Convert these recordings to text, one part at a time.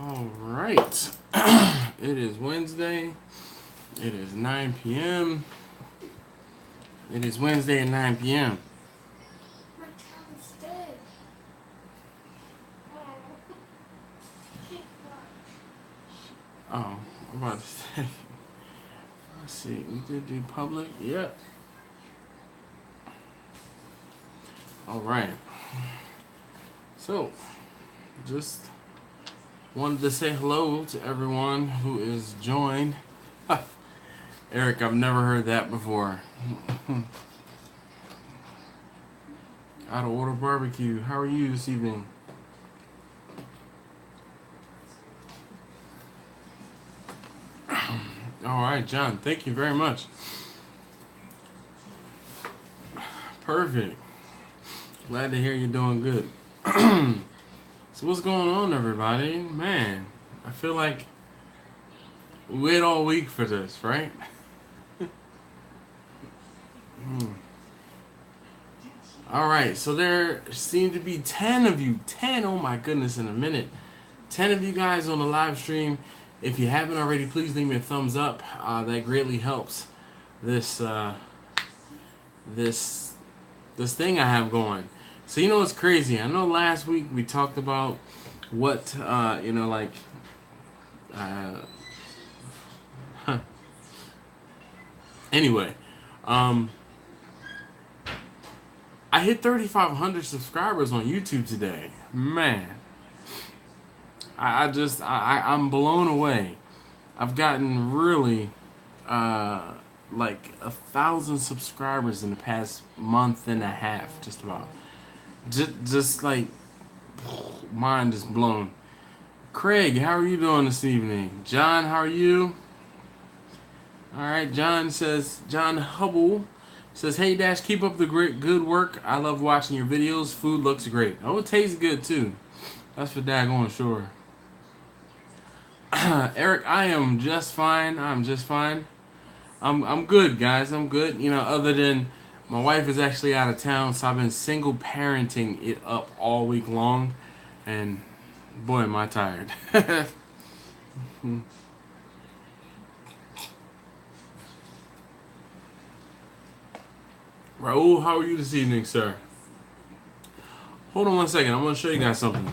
All right. It is Wednesday. It is 9 p.m. It is Wednesday at 9 p.m. Oh, I'm about to say. Let's see. We did do public. Yep. All right. So, just wanted to say hello to everyone who is joined. Eric, I've never heard that before. Out of order barbecue. How are you this evening? All right, John. Thank you very much. Perfect. Glad to hear you're doing good. So what's going on, everybody? Man, I feel like we wait all week for this, right? All right, so there seem to be 10 of you. 10, oh my goodness, in a minute. 10 of you guys on the live stream. If you haven't already, please leave me a thumbs up. That greatly helps this this thing I have going. So you know what's crazy? I know last week we talked about what Anyway, I hit 3,500 subscribers on YouTube today. Man, I'm blown away. I've gotten really like 1,000 subscribers in the past month and a half, just about. Just like mind is blown. Craig, how are you doing this evening? John, how are you? All right, John Hubble says, "Hey Dash, keep up the good work. I love watching your videos. Food looks great. Oh, it tastes good too. That's for daggone sure." Eric, I am just fine. I'm just fine. I'm good, guys. I'm good. You know, other than my wife is actually out of town, so I've been single parenting it up all week long, and boy, am I tired. Raul, how are you this evening, sir? Hold on one second. I'm going to show you guys something.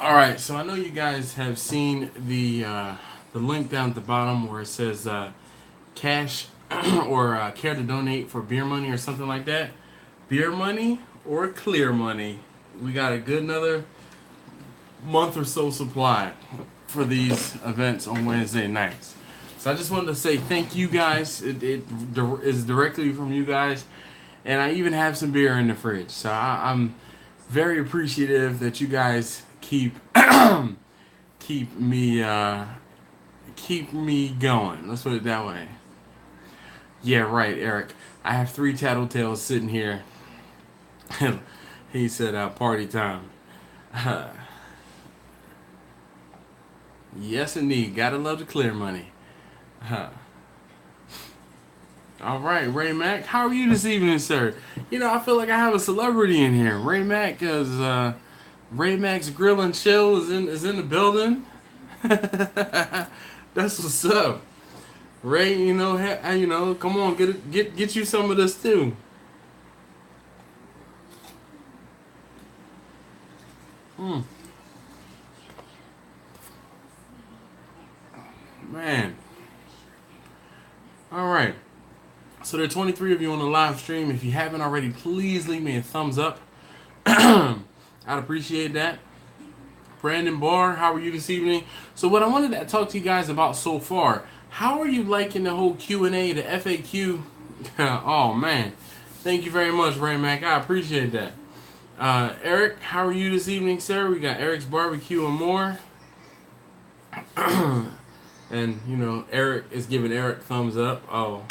All right, so I know you guys have seen the link down at the bottom where it says cash or care to donate for beer money or something like that. Beer money or clear money. We got a good another month or so supply for these events on Wednesday nights. So I just wanted to say thank you guys. It is directly from you guys, and I even have some beer in the fridge. So I'm very appreciative that you guys keep me going. Let's put it that way. Yeah, right, Eric. I have 3 tattletales sitting here. He said, "Party time." Yes, indeed. Gotta love the clear money. All right, Ray Mac. How are you this evening, sir? You know, I feel like I have a celebrity in here. Ray Mac is Ray Mac's Grill and Chill is in the building. That's what's up. Ray, you know, come on, get you some of this too. Man. All right. So there are 23 of you on the live stream. If you haven't already, please leave me a thumbs up. I'd appreciate that. Brandon Barr, how are you this evening? So what I wanted to talk to you guys about so far, how are you liking the whole Q&A, the FAQ? Oh, man. Thank you very much, Ray Mac. I appreciate that. Eric, how are you this evening, sir? We got Eric's Barbecue and More. And, you know, Eric is giving Eric thumbs up. Oh,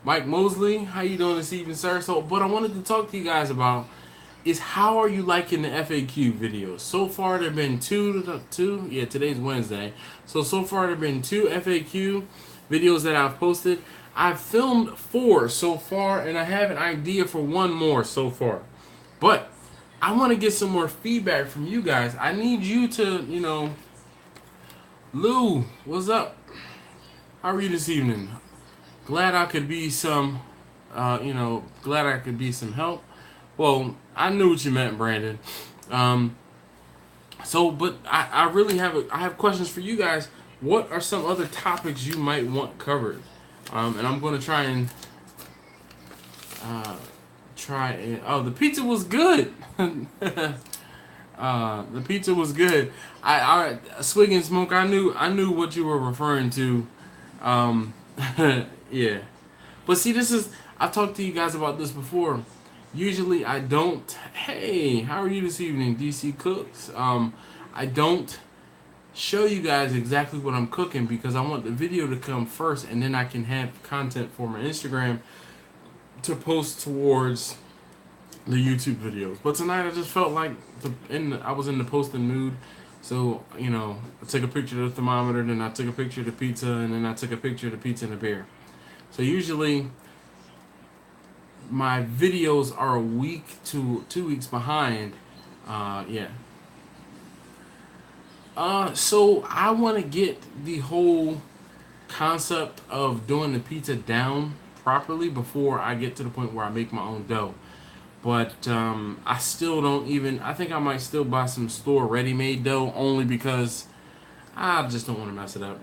Mike Mosley, how you doing this evening, sir? So, what I wanted to talk to you guys about is how are you liking the FAQ videos? So far, there have been two. Yeah, today's Wednesday. So far, there have been 2 FAQ videos that I've posted. I've filmed 4 so far, and I have an idea for 1 more so far. But I want to get some more feedback from you guys. I need you to, Lou, what's up? How are you this evening? Glad I could be some, glad I could be some help. Well, I knew what you meant, Brandon. But I really I have questions for you guys. What are some other topics you might want covered? And I'm going to try and oh, the pizza was good. The pizza was good. I Swig and Smoke. I knew what you were referring to. Yeah. But see, I've talked to you guys about this before. Usually I don't. Hey, how are you this evening, DC Cooks? I don't show you guys exactly what I'm cooking because I want the video to come first, and then I can have content for my Instagram to post towards the YouTube videos. But tonight I just felt like I was in the posting mood. So, I took a picture of the thermometer, then I took a picture of the pizza, and then I took a picture of the pizza and the beer. So usually my videos are a week to 2 weeks behind. Yeah. So I want to get the whole concept of doing the pizza down properly before I get to the point where I make my own dough. But I still don't even. I think I might still buy some store ready-made dough only because I just don't want to mess it up.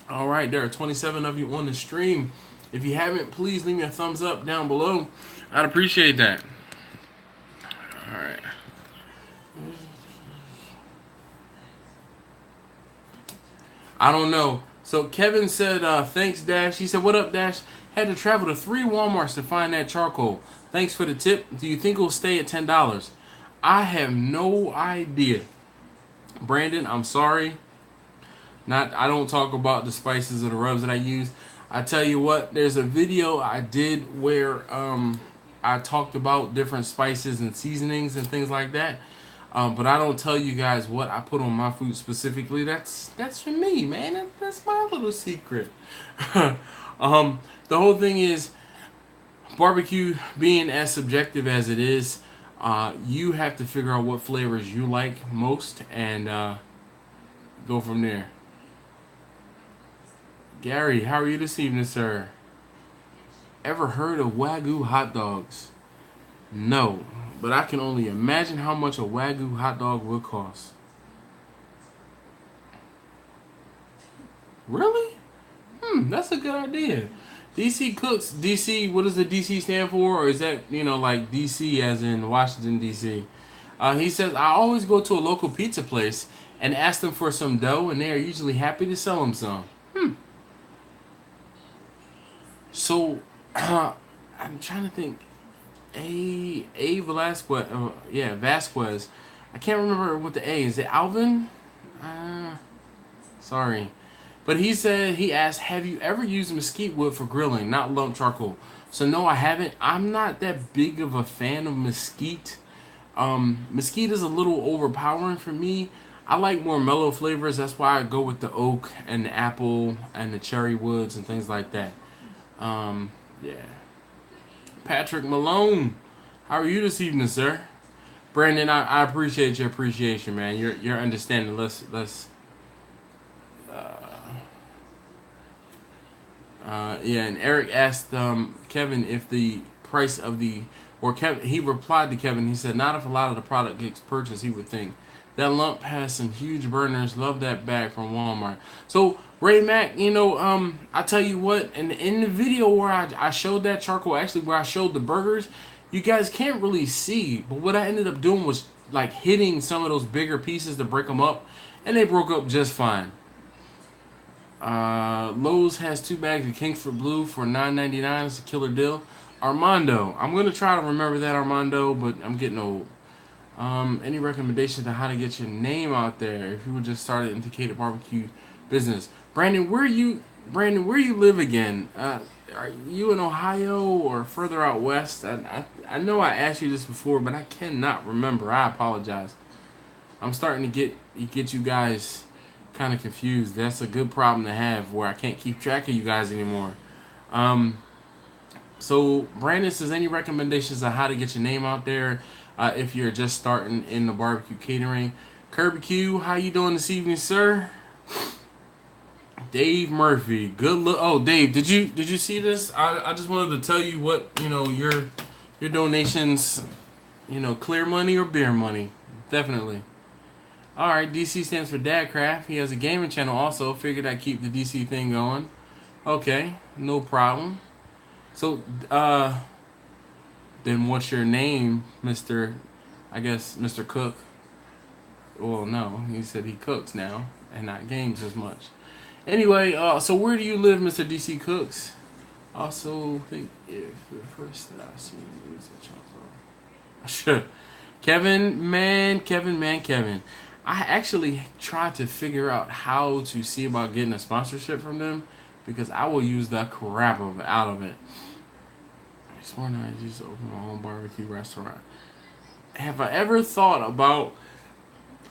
All right, there are 27 of you on the stream. If you haven't, please leave me a thumbs up down below. I'd appreciate that. All right. I don't know. So Kevin said, thanks, Dash. He said, what up, Dash? Had to travel to 3 Walmarts to find that charcoal. Thanks for the tip. Do you think it'll stay at $10? I have no idea. Brandon, I'm sorry. I don't talk about the spices or the rubs that I use. I tell you what, there's a video I did where I talked about different spices and seasonings and things like that. But I don't tell you guys what I put on my food specifically. That's for me, man. That's my little secret. The whole thing is, barbecue being as subjective as it is, you have to figure out what flavors you like most and go from there. Gary, how are you this evening, sir? Ever heard of Wagyu hot dogs? No, but I can only imagine how much a Wagyu hot dog would cost. Really? That's a good idea. DC Cooks, DC, what does the DC stand for? Or is that, like DC as in Washington, DC? He says, I always go to a local pizza place and ask them for some dough, and they are usually happy to sell them some. So, I'm trying to think. A Velasquez, Vasquez. I can't remember what the A is. Is it Alvin? Sorry. But he asked, have you ever used mesquite wood for grilling, not lump charcoal? So no, I haven't. I'm not that big of a fan of mesquite. Mesquite is a little overpowering for me. I like more mellow flavors. That's why I go with the oak and the apple and the cherry woods and things like that. Yeah. Patrick Malone, how are you this evening, sir? Brandon, I appreciate your appreciation, man. Your understanding. Let's and Eric asked Kevin if the price of he replied to Kevin. He said, not if a lot of the product gets purchased, he would think. That lump has some huge burners. Love that bag from Walmart. So Ray Mac, I tell you what, in the video where I showed that charcoal, actually where I showed the burgers, you guys can't really see, but what I ended up doing was like hitting some of those bigger pieces to break them up, and they broke up just fine. Lowe's has 2 bags of Kingsford Blue for $9.99. It's a killer deal. Armando, I'm gonna try to remember that, Armando, but I'm getting old. Any recommendations on how to get your name out there if you would just start an indicated barbecue business? Brandon, where are you? Brandon, where you live again? Are you in Ohio or further out west? I know I asked you this before, but I cannot remember. I apologize. I'm starting to get you guys kind of confused. That's a good problem to have where I can't keep track of you guys anymore. Um, so Brandon says, any recommendations on how to get your name out there if you're just starting in the barbecue catering? Kirby Q, how you doing this evening, sir? Dave Murphy, good look. Oh, Dave, did you see this? I just wanted to tell you what your donations, clear money or beer money, definitely. All right, DC stands for Dadcraft. He has a gaming channel also. Figured I'd keep the DC thing going. Okay, no problem. So, then what's your name, Mister? I guess Mr. Cook. Well, no, he said he cooks now and not games as much. Anyway, so where do you live, Mr. DC Cooks? Also, think if the first that I see is a Sure. Kevin. I actually tried to figure out how to see about getting a sponsorship from them because I will use the crap out of it. I sworn I used to open my own barbecue restaurant. Have I ever thought about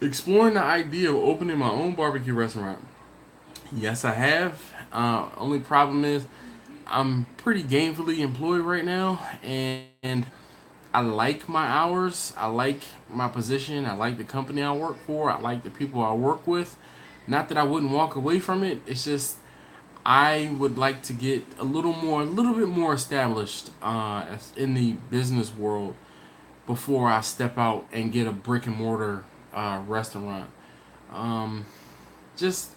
exploring the idea of opening my own barbecue restaurant? Yes, I have. Only problem is I'm pretty gainfully employed right now, and I like my hours. I like my position. I like the company I work for. I like the people I work with. Not that I wouldn't walk away from it. It's just I would like to get a little bit more established in the business world before I step out and get a brick and mortar restaurant. Just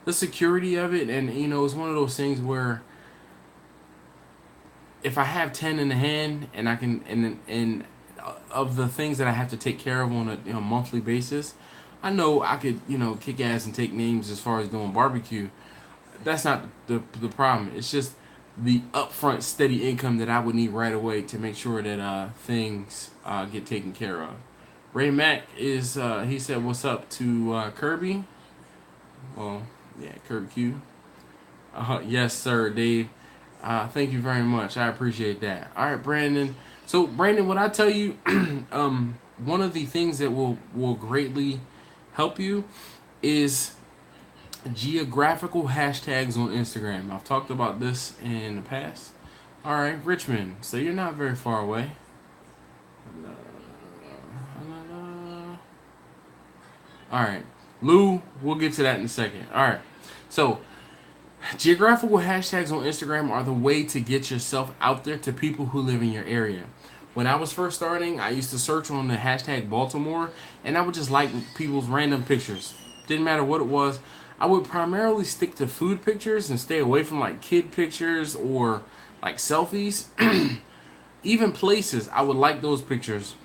the security of it, and it's one of those things where if I have 10 in the hand and I can and of the things that I have to take care of on a monthly basis, I know I could kick ass and take names as far as doing barbecue. That's not the problem. It's just the upfront steady income that I would need right away to make sure that things get taken care of. Ray Mack is he said what's up to Kirby. Well, yeah, Kirby Q. Yes, sir, Dave. Thank you very much. I appreciate that. All right, Brandon. So, Brandon, what I tell you, one of the things that will greatly help you is geographical hashtags on Instagram. I've talked about this in the past. All right, Richmond. So you're not very far away. All right, Lou. We'll get to that in a second. All right. So geographical hashtags on Instagram are the way to get yourself out there to people who live in your area. When I was first starting, I used to search on the hashtag Baltimore, and I would just like people's random pictures. Didn't matter what it was. I would primarily stick to food pictures and stay away from like kid pictures or like selfies. Even places, I would like those pictures.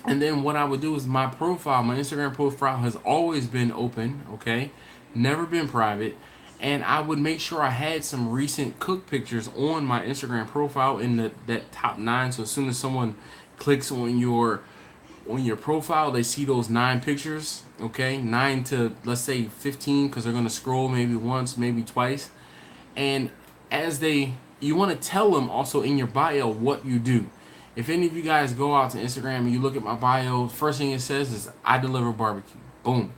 And then what I would do is my Instagram profile has always been open, okay? Never been private. And I would make sure I had some recent cook pictures on my Instagram profile in that top 9. So as soon as someone clicks on your profile, they see those 9 pictures. Okay, 9 to let's say 15 because they're gonna scroll maybe once, maybe twice. And you want to tell them also in your bio what you do. If any of you guys go out to Instagram and you look at my bio, first thing it says is I deliver barbecue. Boom.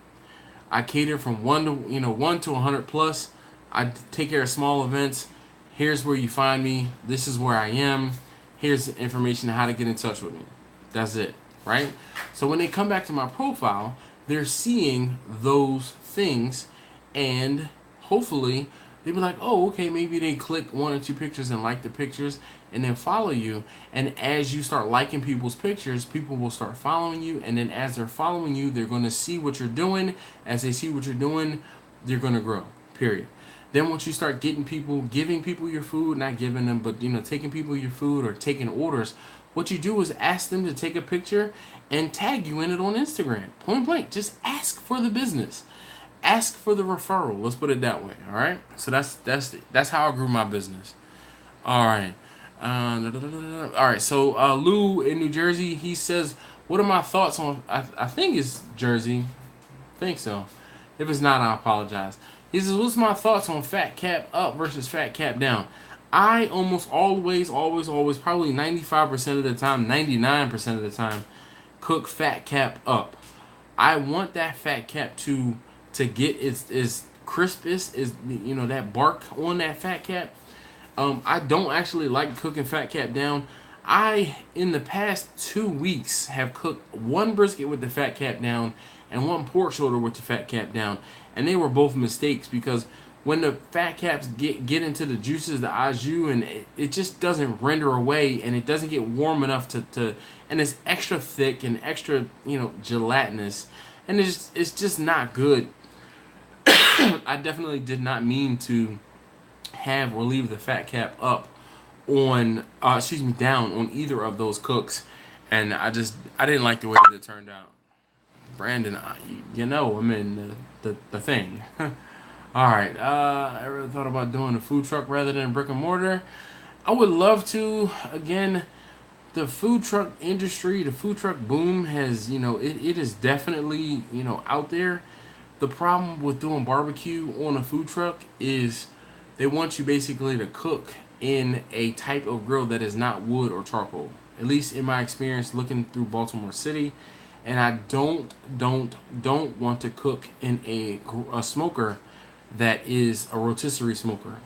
I cater from 1 to 100 plus. I take care of small events. Here's where you find me. This is where I am. Here's the information on how to get in touch with me. That's it, right? So when they come back to my profile, they're seeing those things, and hopefully they'll be like, oh, okay, maybe they click 1 or 2 pictures and like the pictures and then follow you. And as you start liking people's pictures, people will start following you. And then as they're following you, they're going to see what you're doing. As they see what you're doing, they're going to grow, period. Then once you start giving people your food, not giving them, but taking people your food or taking orders, what you do is ask them to take a picture and tag you in it on Instagram. Point blank, just ask for the business. Ask for the referral. Let's put it that way. All right. So that's how I grew my business. All right. All right. So Lou in New Jersey, he says, "What are my thoughts on?" I think it's Jersey. I think so. If it's not, I apologize. He says, what's my thoughts on fat cap up versus fat cap down? I almost always, probably 95% of the time, 99% of the time, cook fat cap up. I want that fat cap to get its crispest, is, you know, that bark on that fat cap. I don't actually like cooking fat cap down. I, in the past 2 weeks, have cooked one brisket with the fat cap down and one pork shoulder with the fat cap down, and they were both mistakes, because when the fat caps get into the juices, the au jus, and it just doesn't render away, and it doesn't get warm enough to and it's extra thick and extra, you know, gelatinous, and it's just not good. I definitely did not mean to have or leave the fat cap up on, down on either of those cooks, and I didn't like the way that it turned out. Brandon, you know, I'm in the thing. All right, I really thought about doing a food truck rather than brick and mortar. I would love to. Again, the food truck industry, the food truck boom has, you know, it is definitely, you know, out there. The problem with doing barbecue on a food truck is they want you basically to cook in a type of grill that is not wood or charcoal. At least in my experience looking through Baltimore City. And I don't want to cook in a smoker that is a rotisserie smoker.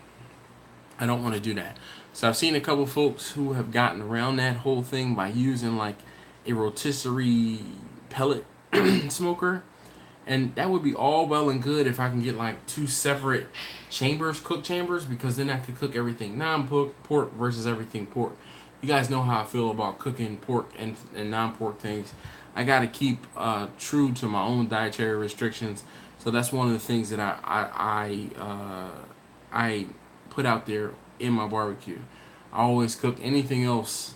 I don't want to do that. So I've seen a couple folks who have gotten around that whole thing by using like a rotisserie pellet smoker. And that would be all well and good if I can get like 2 separate chambers, cook chambers, because then I could cook everything non-pork versus everything pork. You guys know how I feel about cooking pork and non-pork things. I got to keep true to my own dietary restrictions. So that's one of the things that I put out there in my barbecue. I always cook anything else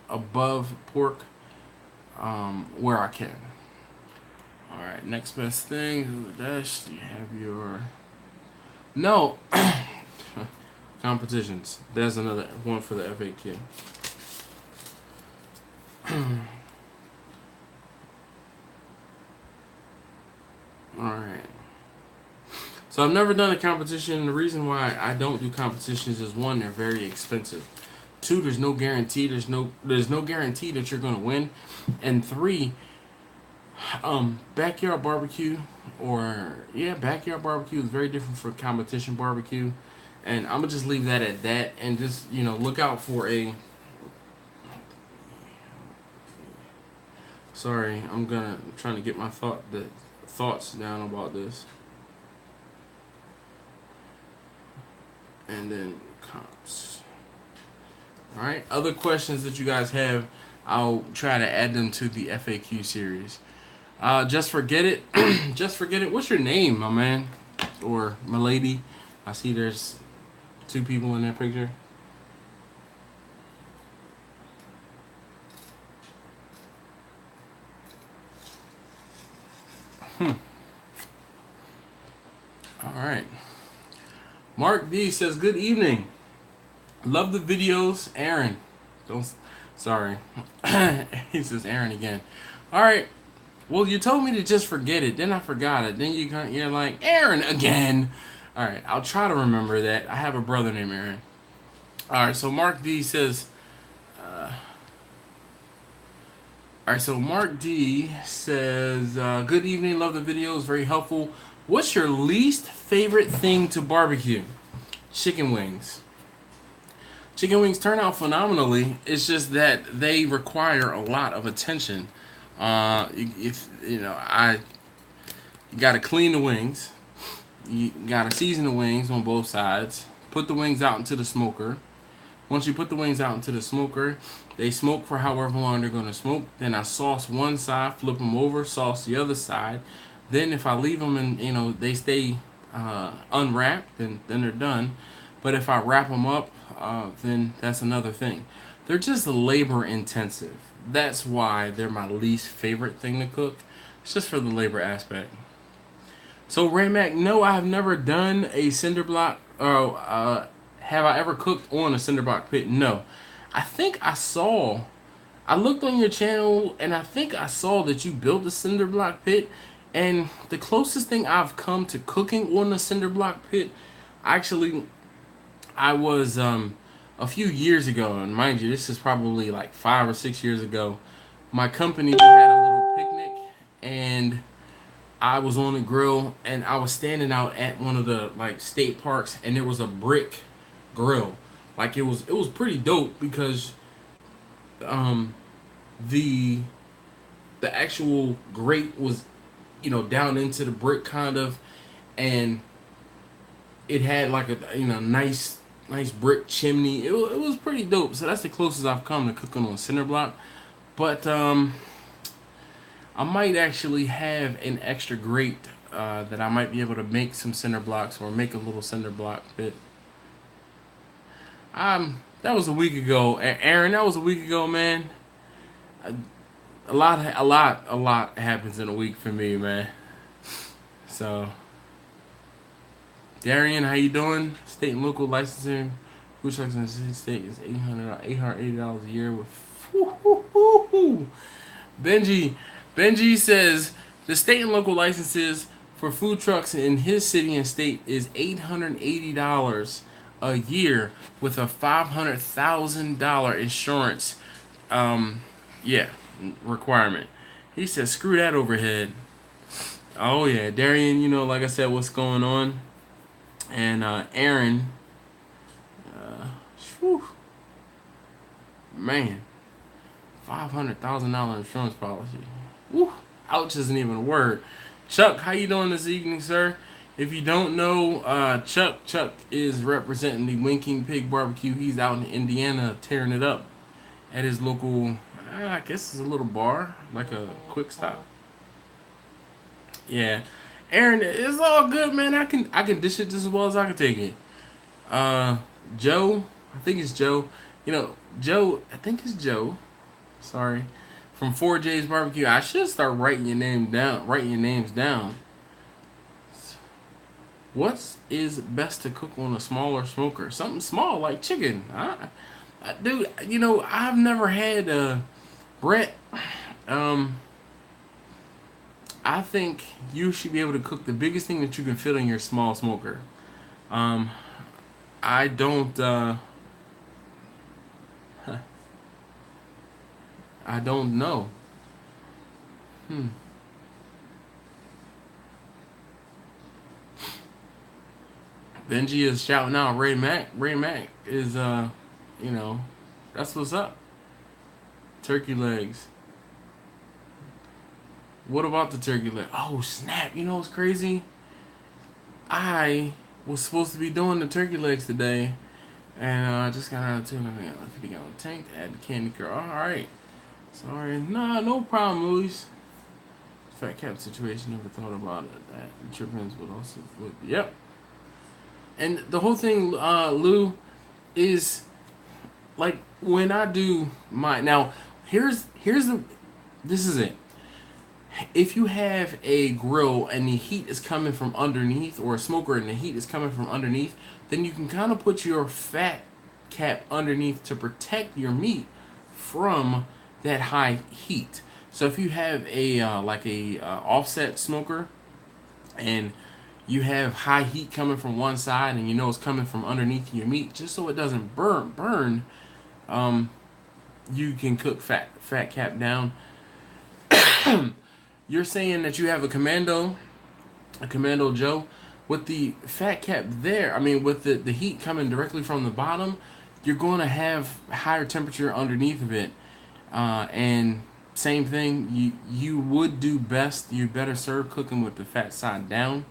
above pork where I can. All right, next best thing. Dash, you have your no competitions. There's another one for the FAQ. Alright. So I've never done a competition. The reason why I don't do competitions is, 1, they're very expensive. 2, there's no guarantee. There's no guarantee that you're gonna win. And 3, backyard barbecue backyard barbecue is very different from competition barbecue. And I'm gonna just leave that at that, and just, you know, look out for a. Sorry, I'm trying to get my thoughts down about this, and then comps. All right, other questions that you guys have, I'll try to add them to the FAQ series. Just forget it. Just forget it. What's your name, my man or my lady? I see there's 2 people in that picture. All right. Mark D says, good evening. Love the videos, Aaron. Sorry. He says Aaron again. All right. Well, you told me to just forget it. Then I forgot it. Then you're like, Aaron again. All right. I'll try to remember that. I have a brother named Aaron. All right. So Mark D says, Mark D says, good evening, love the videos, very helpful. What's your least favorite thing to barbecue? Chicken wings. Chicken wings turn out phenomenally. It's just that they require a lot of attention. You gotta clean the wings. You gotta season the wings on both sides. Put the wings out into the smoker. Once you put the wings out into the smoker, they smoke for however long they're going to smoke. Then I sauce one side, flip them over, sauce the other side. Then if I leave them and, you know, they stay unwrapped, then they're done. But if I wrap them up, then that's another thing. They're just labor intensive. That's why they're my least favorite thing to cook. It's just for the labor aspect. So Raymac, no, I have never done a cinder block. Have I ever cooked on a cinder block pit? No. I looked on your channel and I think I saw that you built a cinder block pit, And the closest thing I've come to cooking on a cinder block pit, actually, I was a few years ago, and mind you, this is probably like 5 or 6 years ago. My company, we had a little picnic, and I was on the grill, and I was standing out at one of the like state parks, and there was a brick grill. Like it was pretty dope because um the the actual grate was, down into the brick kind of, and it had like a nice brick chimney. It was pretty dope. So that's the closest I've come to cooking on cinder block. But I might actually have an extra grate that I might be able to make some cinder blocks or make a little cinder block pit. That was a week ago, Aaron. That was a week ago, man. A lot happens in a week for me, man. So, Darian, how you doing? State and local licensing, food trucks in the state is $880 a year with. Benji says the state and local licenses for food trucks in his city and state is $880 a year with a $500,000 insurance. Yeah, requirement. He says, screw that overhead. Oh yeah, Darian, like I said, what's going on? And Aaron, whew, man, $500,000 insurance policy. Woo, ouch isn't even a word. Chuck, how you doing this evening, sir? If you don't know, Chuck is representing the Winking Pig Barbecue. He's out in Indiana tearing it up at his local, I guess it's a little bar, like a quick stop. Yeah, Aaron, it's all good, man. I can dish it just as well as I can take it. Joe, I think it's Joe. Joe, I think it's Joe. Sorry, from 4J's Barbecue. I should start writing your name down. Writing your names down. What is best to cook on a smaller smoker? Something small like chicken. Dude, I've never had Brett. I think you should be able to cook the biggest thing that you can fit on your small smoker. I don't. I don't know. Benji is shouting out Ray Mac. Ray Mac is that's what's up. Turkey legs. What about the turkey leg? Oh snap! You know what's crazy? I was supposed to be doing the turkey legs today, and I just got out of 250 gallon tank to add the candy girl. All right, sorry, nah, no problem, Luis. Fat cap situation. Never thought about it. That trippings would also would. Yep. And the whole thing, Lou, is like when I do my now. Here's the. This is it. If you have a grill and the heat is coming from underneath, or a smoker and the heat is coming from underneath, then you can kind of put your fat cap underneath to protect your meat from that high heat. So if you have a offset smoker and you have high heat coming from one side and it's coming from underneath your meat, just so it doesn't burn, you can cook fat cap down. You're saying that you have a Commando Joe, with the fat cap there. I mean, with the heat coming directly from the bottom, you're going to have higher temperature underneath of it. And same thing, you would do best, you better serve cooking with the fat side down.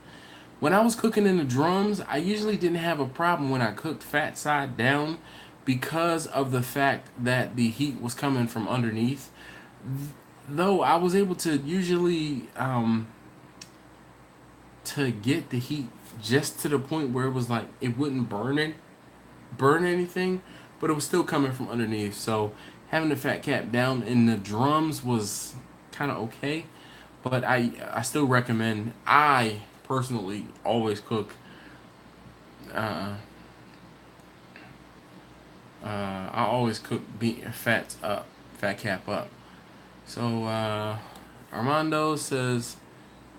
When I was cooking in the drums, I usually didn't have a problem when I cooked fat side down because of the fact that the heat was coming from underneath. Though I was able to usually to get the heat just to the point where it was like it wouldn't burn anything, but it was still coming from underneath. So having the fat cap down in the drums was kind of okay, but I still recommend. I personally always cook. I always cook fat cap up. So Armando says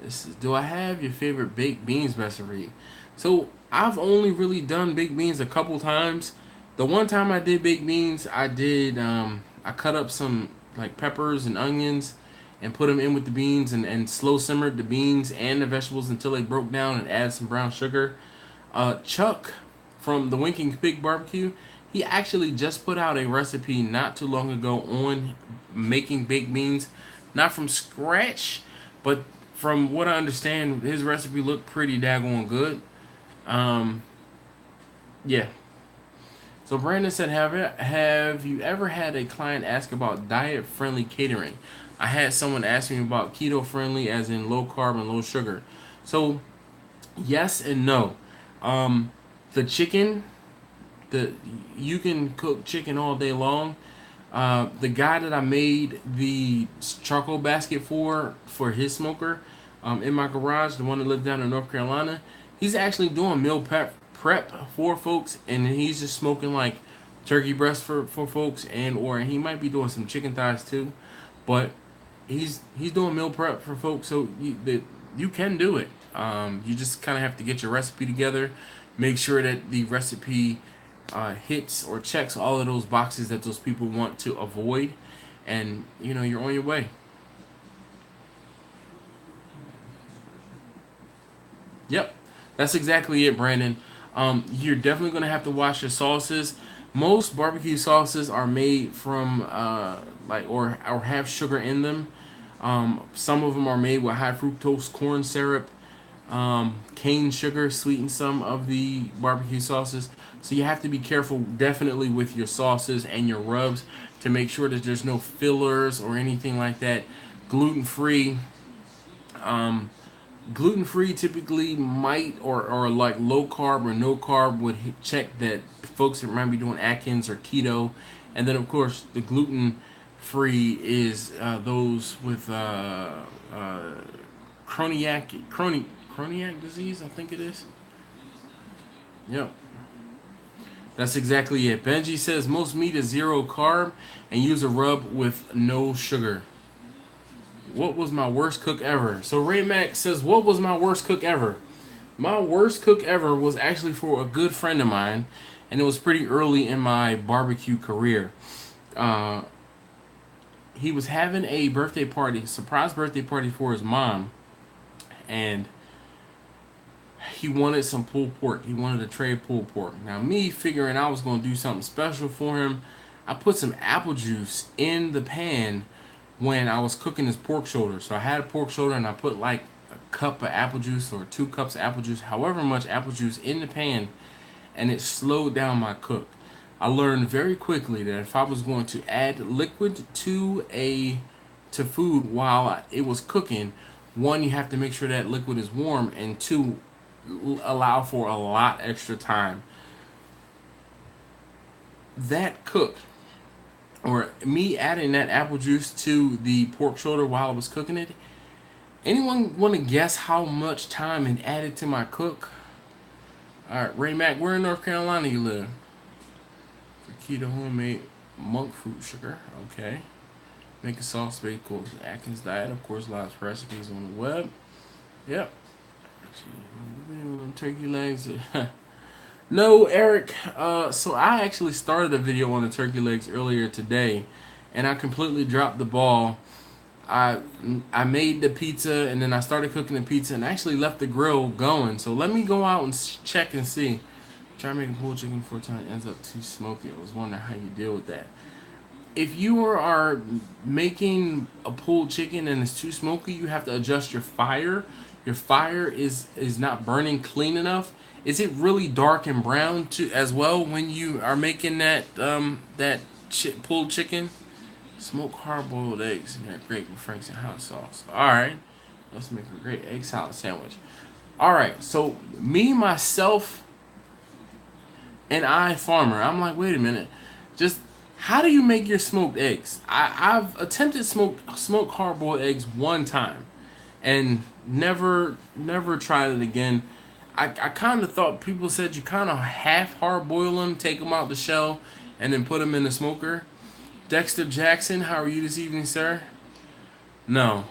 This is, do I have your favorite baked beans recipe? So I've only really done baked beans a couple times. The one time I did baked beans, I cut up some like peppers and onions and put them in with the beans and slow simmered the beans and the vegetables until they broke down and add some brown sugar. Chuck from the Winking Pig Barbecue, he actually just put out a recipe not too long ago on making baked beans, not from scratch, but from what I understand, his recipe looked pretty daggone good. Um, yeah. So Brandon said, have you ever had a client ask about diet friendly catering? I had someone ask me about keto friendly, as in low carb and low sugar. So yes and no. Um, the chicken, the you can cook chicken all day long. The guy that I made the charcoal basket for his smoker, in my garage, the one that lived down in North Carolina, he's actually doing meal prep for folks, and he's just smoking like turkey breast for folks, and or he might be doing some chicken thighs too, but he's doing meal prep for folks, so you can do it. You just kind of have to get your recipe together, make sure that the recipe hits or checks all of those boxes that those people want to avoid, and you're on your way. Yep, that's exactly it, Brandon. You're definitely gonna have to wash your sauces. Most barbecue sauces are made from like or have sugar in them. Some of them are made with high fructose corn syrup. Cane sugar sweeten some of the barbecue sauces. So you have to be careful, definitely, with your sauces and your rubs to make sure that there's no fillers or anything like that. Gluten free. Um, Gluten free typically might or like low carb or no carb would check that folks that might be doing Atkins or keto, and then of course the gluten free is those with uh, chroniac disease, I think it is. Yep, that's exactly it. Benji says most meat is zero carb and use a rub with no sugar. What was my worst cook ever? So Ray Mac says, what was my worst cook ever? My worst cook ever was actually for a good friend of mine, and it was pretty early in my barbecue career. Uh, he was having a birthday party, surprise birthday party for his mom, and he wanted some pulled pork. He wanted a tray of pulled pork. Now, me figuring I was going to do something special for him, I put some apple juice in the pan when I was cooking his pork shoulder. So I had a pork shoulder and I put like a cup of apple juice or 2 cups of apple juice, however much apple juice in the pan, and it slowed down my cook. I learned very quickly that if I was going to add liquid to food while it was cooking, one, you have to make sure that liquid is warm, and two, allow for a lot extra time. That cook, or me adding that apple juice to the pork shoulder while I was cooking it, anyone want to guess how much time it added to my cook? All right, Ray Mac, where in North Carolina you live? For keto homemade monk fruit sugar. Okay. Make a sauce based course. Atkins diet, of course, lots of recipes on the web. Yep. Turkey legs. No, Eric. So I actually started a video on the turkey legs earlier today, and I completely dropped the ball. I I made the pizza, and then I started cooking the pizza, and actually left the grill going. So let me go out and check and see. Try making pulled chicken 4 times, ends up too smoky. I was wondering how you deal with that. If you are making a pulled chicken and it's too smoky, you have to adjust your fire. Your fire is not burning clean enough. Is it really dark and brown too as well when you are making pulled chicken? Smoked hard boiled eggs and they're great with Frank's and hot sauce. All right, let's make a great egg salad sandwich. All right, so me myself and I farmer. I'm like, wait a minute, just how do you make your smoked eggs? I've attempted smoked hard boiled eggs one time, and never tried it again. I kind of thought people said you kind of half hard boil them, take them out the shell, and then put them in the smoker. Dexter Jackson, how are you this evening, sir? No.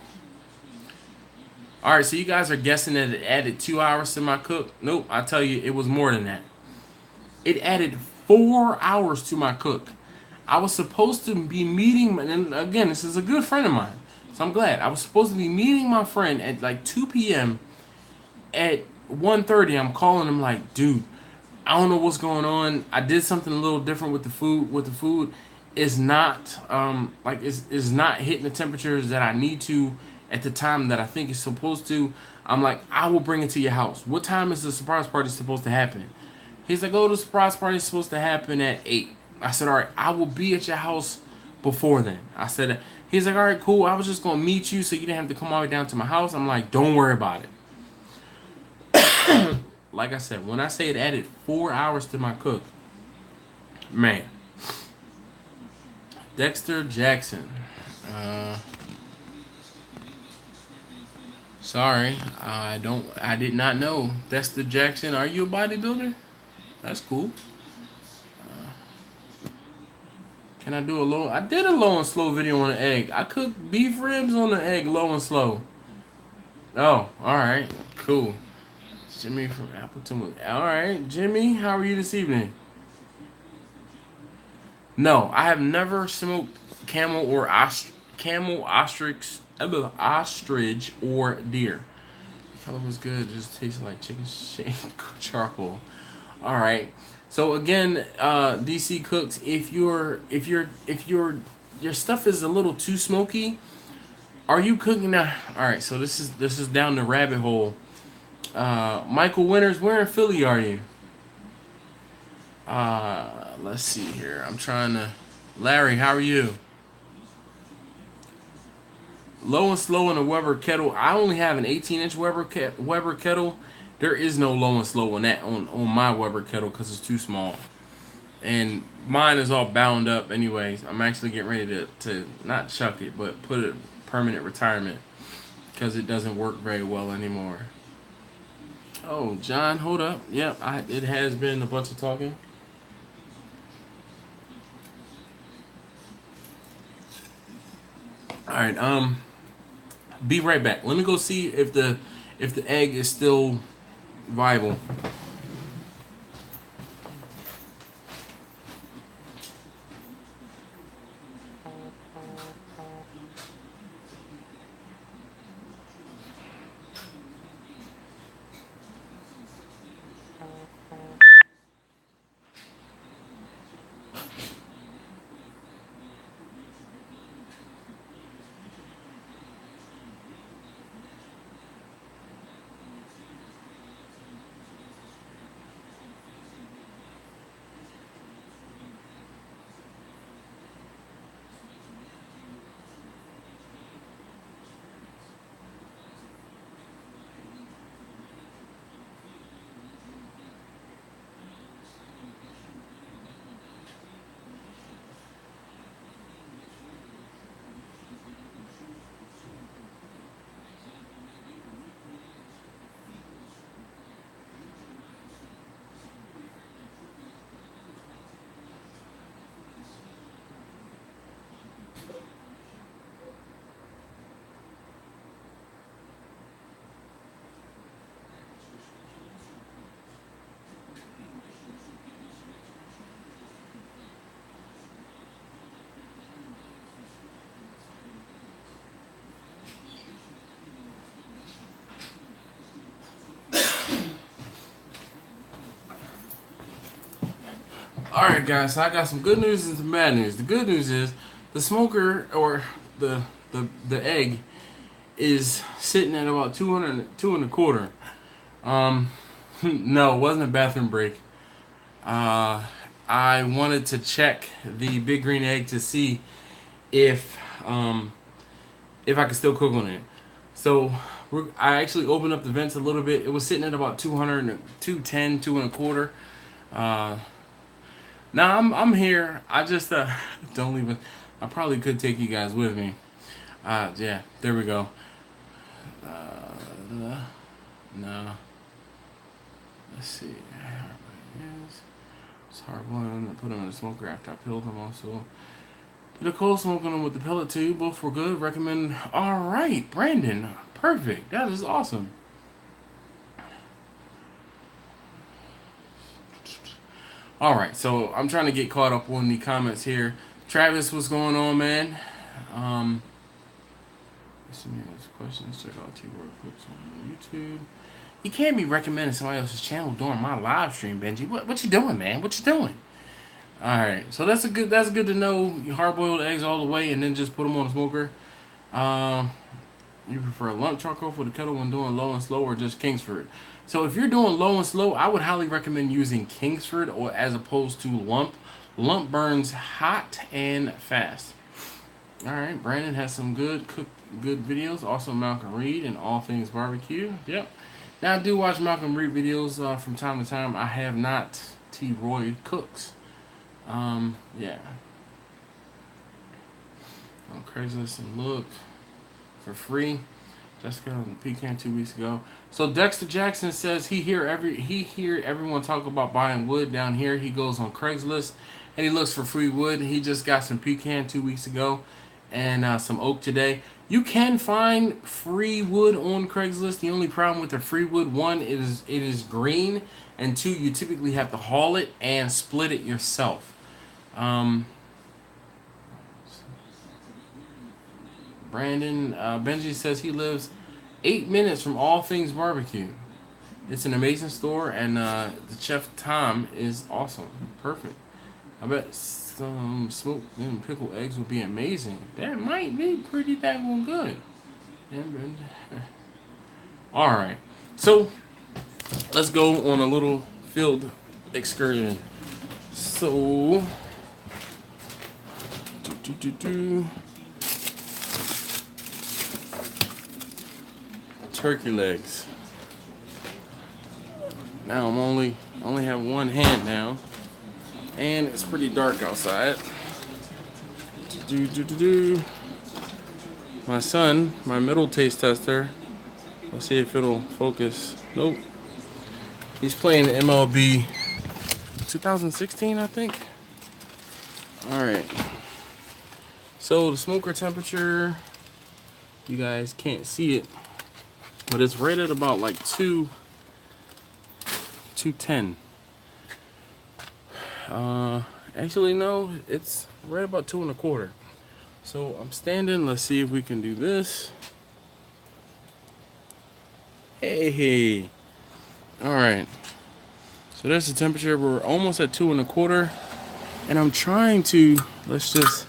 All right, so you guys are guessing that it added 2 hours to my cook. Nope, I tell you, it was more than that. It added 4 hours to my cook. I was supposed to be meeting, and again, this is a good friend of mine, so I'm glad. I was supposed to be meeting my friend at like 2 p.m. At 1:30, I'm calling him like, dude, I don't know what's going on. I did something a little different with the food. It's not like it's not hitting the temperatures that I need to at the time that I think it's supposed to. I'm like, I will bring it to your house. What time is the surprise party supposed to happen? He's like, oh, the surprise party is supposed to happen at 8. I said, all right, I will be at your house before then. I said, he's like, all right, cool. I was just gonna meet you so you didn't have to come all the way down to my house. I'm like, don't worry about it. Like I said, when I say it added 4 hours to my cook, man. Dexter Jackson. Sorry, I did not know. Dexter Jackson, are you a bodybuilder? That's cool. Can I do a low? I did a low and slow video on the egg. I cooked beef ribs on the egg, low and slow. Oh, all right, cool. Jimmy from Appleton. All right, Jimmy, how are you this evening? No, I have never smoked camel, ostrich, or deer. The color was good. It just tasted like chicken shake charcoal. All right. So again, DC cooks, if your stuff is a little too smoky, are you cooking now? All right. So this is down the rabbit hole. Michael Winters, where in Philly are you? Let's see here. I'm trying to. Larry, how are you? Low and slow in a Weber kettle. I only have an 18-inch Weber kettle. There is no low and slow on that on my Weber kettle because it's too small. And mine is all bound up anyways. I'm actually getting ready to not chuck it, but put it permanent retirement because it doesn't work very well anymore. Oh, John, hold up. Yep, it has been a bunch of talking. All right, be right back. Let me go see if the egg is still viable. Alright guys, so I got some good news and some bad news. The good news is the smoker or the egg is sitting at about 2 and a quarter. No, it wasn't a bathroom break. I wanted to check the big green egg to see if I could still cook on it. So I actually opened up the vents a little bit. It was sitting at about 200, 210, 2 and a quarter. Now I'm here. I just don't even. I probably could take you guys with me. Yeah, there we go. No. Let's see. It's hard one. Put them in the smoker after I peeled them also. Did a cold smoking them with the pellet too. Both were good. Recommend. All right, Brandon. perfect. That is awesome. All right, so I'm trying to get caught up on the comments here. Travis, what's going on, man? Questions. Check out ThermoWorks clips on YouTube. You can't be recommending somebody else's channel during my live stream, Benji. What you doing, man? What you doing? All right, so that's good to know. Hard-boiled eggs all the way, and then just put them on a smoker. You prefer lump charcoal for the kettle when doing low and slow, or just Kingsford? So if you're doing low and slow, I would highly recommend using Kingsford or as opposed to lump. Lump burns hot and fast. All right, Brandon has some good videos. Also Malcolm Reed and All Things Barbecue. Yep. Now I do watch Malcolm Reed videos from time to time. I have not T. Roy Cooks. Yeah. On Craigslist and look for free. Jessica on Pecan 2 weeks ago. So Dexter Jackson says he hear everyone talk about buying wood down here. He goes on Craigslist and he looks for free wood. He just got some pecan 2 weeks ago and some oak today. You can find free wood on Craigslist. The only problem with the free wood, one, it is green, and two, you typically have to haul it and split it yourself. Brandon Benji says he lives 8 minutes from All Things Barbecue. It's an amazing store, and the chef Tom is awesome. Perfect. I bet some smoked and pickled eggs would be amazing. That might be pretty daggone good. All right, so let's go on a little field excursion. So, turkey legs. Now I'm only have one hand now, and it's pretty dark outside. My son, my middle taste tester. Let's see if it'll focus. Nope. He's playing MLB 2016, I think. All right. So the smoker temperature, you guys can't see it, but it's right at about like 210. Actually no, it's right about 2 1/4. So I'm standing. Let's see if we can do this. Hey. All right. So that's the temperature. We're almost at 2 1/4, and I'm trying to. Let's just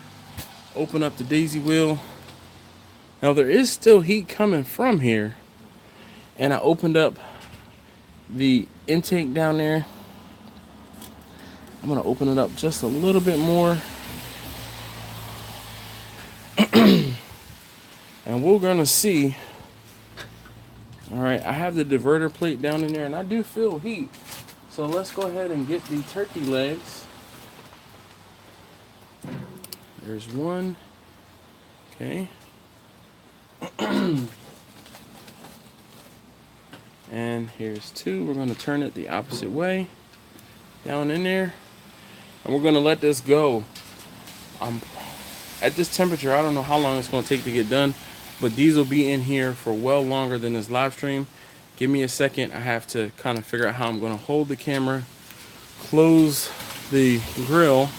open up the daisy wheel. Now there is still heat coming from here, and I opened up the intake down there. I'm gonna open it up just a little bit more, and we're gonna see. All right, I have the diverter plate down in there, and I do feel heat. So let's go ahead and get the turkey legs. There's one. Okay. And here's two. We're going to turn it the opposite way. Down in there. And we're going to let this go. At this temperature, I don't know how long it's going to take to get done, but these will be in here for well longer than this live stream. Give me a second. I have to kind of figure out how I'm going to hold the camera, close the grill,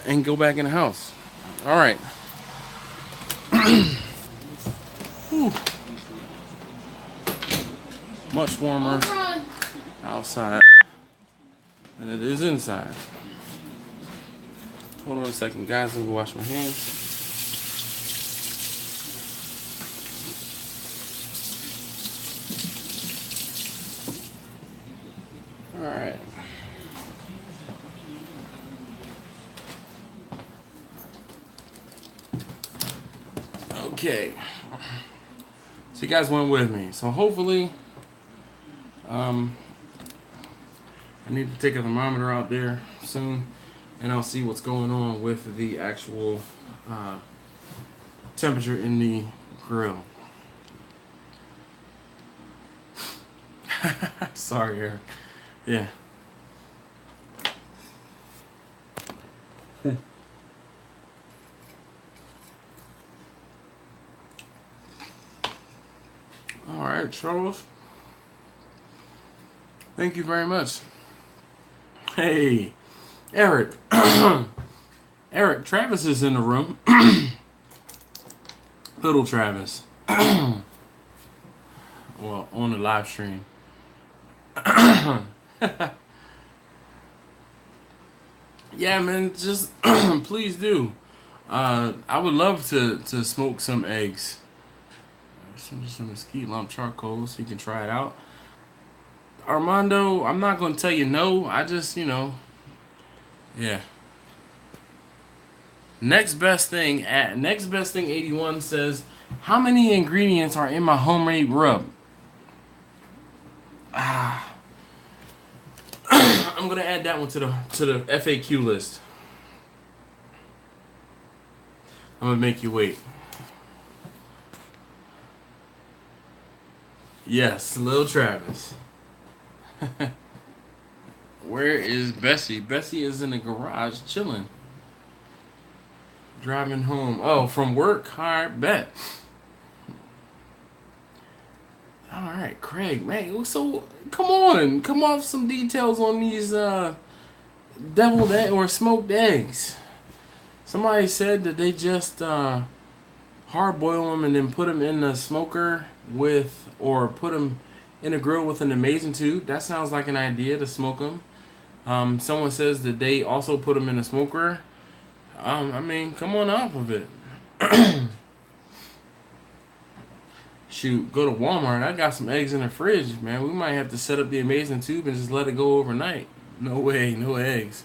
and go back in the house. All right. Much warmer outside than it is inside. Hold on a second, guys. Let me wash my hands. All right. Okay. So you guys went with me. So hopefully, I need to take a thermometer out there soon, and I'll see what's going on with the actual temperature in the grill. Sorry, Eric. Yeah. All right, Charles. Thank you very much. Hey, Eric. Eric, Travis is in the room. Little Travis. Well, on the live stream. Yeah, man, just please do. I would love to smoke some eggs. Some mesquite lump charcoal so you can try it out. Armando, I'm not gonna tell you no. I just, yeah. Next best thing 81 says, how many ingredients are in my homemade rub? I'm gonna add that one to the FAQ list. I'm gonna make you wait. Yes, little Travis. Where is Bessie? Bessie is in the garage chilling. Driving home. Oh, from work? Alright, bet. Alright, Craig, man. So, come on. Come off some details on these deviled egg or smoked eggs. Somebody said that they just hard boil them and then put them in the smoker with, or put them in a grill with an amazing tube. That sounds like an idea to smoke them. Someone says that they also put them in a smoker. I mean, come on off of it. Shoot, go to Walmart. I got some eggs in the fridge, man. We might have to set up the amazing tube and just let it go overnight. No way, no eggs.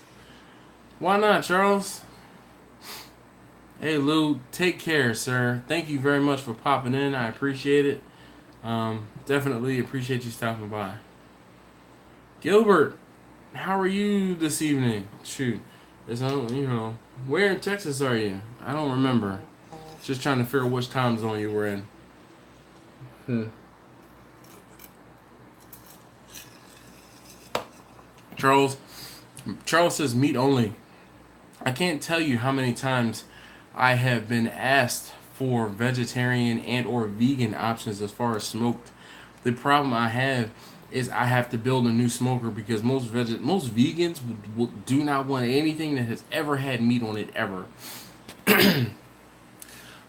Why not, Charles? Hey, Lou, take care, sir. Thank you very much for popping in. I appreciate it. Definitely appreciate you stopping by. Gilbert, how are you this evening? Shoot, it's, where in Texas are you? I don't remember. Just trying to figure out which time zone you were in. Charles says meat only. I can't tell you how many times I have been asked for vegetarian and or vegan options as far as smoked. The problem I have is I have to build a new smoker because most vegans do not want anything that has ever had meat on it ever.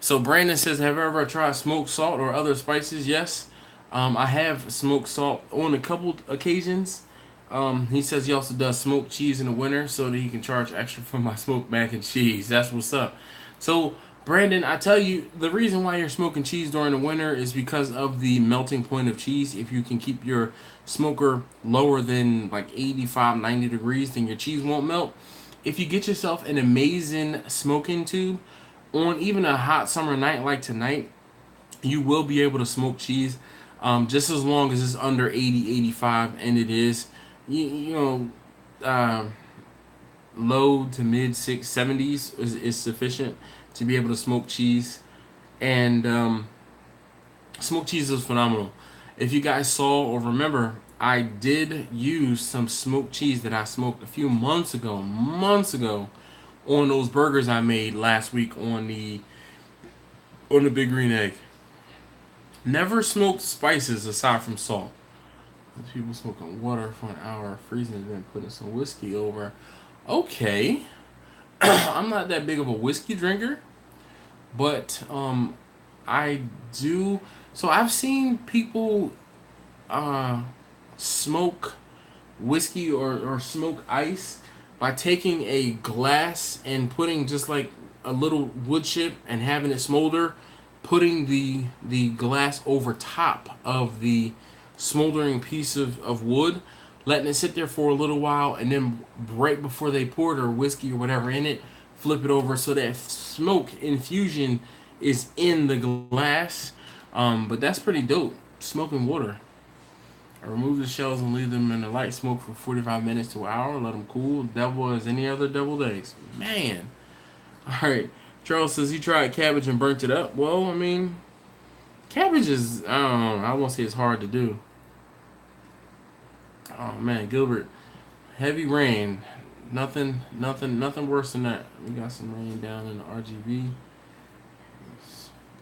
So Brandon says, have you ever tried smoked salt or other spices? Yes. I have smoked salt on a couple occasions. He says he also does smoked cheese in the winter so that he can charge extra for my smoked mac and cheese. That's what's up. So Brandon, I tell you, the reason why you're smoking cheese during the winter is because of the melting point of cheese. If you can keep your smoker lower than like 85, 90 degrees, then your cheese won't melt. If you get yourself an amazing smoking tube, on even a hot summer night like tonight, you will be able to smoke cheese just as long as it's under 80, 85, and it is, low to mid 70s is sufficient to be able to smoke cheese. And smoked cheese is phenomenal. If you guys saw or remember, I did use some smoked cheese that I smoked a few months ago on those burgers I made last week on the Big Green Egg. Never smoked spices aside from salt. People smoking water for an hour, freezing it, then putting some whiskey over. Okay. I'm not that big of a whiskey drinker, but I do. So I've seen people smoke whiskey or smoke ice by taking a glass and putting just like a little wood chip and having it smolder, putting the glass over top of the smoldering piece of wood, letting it sit there for a little while, and then right before they pour their whiskey or whatever in it, flip it over so that smoke infusion is in the glass. But that's pretty dope. Smoking water. I remove the shells and leave them in the light smoke for 45 minutes to an hour. Let them cool. Double as any other deviled eggs. Man. Alright. Charles says he tried cabbage and burnt it up. Well, I mean, cabbage is, I don't know, I won't say it's hard to do. Oh man, Gilbert. Heavy rain. Nothing worse than that. We got some rain down in the RGB.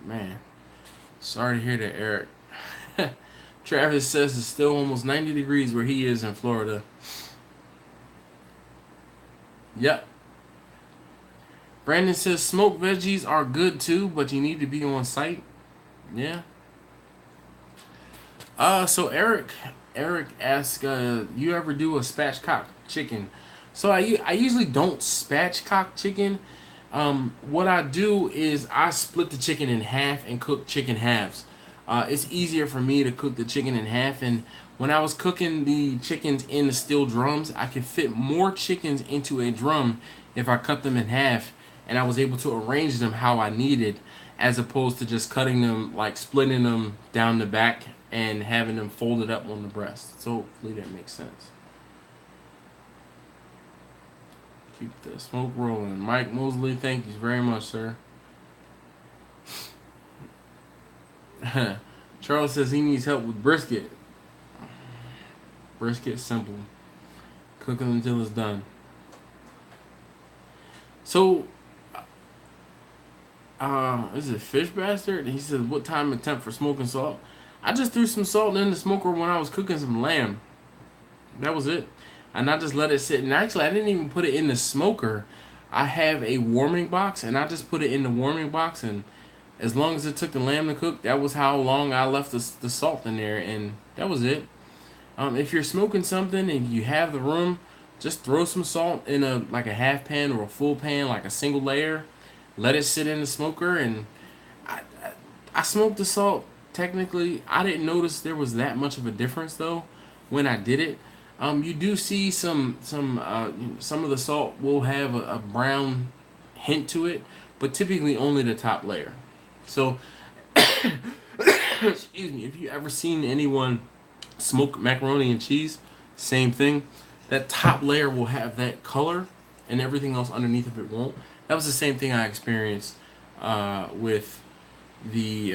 Man. Sorry to hear that, Eric. Travis says it's still almost 90 degrees where he is in Florida. Yep. Brandon says smoked veggies are good too, but you need to be on site. Yeah. So Eric asks, you ever do a spatchcock chicken? So I usually don't spatchcock chicken. What I do is I split the chicken in half and cook chicken halves. It's easier for me to cook the chicken in half, and when I was cooking the chickens in the steel drums, I could fit more chickens into a drum if I cut them in half, and I was able to arrange them how I needed, as opposed to just cutting them, like splitting them down the back and having them folded up on the breast. So hopefully that makes sense. Keep the smoke rolling. Mike Mosley, thank you very much, sir. Charles says he needs help with brisket. Brisket, simple. Cook it until it's done. So, is it Fish Bastard? He says, what time and temp for smoking salt? I just threw some salt in the smoker when I was cooking some lamb. That was it. And I just let it sit. And actually, I didn't even put it in the smoker. I have a warming box, and I just put it in the warming box. And as long as it took the lamb to cook, that was how long I left the salt in there. And that was it. If you're smoking something and you have the room, just throw some salt in a half pan or a full pan, like a single layer. Let it sit in the smoker. And I smoked the salt. Technically, I didn't notice there was that much of a difference, though, when I did it. You do see some of the salt will have a brown hint to it, but typically only the top layer. So, excuse me, if you ever seen anyone smoke macaroni and cheese, same thing. That top layer will have that color, and everything else underneath of it won't. That was the same thing I experienced with the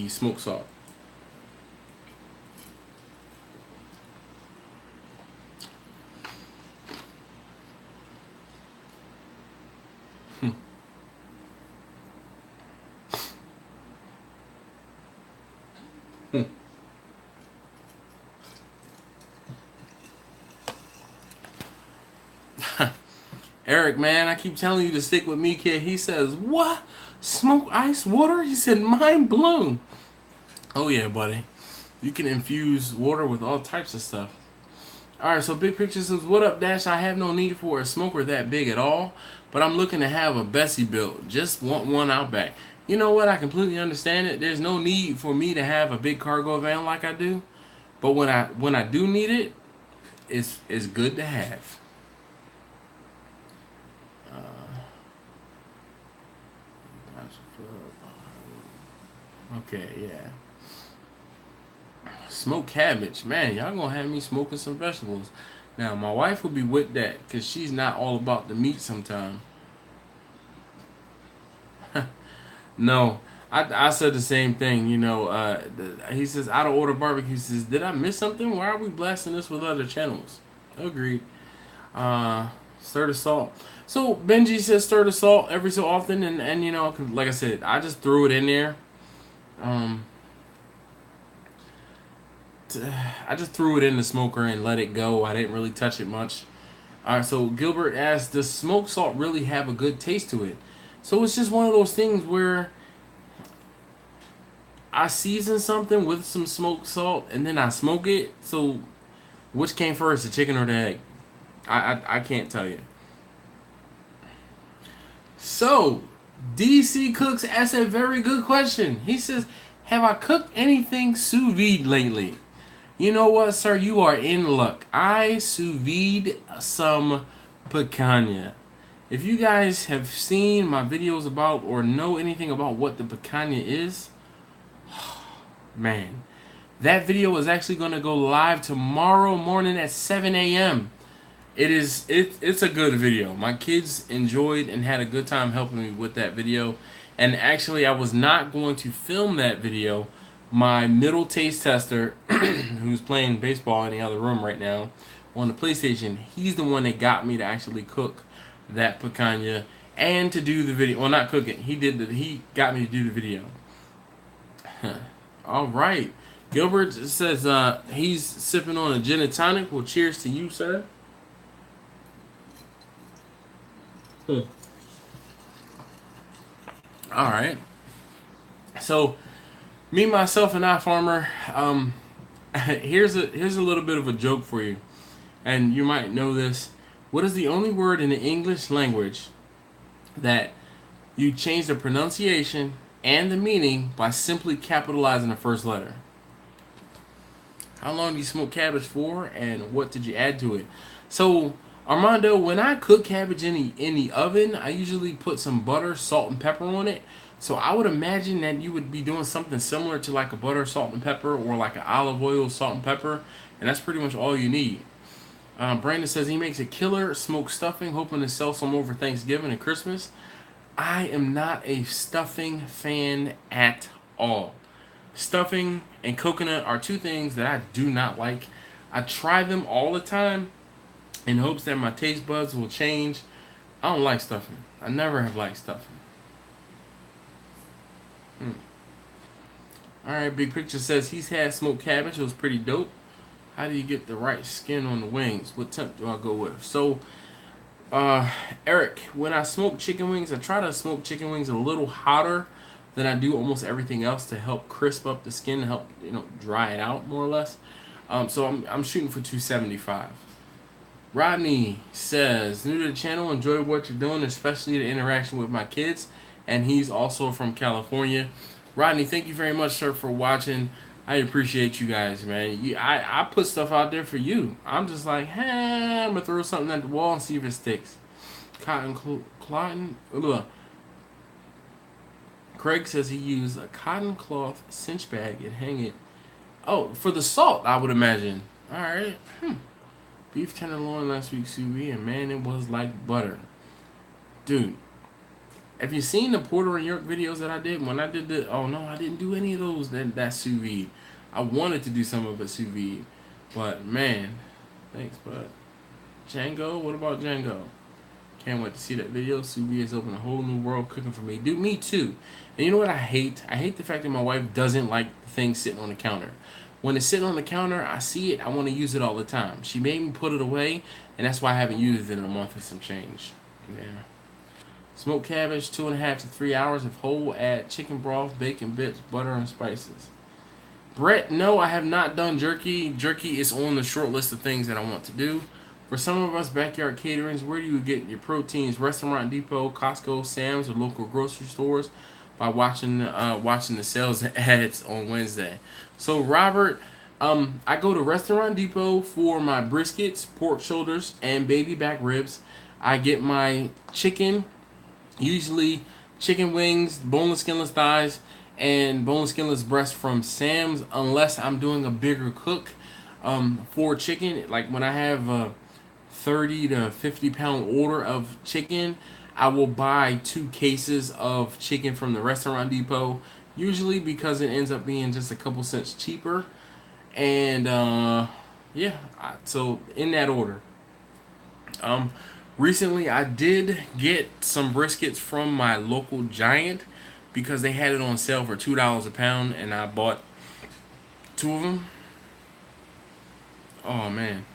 smoked salt. Eric, man, I keep telling you to stick with me, kid. He says, what? Smoke ice water? He said, mind blown. Oh, yeah, buddy. You can infuse water with all types of stuff. Alright, so Big Picture says, what up, Dash? I have no need for a smoker that big at all, but I'm looking to have a Bessie built. Just want one out back. You know what? I completely understand it. There's no need for me to have a big cargo van like I do, but when I do need it, it's good to have. Okay, yeah. Smoked cabbage. Man, y'all gonna have me smoking some vegetables. Now, my wife will be with that because she's not all about the meat sometimes. No, I said the same thing. You know, he says, out of order barbecue. He says, did I miss something? Why are we blasting this with other channels? Agreed. Stir the salt. So, Benji says stir the salt every so often. And you know, like I said, I just threw it in there. I just threw it in the smoker and let it go. I didn't really touch it much. Alright, so Gilbert asks, does smoked salt really have a good taste to it? So it's just one of those things where I season something with some smoked salt and then I smoke it. So which came first, the chicken or the egg? I can't tell you. So DC Cooks asks a very good question. He says, have I cooked anything sous vide lately? You know what, sir? You are in luck. I sous vide some picanha. If you guys have seen my videos about or know anything about what the picanha is, man, that video is actually going to go live tomorrow morning at 7 a.m. It's a good video. My kids enjoyed and had a good time helping me with that video. And actually, I was not going to film that video. My middle taste tester, who's playing baseball in the other room right now on the PlayStation, he's the one that got me to actually cook that picanha and to do the video. Well, not cook it. He got me to do the video. All right. Gilbert says he's sipping on a gin and tonic. Well, cheers to you, sir. Hmm. All right. So, me, myself, and I, farmer. Here's a little bit of a joke for you, and you might know this. What is the only word in the English language that you change the pronunciation and the meaning by simply capitalizing the first letter? How long do you smoke cabbage for, and what did you add to it? So, Armando, when I cook cabbage in the oven, I usually put some butter, salt, and pepper on it. So I would imagine that you would be doing something similar to like a butter, salt, and pepper, or like an olive oil, salt, and pepper, and that's pretty much all you need. Brandon says he makes a killer smoked stuffing, hoping to sell some over Thanksgiving and Christmas. I am not a stuffing fan at all. Stuffing and coconut are two things that I do not like. I try them all the time in hopes that my taste buds will change. I don't like stuffing. I never have liked stuffing. Alright, Big Picture says he's had smoked cabbage. It was pretty dope. How do you get the right skin on the wings? What temp do I go with? So, Eric, when I smoke chicken wings, I try to smoke chicken wings a little hotter than I do almost everything else to help crisp up the skin and help, dry it out more or less. So I'm shooting for 275. Rodney says, new to the channel, enjoy what you're doing, especially the interaction with my kids. And he's also from California. Rodney, thank you very much, sir, for watching. I appreciate you guys, man. I put stuff out there for you. I'm just like, hey, I'm going to throw something at the wall and see if it sticks. Cotton. Craig says he used a cotton cloth cinch bag and hang it. Oh, for the salt, I would imagine. All right. Beef tenderloin last week, sous vide, and man, it was like butter. Dude, have you seen the Porter and York videos that I did? When I did oh no, I didn't do any of those, that sous vide. I wanted to do some of it sous vide. But man, thanks, bud. Django, what about Django? Can't wait to see that video. Sous vide has opened a whole new world cooking for me. Dude, me too. And you know what I hate? I hate the fact that my wife doesn't like things sitting on the counter. When it's sitting on the counter, I see it, I want to use it all the time. She made me put it away, and that's why I haven't used it in a month and some change. Yeah. Smoked cabbage, 2.5 to 3 hours. If whole, add chicken broth, bacon bits, butter, and spices. Brett, no, I have not done jerky. Jerky is on the short list of things that I want to do. For some of us backyard caterings, where do you get your proteins? Restaurant Depot, Costco, Sam's, or local grocery stores? By watching the sales ads on Wednesday. So Robert, I go to Restaurant Depot for my briskets, pork shoulders, and baby back ribs. I get my chicken, usually chicken wings, boneless, skinless thighs, and boneless, skinless breast from Sam's, unless I'm doing a bigger cook for chicken. Like when I have a 30 to 50 pound order of chicken, I will buy 2 cases of chicken from the Restaurant Depot, usually because it ends up being just a couple cents cheaper. And so in that order. Recently I did get some briskets from my local Giant because they had it on sale for $2 a pound, and I bought 2 of them. Oh man.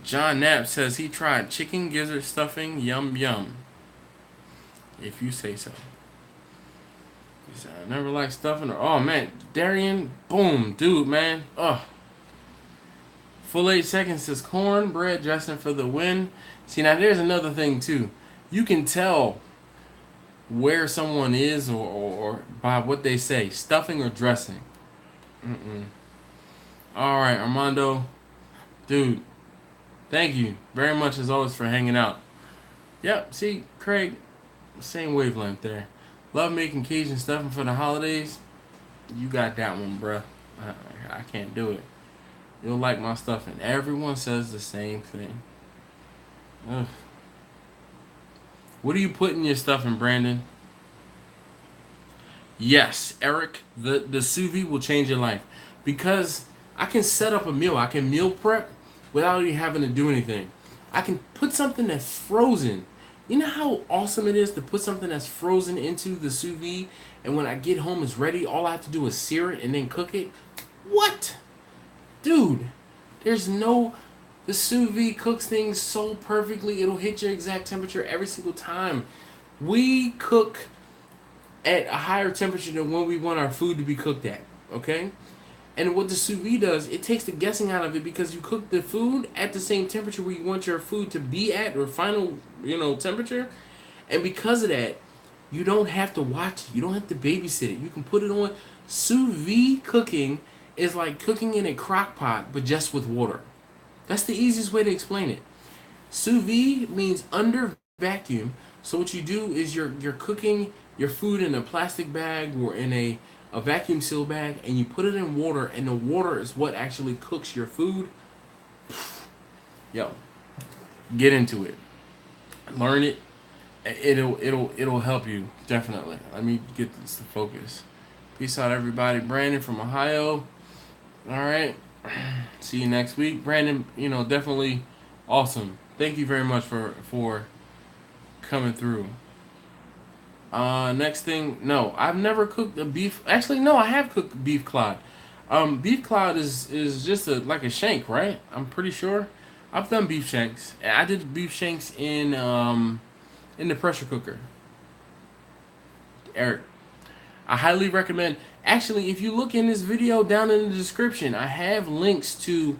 John Knapp says he tried chicken gizzard stuffing. Yum, yum. If you say so. He said, I never liked stuffing. Oh, man. Darian, boom. Dude, man. Oh. Full 8 seconds says cornbread dressing for the win. See, now there's another thing, too. You can tell where someone is or by what they say. Stuffing or dressing. All right, Armando. Dude. Thank you very much, as always, for hanging out. Yep, see, Craig, same wavelength there. Love making Cajun stuffing for the holidays. You got that one, bruh. I can't do it. You'll like my stuffing. Everyone says the same thing. Ugh. What do you put in your stuffing, Brandon? Yes, Eric, the sous vide will change your life. Because I can set up a meal. I can meal prep without even having to do anything. I can put something that's frozen You know how awesome it is to put something that's frozen into the sous vide, and when I get home it's ready. All I have to do is sear it and then cook it. What, dude? There's no. The sous vide cooks things so perfectly. It'll hit your exact temperature every single time. We cook at a higher temperature than when we want our food to be cooked at. Okay. And what the sous vide does, it takes the guessing out of it because you cook the food at the same temperature where you want your food to be at, or final, temperature. And because of that, you don't have to watch it. You don't have to babysit it. You can put it on. Sous vide cooking is like cooking in a crock pot, but just with water. That's the easiest way to explain it. Sous vide means under vacuum. So what you do is you're cooking your food in a plastic bag or in a vacuum seal bag, and you put it in water, and the water is what actually cooks your food. Yo, get into it. Learn it. It'll help you definitely. Let me get this to focus. Peace out, everybody. Brandon from Ohio. All right. See you next week, Brandon. Definitely awesome. Thank you very much for coming through. Next thing, no, I've never cooked a beef. Actually, no, I have cooked beef clod. Beef clod is just like a shank, right? I'm pretty sure. I've done beef shanks. I did beef shanks in the pressure cooker. Eric, I highly recommend. Actually, if you look in this video down in the description, I have links to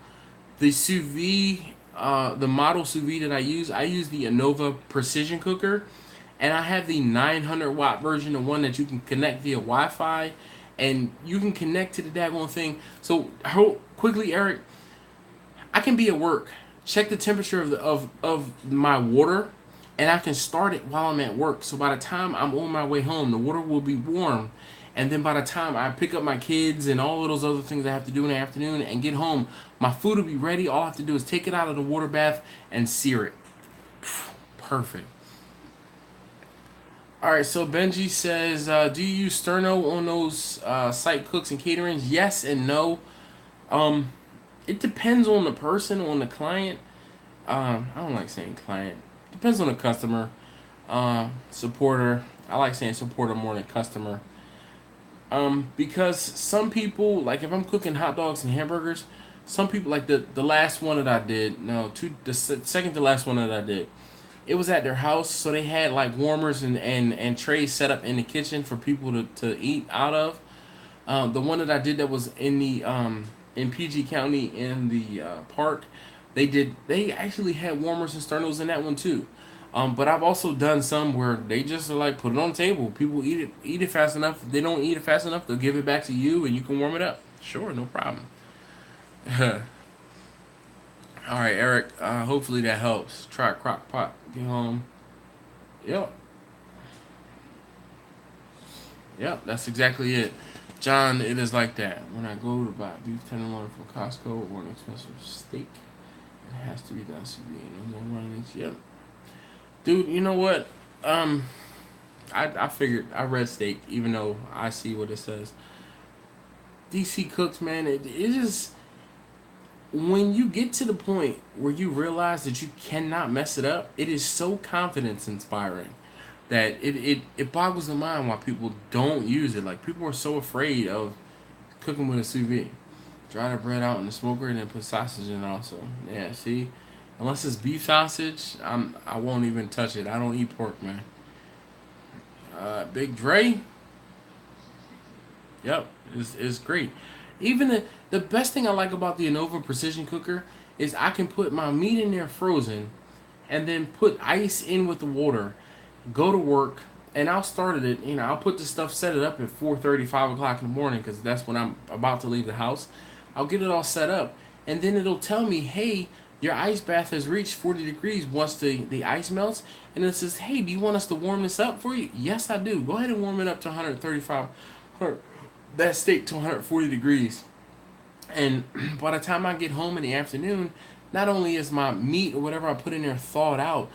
the sous vide, the model sous vide that I use. I use the Anova precision cooker, and I have the 900-watt version, the one that you can connect via Wi-Fi, and you can connect to the daggone thing. So, quickly, Eric, I can be at work, check the temperature of my water, and I can start it while I'm at work. So by the time I'm on my way home, the water will be warm. And then by the time I pick up my kids and all of those other things I have to do in the afternoon and get home, my food will be ready. All I have to do is take it out of the water bath and sear it. Perfect. All right, so Benji says, do you use sterno on those site cooks and caterings? Yes and no. It depends on the person, on the client. I don't like saying client. Depends on the customer. Supporter. I like saying supporter more than customer. Because some people, like if I'm cooking hot dogs and hamburgers, some people, like the last one that I did, the second to last one that I did, it was at their house, so they had like warmers and trays set up in the kitchen for people to eat out of. The one that I did that was in the in PG County in the park, they actually had warmers and sternos in that one too. But I've also done some where they just are like, put it on the table. People eat it fast enough. If they don't eat it fast enough, they'll give it back to you and you can warm it up. Sure, no problem. All right, Eric. Hopefully that helps. Try crock pot. Get home. Yep. Yep, that's exactly it. John, it is like that. When I go to buy beef tenderloin from Costco or an expensive steak, it has to be done sous vide. No more running. Yep. Dude, you know what? I figured, I read steak, even though I see what it says. DC Cooks, man, it is, when you get to the point where you realize that you cannot mess it up, it is so confidence inspiring that it boggles the mind why people don't use it. Like, people are so afraid of cooking with a sous vide. Dry the bread out in the smoker and then put sausage in it also. Yeah, see? Unless it's beef sausage, I won't even touch it. I don't eat pork, man. Big Dre. Yep, it's great. Even the best thing I like about the Anova precision cooker is I can put my meat in there frozen, and then put ice in with the water. Go to work, and I'll start it. I'll put the stuff, set it up at 4:30, 5 o'clock in the morning, because that's when I'm about to leave the house. I'll get it all set up, and then it'll tell me, hey, your ice bath has reached 40 degrees once the ice melts. And it says, hey, do you want us to warm this up for you? Yes, I do. Go ahead and warm it up to 135, that steak to 140 degrees. And by the time I get home in the afternoon, not only is my meat or whatever I put in there thawed out,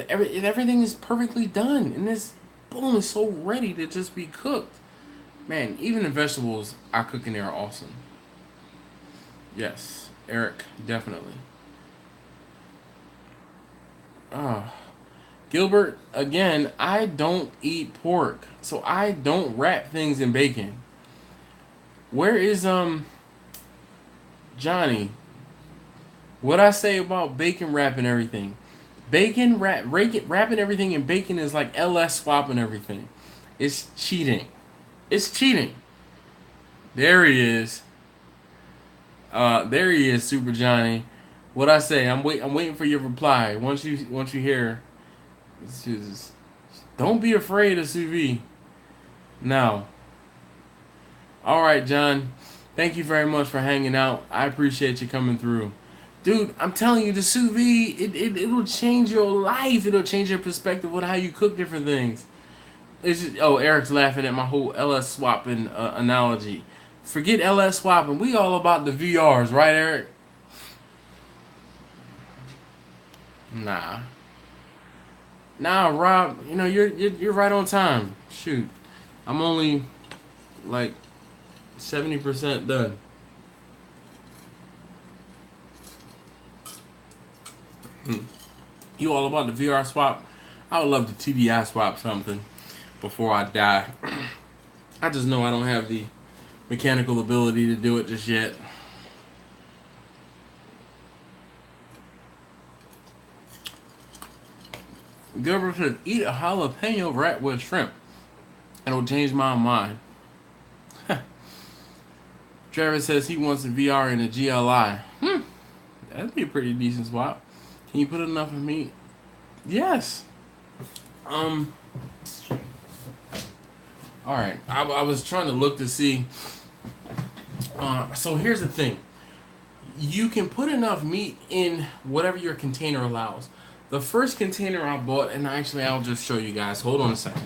everything is perfectly done. And this, boom, is so ready to just be cooked. Man, even the vegetables I cook in there are awesome. Yes, Eric, definitely. Gilbert, again, I don't eat pork, so I don't wrap things in bacon. Where is Johnny? What I say about bacon wrapping everything? Wrapping everything in bacon is like LS swapping everything. It's cheating. It's cheating. There he is. There he is, Super Johnny. What I say? I'm waiting for your reply. Once you hear, it's just, don't be afraid of sous vide. Now, all right, John. Thank you very much for hanging out. I appreciate you coming through. Dude, I'm telling you, the sous vide, it'll change your life. It'll change your perspective on how you cook different things. It's just, oh, Eric's laughing at my whole LS swapping analogy. Forget LS swapping. We all about the VRs, right, Eric? Nah, Rob. You know you're right on time. Shoot, I'm only like 70% done. You all about the VR swap? I would love to TDI swap something before I die. I just know I don't have the mechanical ability to do it just yet. Gilbert said, eat a jalapeno wrap with shrimp. It'll change my mind. Travis says he wants a VR and a GLI. That'd be a pretty decent swap. Can you put enough of meat? Yes. All right. I was trying to look to see. So here's the thing. You can put enough meat in whatever your container allows. The first container I bought, and actually I'll just show you guys. Hold on a second.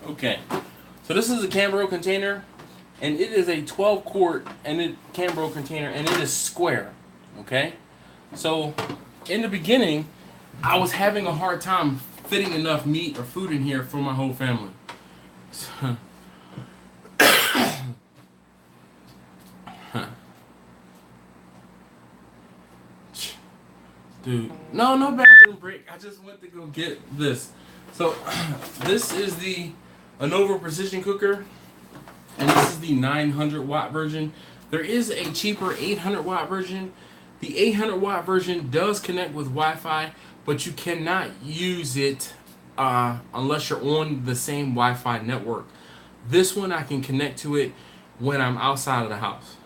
Okay, so this is a Cambro container, and it is a 12 quart Cambro container, and it is square. Okay, so in the beginning, I was having a hard time fitting enough meat or food in here for my whole family. Dude, no bathroom break. I just went to go get this. So this is the Anova precision cooker, and this is the 900 watt version. There is a cheaper 800 watt version. The 800 watt version does connect with Wi-Fi, but you cannot use it unless you're on the same Wi-Fi network. This one I can connect to it when I'm outside of the house.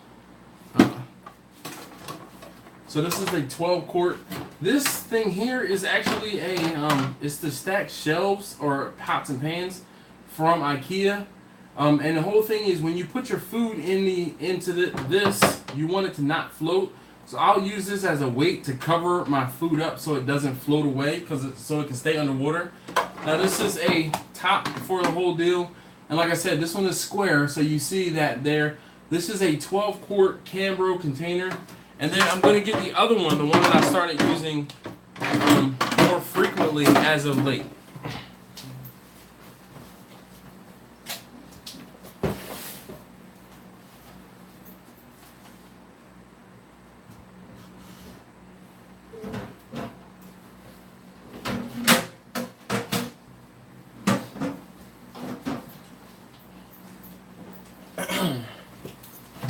So this is a 12 quart. This thing here is actually it's the stacked shelves or pots and pans from Ikea. And the whole thing is when you put your food into this, you want it to not float. So I'll use this as a weight to cover my food up so it doesn't float away, so it can stay underwater. Now this is a top for the whole deal. And like I said, this one is square, so you see that there. This is a 12 quart Cambro container. And then I'm going to get the other one, the one that I started using more frequently as of late.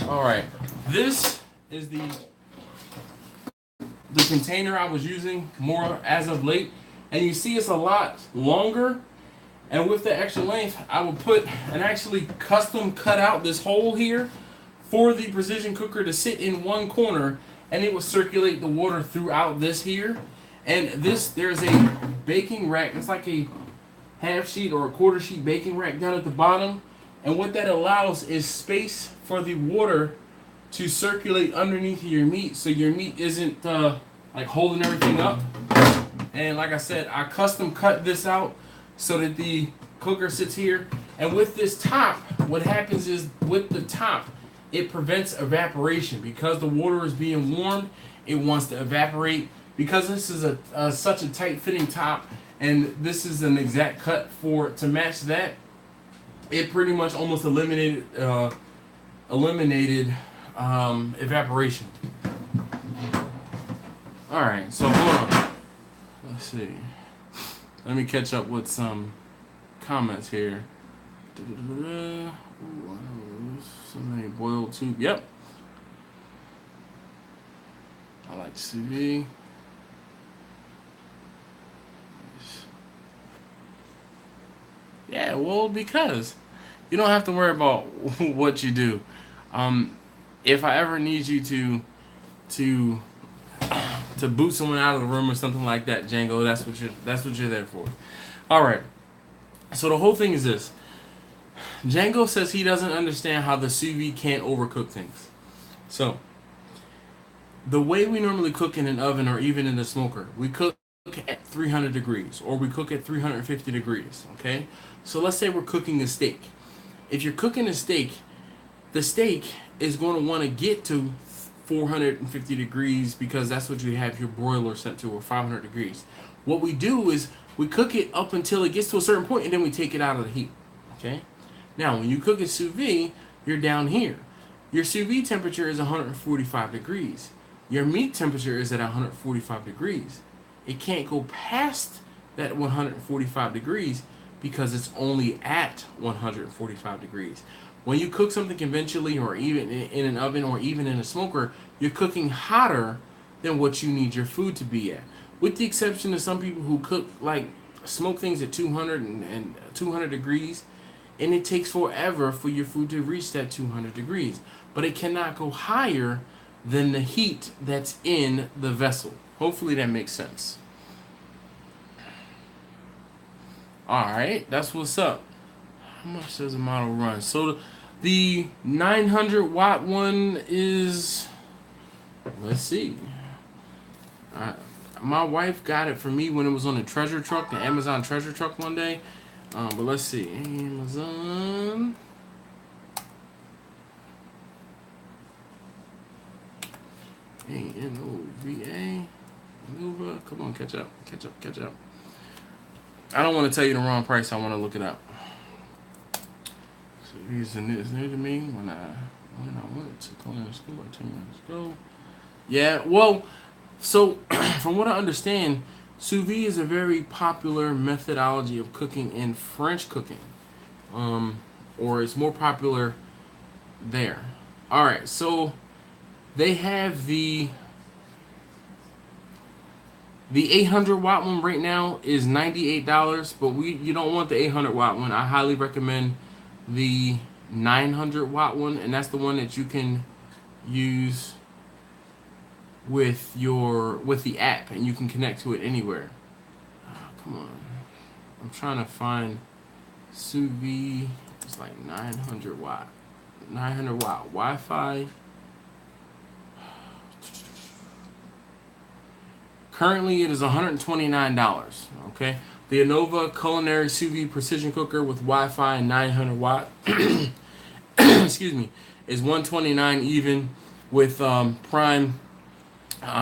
All right, this is the container I was using more as of late, and you see it's a lot longer, and with the extra length I will put and actually custom cut out this hole here for the precision cooker to sit in one corner, and it will circulate the water throughout this here. And there's a baking rack. It's like a half sheet or a quarter sheet baking rack down at the bottom, and what that allows is space for the water to circulate underneath your meat, so your meat isn't like holding everything up. And like I said, I custom cut this out so that the cooker sits here. And with this top, what happens is with the top, it prevents evaporation. Because the water is being warmed, it wants to evaporate. Because this is such a tight fitting top, and this is an exact cut to match that, it pretty much almost eliminated evaporation. All right, so hold on. Let's see. Let me catch up with some comments here. Ooh, somebody boiled tube. Yep. I like sous vide. Yeah, well, because you don't have to worry about what you do. If I ever need you to boot someone out of the room or something like that, Django, that's what you're there for. All right. So the whole thing is this. Django says he doesn't understand how the sous vide can't overcook things. So the way we normally cook in an oven or even in a smoker, we cook at 300 degrees or we cook at 350 degrees. Okay. So let's say we're cooking a steak. If you're cooking a steak, the steak is going to want to get to 450 degrees because that's what you have your broiler set to, or 500 degrees. What we do is we cook it up until it gets to a certain point, and then we take it out of the heat. Okay. Now, when you cook a sous vide, you're down here. Your sous vide temperature is 145 degrees. Your meat temperature is at 145 degrees. It can't go past that 145 degrees because it's only at 145 degrees. When you cook something conventionally or even in an oven or even in a smoker, you're cooking hotter than what you need your food to be at. With the exception of some people who cook, like, smoke things at 200 and 200 degrees, and it takes forever for your food to reach that 200 degrees. But it cannot go higher than the heat that's in the vessel. Hopefully that makes sense. Alright, that's what's up. How much does a model run? So the 900 watt one is, let's see. My wife got it for me when it was on the treasure truck, the Amazon treasure truck one day. But let's see. Amazon. Anova. Anova. Come on, catch up. I don't want to tell you the wrong price. I want to look it up. So it's new to me when I went to culinary school about 10 years ago. Yeah, well, so from what I understand, sous vide is a very popular methodology of cooking in French cooking, or it's more popular there. All right, so they have the 800 watt one right now is $98, but you don't want the 800 watt one. I highly recommend the 900 watt one, and that's the one that you can use with the app, and you can connect to it anywhere. Come on, I'm trying to find sous vide. It's like 900 watt Wi-Fi. Currently, it is $129. Okay, the Anova culinary sous vide precision cooker with Wi-Fi and 900 watt. Excuse me, is $129 even with Prime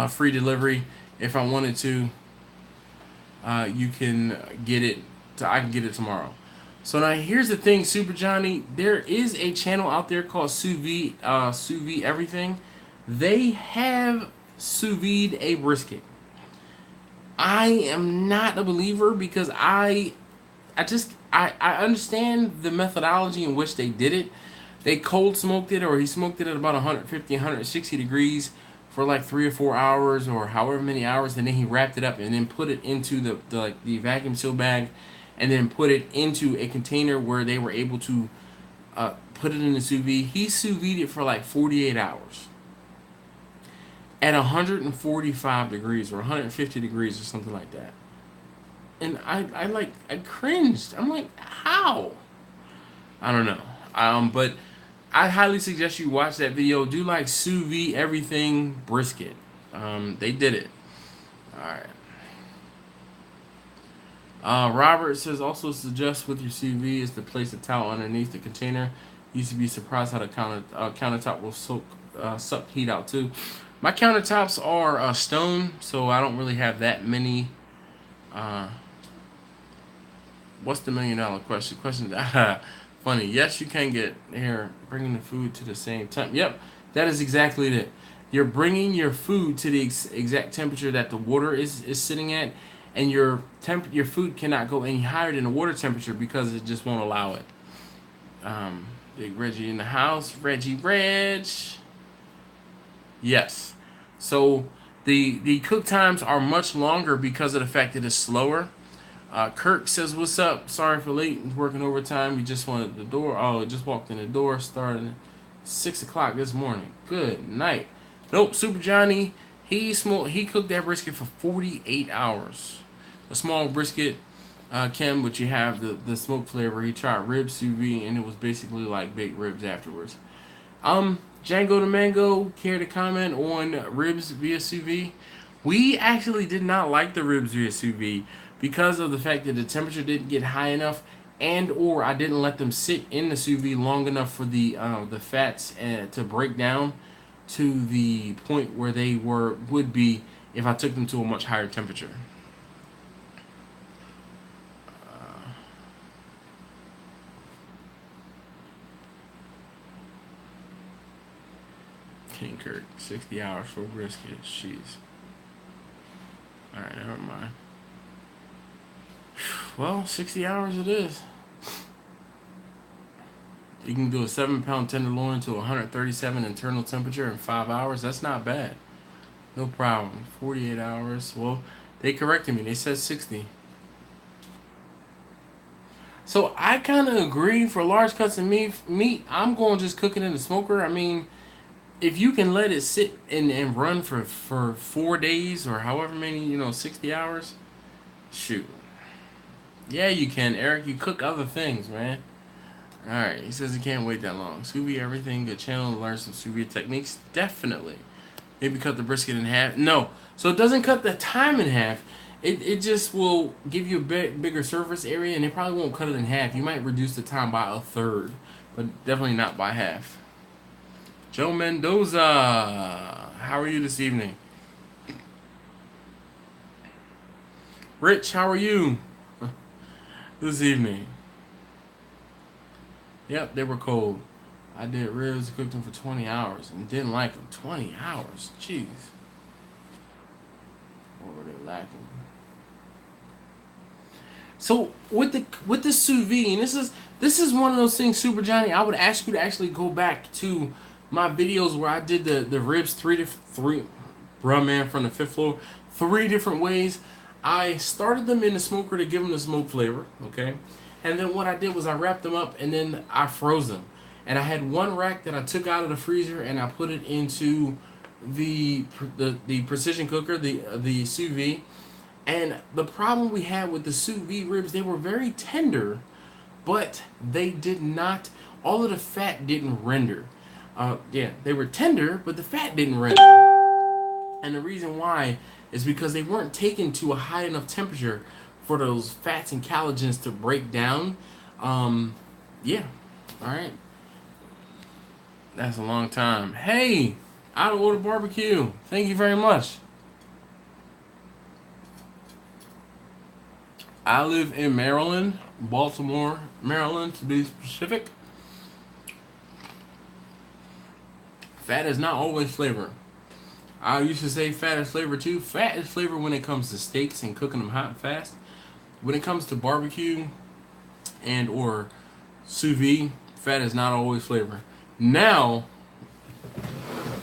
free delivery. If I wanted to, you can get it. I can get it tomorrow. So now here's the thing, Super Johnny. There is a channel out there called Sous Vide Everything. They have sous vide a brisket. I am not a believer because I understand the methodology in which they did it. They cold smoked it, or he smoked it at about 150, 160 degrees for like 3 or 4 hours, or however many hours, and then he wrapped it up and then put it into the vacuum seal bag, and then put it into a container where they were able to put it in the sous vide. He sous vide it for like 48 hours. At 145 degrees or 150 degrees or something like that. And I cringed. I'm like, how? I don't know. But I highly suggest you watch that video. Do like sous vide everything brisket. They did it. Alright. Robert says, also suggest with your sous vide is to place a towel underneath the container. Used to be surprised how the countertop will suck heat out too. My countertops are stone, so I don't really have that many. What's the $1,000,000 question? Funny. Yes, you can get here bringing the food to the same time. Yep, that is exactly it. You're bringing your food to the exact temperature that the water is sitting at, and your food cannot go any higher than the water temperature because it just won't allow it. Big Reggie in the house. Reggie Reg. Yes. So the cook times are much longer because of the fact that it's slower. Kirk says, "What's up? Sorry for late. Working overtime. You just wanted the door. Oh, just walked in the door. Started 6 o'clock this morning. Good night." Nope. Super Johnny. He cooked that brisket for 48 hours. A small brisket, Kim, but you have the smoke flavor. He tried ribs sous vide, and it was basically like baked ribs afterwards. Django the Mango, care to comment on ribs via sous vide? We actually did not like the ribs via sous vide because of the fact that the temperature didn't get high enough, and or I didn't let them sit in the sous vide long enough for the fats to break down to the point where they would be if I took them to a much higher temperature. King Kirk, 60 hours for brisket. Jeez. Alright, never mind. Well, 60 hours it is. You can do a 7-pound tenderloin to 137 internal temperature in 5 hours. That's not bad. No problem. 48 hours. Well, they corrected me. They said 60. So I kind of agree for large cuts of meat. I'm going to just cook it in the smoker. I mean, if you can let it sit and run for 4 days or however many, 60 hours, shoot. Yeah, you can, Eric. You cook other things, man. Alright, he says he can't wait that long. Sous vide everything. Good channel to learn some sous vide techniques. Definitely. Maybe cut the brisket in half. No. So it doesn't cut the time in half. It just will give you a bigger surface area, and it probably won't cut it in half. You might reduce the time by a third, but definitely not by half. Joe Mendoza, how are you this evening? Rich, how are you this evening? Yep, they were cold. I did ribs, cooked them for 20 hours, and didn't like them. 20 hours? Jeez. What were they lacking? So with the sous vide, and this is one of those things, Super Johnny, I would ask you to actually go back to my videos where I did the ribs three, bruh man, from the 5th floor, 3 different ways. I started them in the smoker to give them the smoke flavor, okay? And then what I did was I wrapped them up and then I froze them. And I had one rack that I took out of the freezer and I put it into the precision cooker, the sous vide. And the problem we had with the sous vide ribs, they were very tender, but they did not, all of the fat didn't render. Yeah, they were tender, but the fat didn't render. And the reason why is because they weren't taken to a high enough temperature for those fats and collagens to break down. Yeah, all right. That's a long time. Hey, Out of Order Barbecue, thank you very much. I live in Maryland, Baltimore, Maryland to be specific. Fat is not always flavor. I used to say fat is flavor too. Fat is flavor when it comes to steaks and cooking them hot and fast. When it comes to barbecue and or sous vide, fat is not always flavor. Now,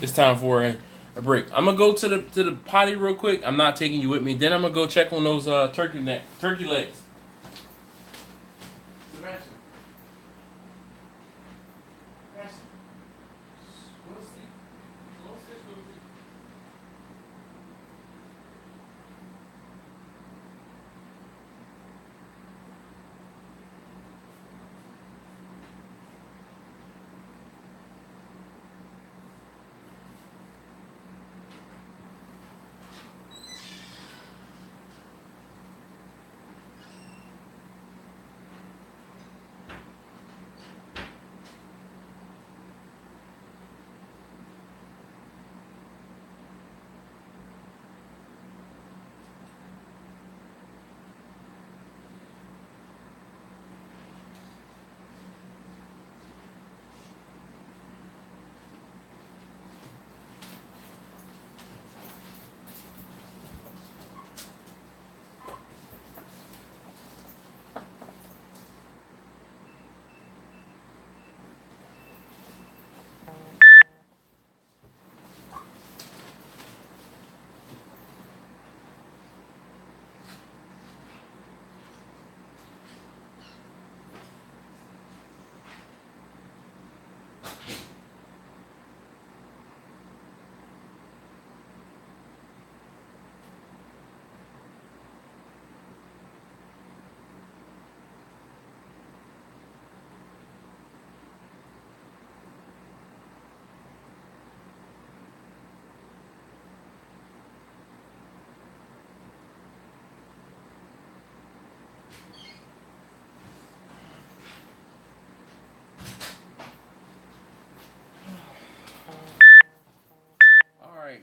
it's time for a break. I'm gonna go to the potty real quick. I'm not taking you with me. Then I'm gonna go check on those turkey legs. Sebastian.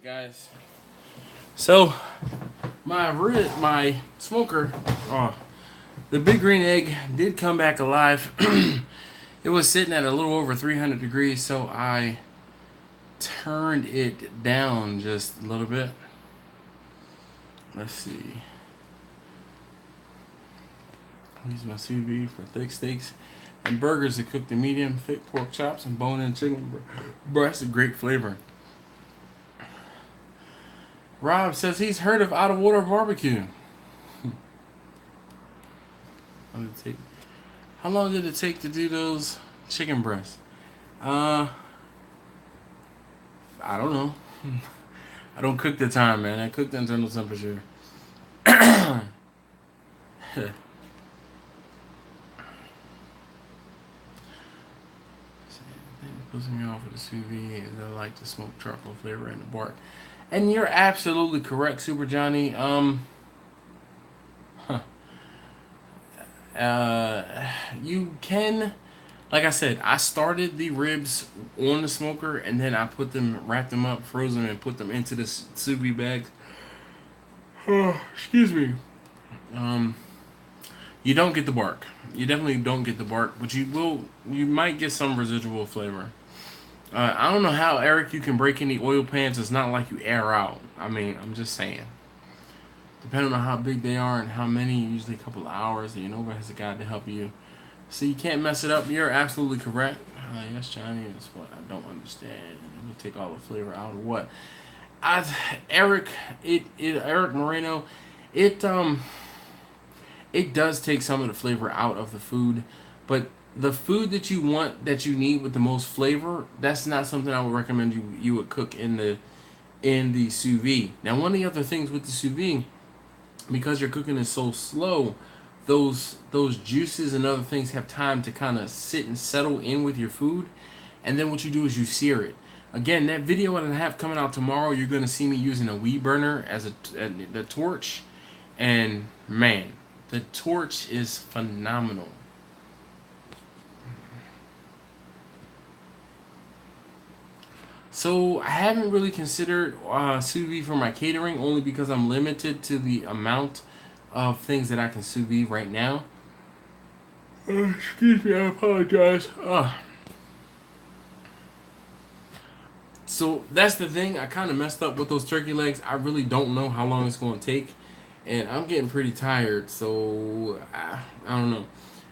Guys, so my smoker, the big green egg did come back alive. It was sitting at a little over 300 degrees, so I turned it down just a little bit. Let's see. I use my sous vide for thick steaks and burgers to cook the medium thick pork chops and bone-in chicken breast. A great flavor. Rob says he's heard of out of water barbecue. How long did it take to do those chicken breasts? I don't know. I don't cook the time, man. I cook the internal temperature. Pushing me off with the sous vide, and I like the smoked charcoal flavor in the bark. And you're absolutely correct, Super Johnny. You can, like I said, I started the ribs on the smoker, and then I wrapped them up, froze them, and put them into the sous vide bags. Excuse me. You don't get the bark. You definitely don't get the bark, but you might get some residual flavor. I don't know how, Eric, you can break any oil pans. It's not like you air out. I mean, I'm just saying. Depending on how big they are and how many, usually a couple of hours, the Anova has a guy to help you. So you can't mess it up. You're absolutely correct. Yes, Johnny, that's what I don't understand. You take all the flavor out of what? Eric Moreno, it does take some of the flavor out of the food, but the food that you want, that you need with the most flavor, that's not something I would recommend you would cook in the sous vide. Now, one of the other things with the sous vide, because your cooking is so slow, those juices and other things have time to kind of sit and settle in with your food, and then what you do is you sear it. Again, that video that I have coming out tomorrow, you're going to see me using a weed burner as the torch, and man, the torch is phenomenal. So I haven't really considered sous vide for my catering, only because I'm limited to the amount of things that I can sous vide right now. Excuse me, I apologize. So that's the thing. I kind of messed up with those turkey legs. I really don't know how long it's going to take, and I'm getting pretty tired. So I don't know.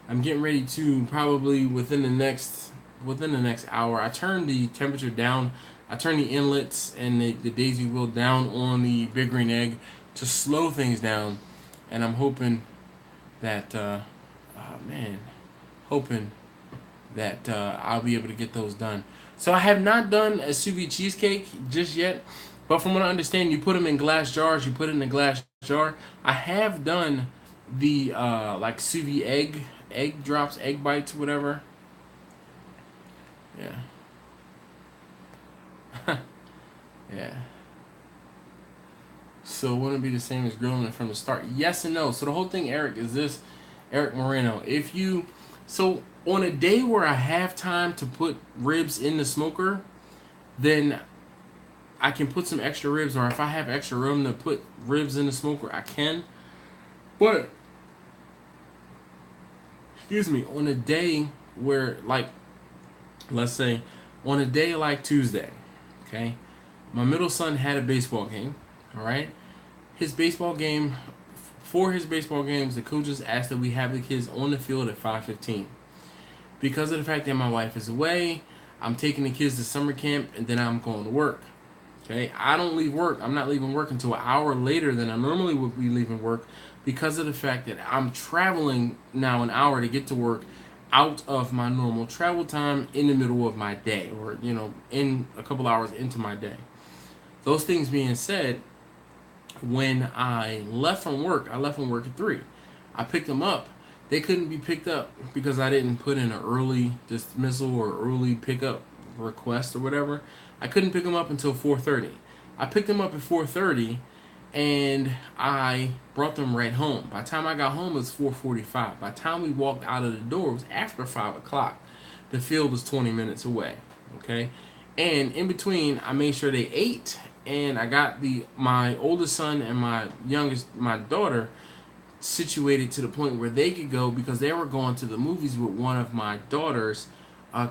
I'm getting ready to probably within the next hour. I turn the temperature down. I turn the inlets and the daisy wheel down on the big green egg to slow things down, and I'm hoping that I'll be able to get those done. So I have not done a sous vide cheesecake just yet, but from what I understand, you put them in glass jars. You put it in a glass jar. I have done the like sous vide egg drops, egg bites, whatever. Yeah. Yeah. So wouldn't it be the same as grilling it from the start? Yes and no. So the whole thing, Eric, is this, Eric Moreno. So on a day where I have time to put ribs in the smoker, then I can put some extra ribs, or if I have extra room to put ribs in the smoker, I can. But, excuse me, on a day where, like, let's say, on a day like Tuesday, okay, my middle son had a baseball game, all right? For his baseball games, the coaches asked that we have the kids on the field at 5:15. Because of the fact that my wife is away, I'm taking the kids to summer camp, and then I'm going to work, okay? I don't leave work. I'm not leaving work until an hour later than I normally would be leaving work, because of the fact that I'm traveling now an hour to get to work out of my normal travel time in the middle of my day, or, in a couple hours into my day. Those things being said, when I left from work at 3. I picked them up. They couldn't be picked up because I didn't put in an early dismissal or early pickup request or whatever. I couldn't pick them up until 4:30. I picked them up at 4:30, and I brought them right home. By the time I got home, it was 4:45. By the time we walked out of the door, it was after 5 o'clock. The field was 20 minutes away, okay? And in between, I made sure they ate, and I got my oldest son and my daughter situated to the point where they could go because they were going to the movies with one of my daughter's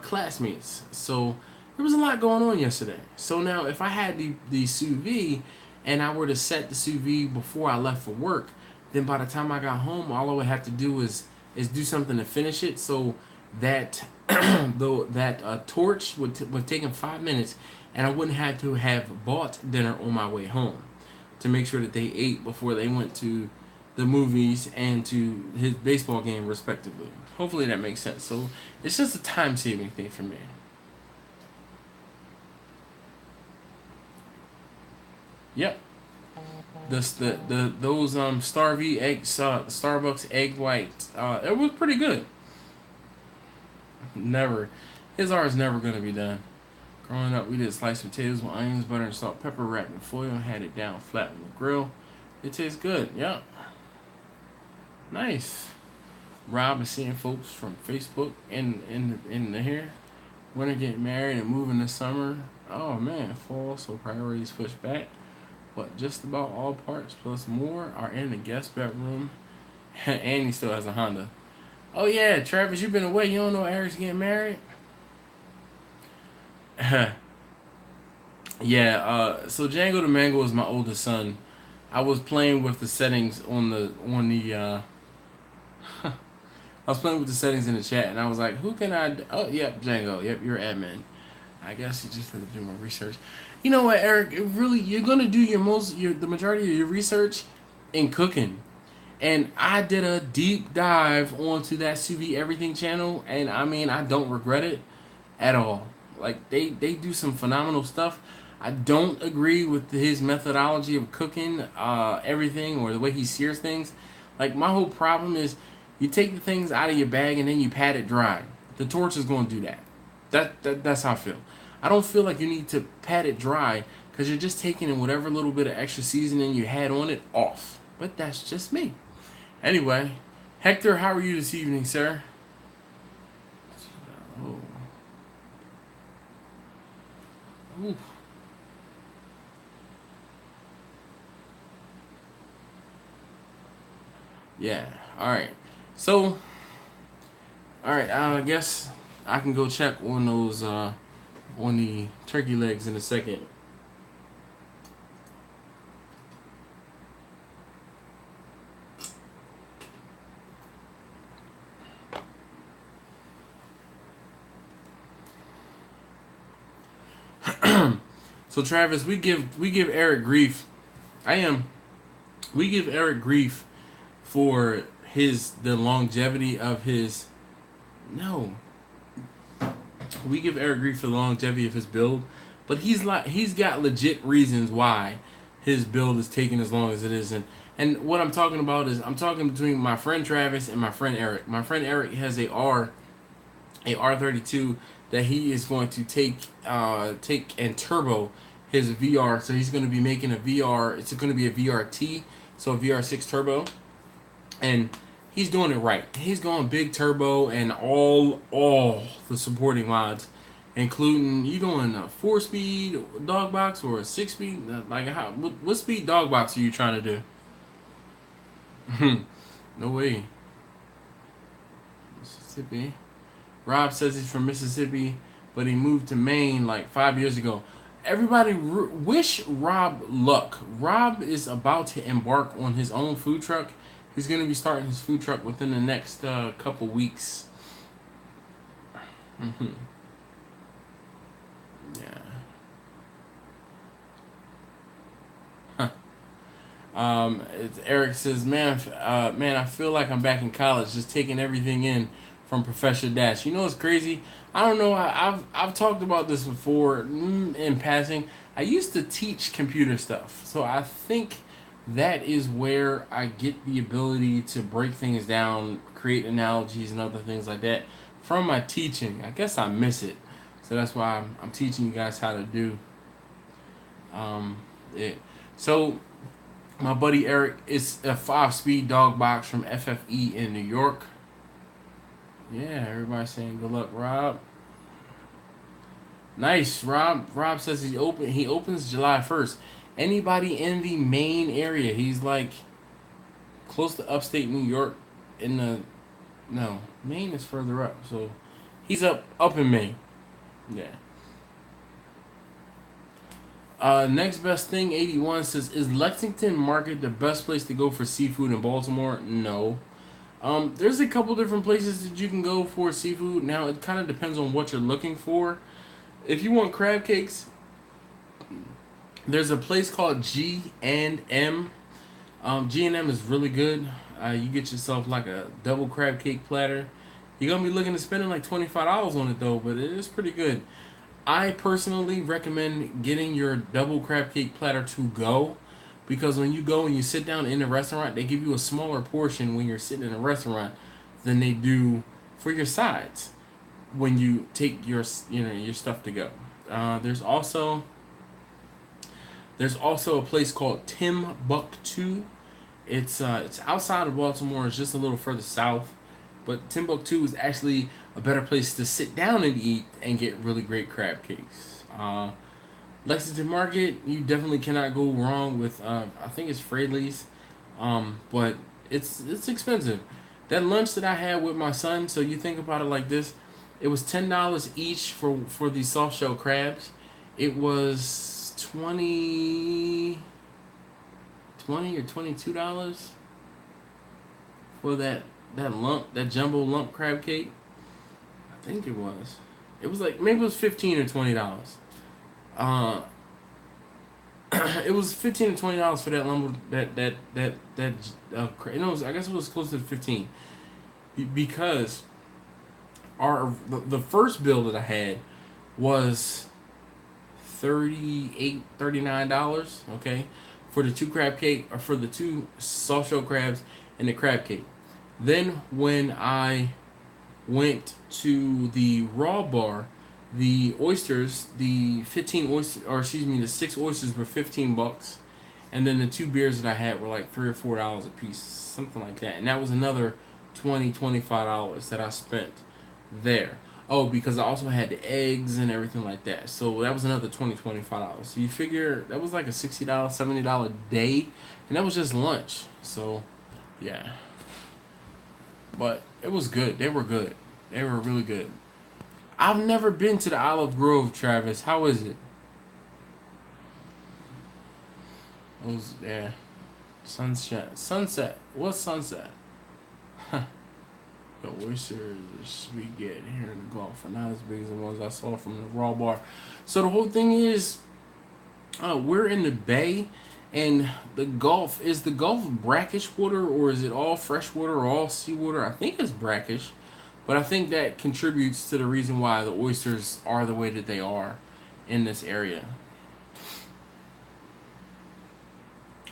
classmates. So there was a lot going on yesterday. So now if I had the sous vide and I were to set the sous vide before I left for work, then by the time I got home, all I would have to do is do something to finish it. So that though that torch would take him 5 minutes, and I wouldn't have to have bought dinner on my way home to make sure that they ate before they went to the movies and to his baseball game respectively. Hopefully that makes sense. So it's just a time saving thing for me. Yep. Those Starvey eggs, Starbucks egg white, it was pretty good. Never, his art is never gonna be done. Growing up, we did sliced potatoes with onions, butter, and salt, pepper wrapped in foil, and had it down flat on the grill. It tastes good. Yep. Nice. Rob is seeing folks from Facebook in the here. Winter getting married and moving this summer. Oh man, fall, so priorities pushed back. But just about all parts plus more are in the guest bedroom. And he still has a Honda. Oh yeah, Travis, you've been away. You don't know Eric's getting married? Yeah, so Django the Mango is my oldest son. I was playing with the settings on the I was playing with the settings in the chat, and I was like, who can I oh yep, Django, yep, you're admin. I guess you just have to do more research. You know what, Eric, really you're gonna do the majority of your research in cooking. And I did a deep dive onto that sous vide everything channel, and I mean I don't regret it at all. Like they do some phenomenal stuff. I don't agree with his methodology of cooking everything or the way he sears things. Like my whole problem is you take the things out of your bag and then you pat it dry. The torch is going to do that. That's how I feel. I don't feel like you need to pat it dry because you're just taking whatever little bit of extra seasoning you had on it off. But that's just me. Anyway, Hector, how are you this evening, sir? Oh. Ooh. Yeah. All right. So, all right. I guess I can go check on those on the turkey legs in a second. So Travis, we give Eric grief. We give Eric grief for the longevity of his. No. We give Eric grief for the longevity of his build, but he's got legit reasons why his build is taking as long as it is. And what I'm talking about is I'm talking between my friend Travis and my friend Eric. My friend Eric has a R32 that he is going to take and turbo his VR. So he's going to be making a VR. It's going to be a VRT, so a VR6 turbo, and he's doing it right. He's going big turbo and all the supporting mods, including you doing a 4-speed dog box or a 6-speed. Like what speed dog box are you trying to do? No way. Mississippi. Rob says he's from Mississippi, but he moved to Maine like 5 years ago. Everybody wish Rob luck. Rob is about to embark on his own food truck. He's going to be starting his food truck within the next couple weeks. Yeah. Eric says, man, I feel like I'm back in college, just taking everything in from Professor Dash. You know what's crazy? I don't know. I've talked about this before in passing. I used to teach computer stuff, so I think that is where I get the ability to break things down, create analogies and other things like that from my teaching. I guess I miss it, so that's why I'm teaching you guys how to do it. So my buddy Eric is a 5-speed dog box from FFE in New York. Yeah, everybody's saying good luck, Rob. Nice. Rob says he opens July 1st. Anybody in the Maine area? He's like close to upstate New York. In the no, Maine is further up. So he's up in Maine. Yeah. Next best thing 81 says, is Lexington Market the best place to go for seafood in Baltimore? No. There's a couple different places that you can go for seafood. Now it kind of depends on what you're looking for. If you want crab cakes, there's a place called G&M. G&M is really good. You get yourself like a double crab cake platter. You're gonna be looking to spending like $25 on it though, but it is pretty good. I personally recommend getting your double crab cake platter to go, because when you go and you sit down in a restaurant, they give you a smaller portion when you're sitting in a restaurant than they do for your sides when you take your your stuff to go. There's also a place called Timbuktu. It's outside of Baltimore. It's just a little further south, but Timbuktu is actually a better place to sit down and eat and get really great crab cakes. Lexington Market, you definitely cannot go wrong with. I think it's Fraley's, but it's expensive. That lunch that I had with my son. So you think about it like this: it was $10 each for these soft shell crabs. It was 20 or $22 for that jumbo lump crab cake. I think it was. It was like maybe it was $15 or $20. It was $15 or $20 for that lump. I guess it was close to 15, because the first bill that I had was $39, okay, for the two crab cake, or for the two soft shell crabs and the crab cake. Then when I went to the raw bar, the oysters, the 6 oysters were $15, and then the two beers that I had were like $3 or $4 a piece, something like that, and that was another $25 that I spent there. Oh, because I also had the eggs and everything like that. So that was another $25. So you figure that was like a $60, $70 day. And that was just lunch. So, yeah. But it was good. They were good. They were really good. I've never been to the Olive Grove, Travis. How is it? It was, yeah. Sunset. What's sunset? Huh. The oysters we get here in the Gulf are not as big as the ones I saw from the raw bar. So the whole thing is, we're in the bay, and the Gulf, is the Gulf brackish water, or is it all fresh water or all seawater? I think it's brackish, but I think that contributes to the reason why the oysters are the way that they are in this area.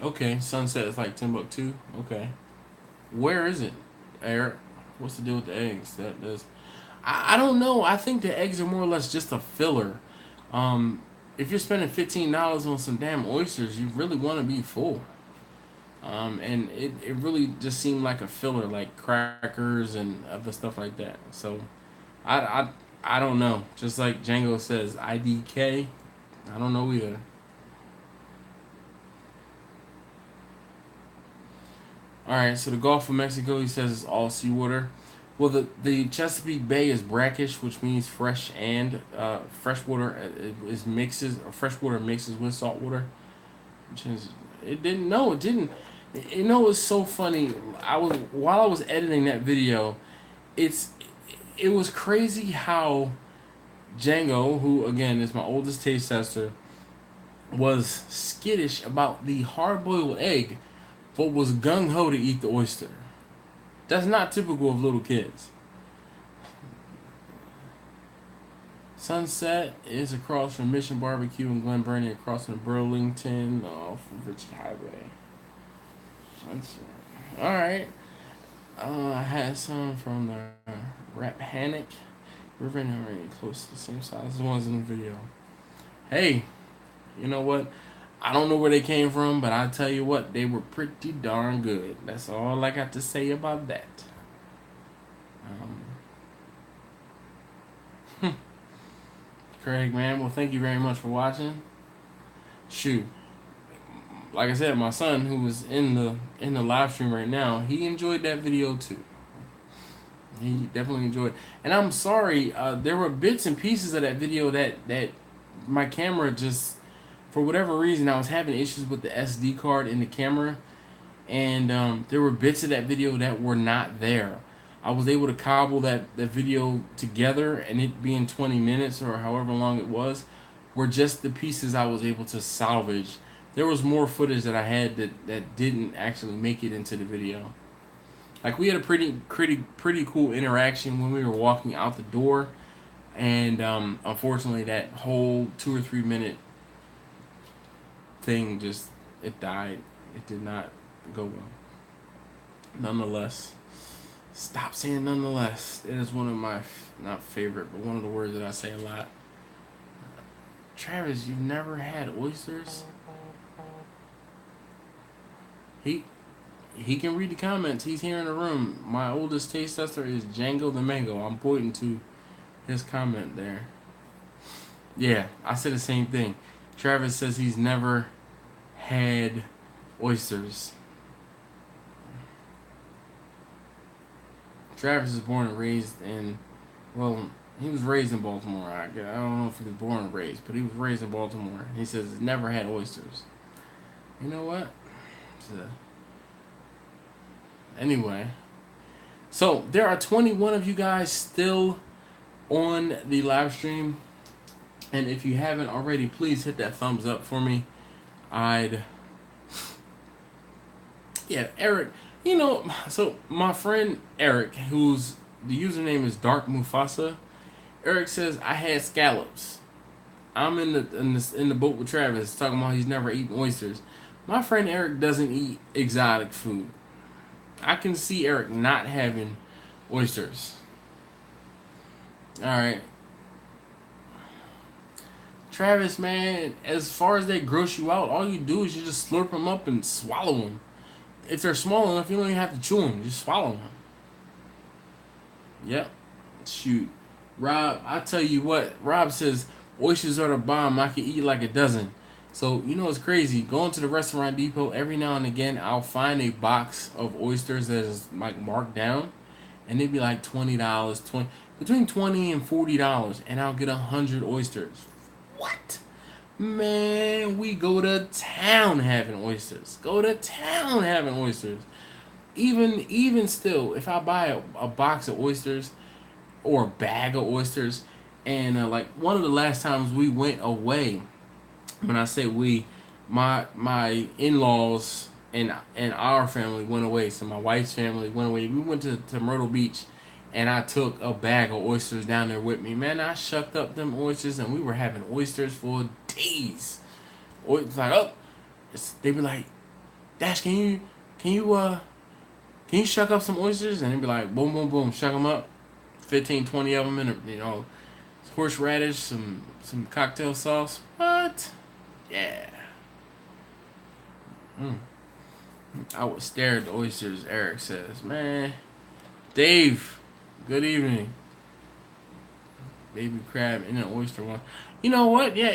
Okay, sunset is like Timbuktu. Okay, where is it, Eric? What's the deal with the eggs? I don't know. I think the eggs are more or less just a filler. If you're spending $15 on some damn oysters, you really want to be full. And it really just seemed like a filler, like crackers and other stuff like that. So, I don't know. Just like Django says, IDK. I don't know either. All right, so the Gulf of Mexico, he says, is all seawater. Well, the Chesapeake Bay is brackish, which means fresh, and freshwater is mixes, or freshwater mixes with saltwater. Which is, it didn't. No, it didn't. You know, it's so funny. While I was editing that video, it was crazy how Django, who again is my oldest taste tester, was skittish about the hard-boiled egg, but was gung-ho to eat the oyster. That's not typical of little kids. Sunset is across from Mission Barbecue in Glen Burnie, across from Burlington off of Richard Highway. Sunset. Alright. I had some from the Rappahannock River, and really close to the same size as the ones in the video. Hey, you know what? I don't know where they came from, but I tell you what, they were pretty darn good. That's all I got to say about that. Craig, man. Well, thank you very much for watching. Shoot, like I said, my son who was in the live stream right now, he enjoyed that video too. He definitely enjoyed it. And I'm sorry, there were bits and pieces of that video that my camera just, for whatever reason, I was having issues with the SD card in the camera, and there were bits of that video that were not there. I was able to cobble that video together, and it being 20 minutes or however long it was, were just the pieces I was able to salvage. There was more footage that I had that didn't actually make it into the video. Like, we had a pretty cool interaction when we were walking out the door, and unfortunately that whole 2 or 3 minute thing just, it died. It did not go well. Nonetheless, stop saying nonetheless. It is one of my, not favorite, but one of the words that I say a lot. Travis, you've never had oysters? He can read the comments. He's here in the room. My oldest taste tester is Django the Mango. I'm pointing to his comment there. Yeah, I said the same thing. Travis says he's never had oysters. Travis is born and raised in, well, he was raised in Baltimore. I don't know if he was born and raised, but he was raised in Baltimore. He says he's never had oysters. You know what? Anyway, so there are 21 of you guys still on the live stream, and if you haven't already, please hit that thumbs up for me. Yeah, Eric, you know, so my friend Eric, whose the username is Dark Mufasa, Eric says I had scallops. I'm in the boat with Travis talking about he's never eaten oysters. My friend Eric doesn't eat exotic food. I can see Eric not having oysters. Alright. Travis, man, as far as they gross you out, all you do is you just slurp them up and swallow them. If they're small enough, you don't even have to chew them. Just swallow them. Yep. Shoot. Rob, I tell you what. Rob says, oysters are the bomb. I can eat like a dozen. So, you know, it's crazy. Going to the Restaurant Depot, every now and again, I'll find a box of oysters that is, like, marked down. And they'd be like $20, between $20 and $40. And I'll get 100 oysters. What? Man, we go to town having oysters. Go to town having oysters. Even still, if I buy a box of oysters or a bag of oysters, and like one of the last times we went away, when I say we, my in-laws and our family went away. So my wife's family went away. We went to Myrtle Beach, and I took a bag of oysters down there with me. Man, I shucked up them oysters, and we were having oysters for days. It's like, oh, they be like, Dash, can you shuck up some oysters? And they'd be like, boom, boom, boom, shuck them up. 15, 20 of them in a, you know, horseradish, some cocktail sauce. What? Yeah. I would stare at the oysters, Eric says. Man. Dave, good evening. Baby crab and an oyster once. You know what? Yeah,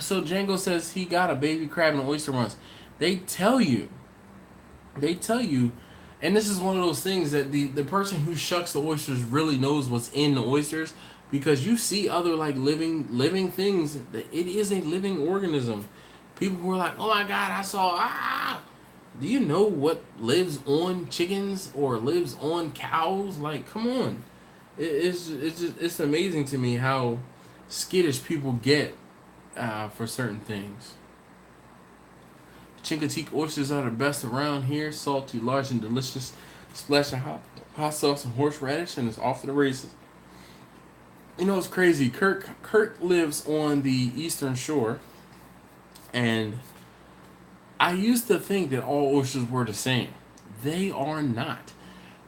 so Django says he got a baby crab and an oyster once. They tell you, and this is one of those things that the person who shucks the oysters really knows what's in the oysters, because you see other like living things. That it is a living organism. People who are like, oh my God, I saw, do you know what lives on chickens or lives on cows? Like, come on. It's amazing to me how skittish people get for certain things. Chincoteague oysters are the best around here. Salty, large, and delicious. Splash of hot sauce and horseradish, and it's off to the races. You know, it's crazy. Kurt lives on the Eastern Shore, and I used to think that all oysters were the same. They are not.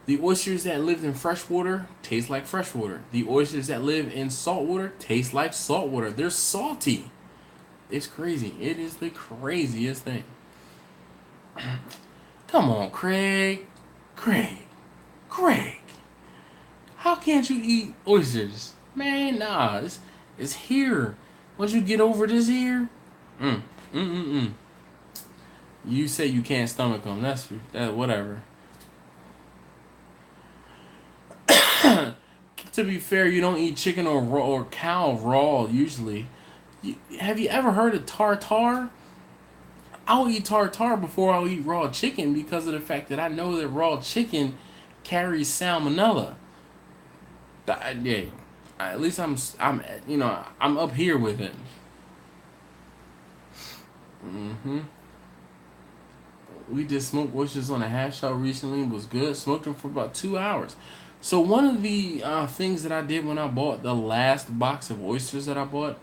The oysters that live in freshwater taste like freshwater. The oysters that live in saltwater taste like saltwater. They're salty. It's crazy. It is the craziest thing. Come on, Craig. How can't you eat oysters? Man, nah. It's here. Once you get over this here, mm, mm, mm, mm. You say you can't stomach them. That's that. Whatever. To be fair, you don't eat chicken or raw or cow raw usually. Have you ever heard of tartar? I'll eat tartar before I'll eat raw chicken because of the fact that I know that raw chicken carries salmonella. Yeah, at least I'm up here with it. Hmm. We did smoked oysters on a half shell recently. It was good. Smoked them for about 2 hours. So one of the things that I did when I bought the last box of oysters that I bought,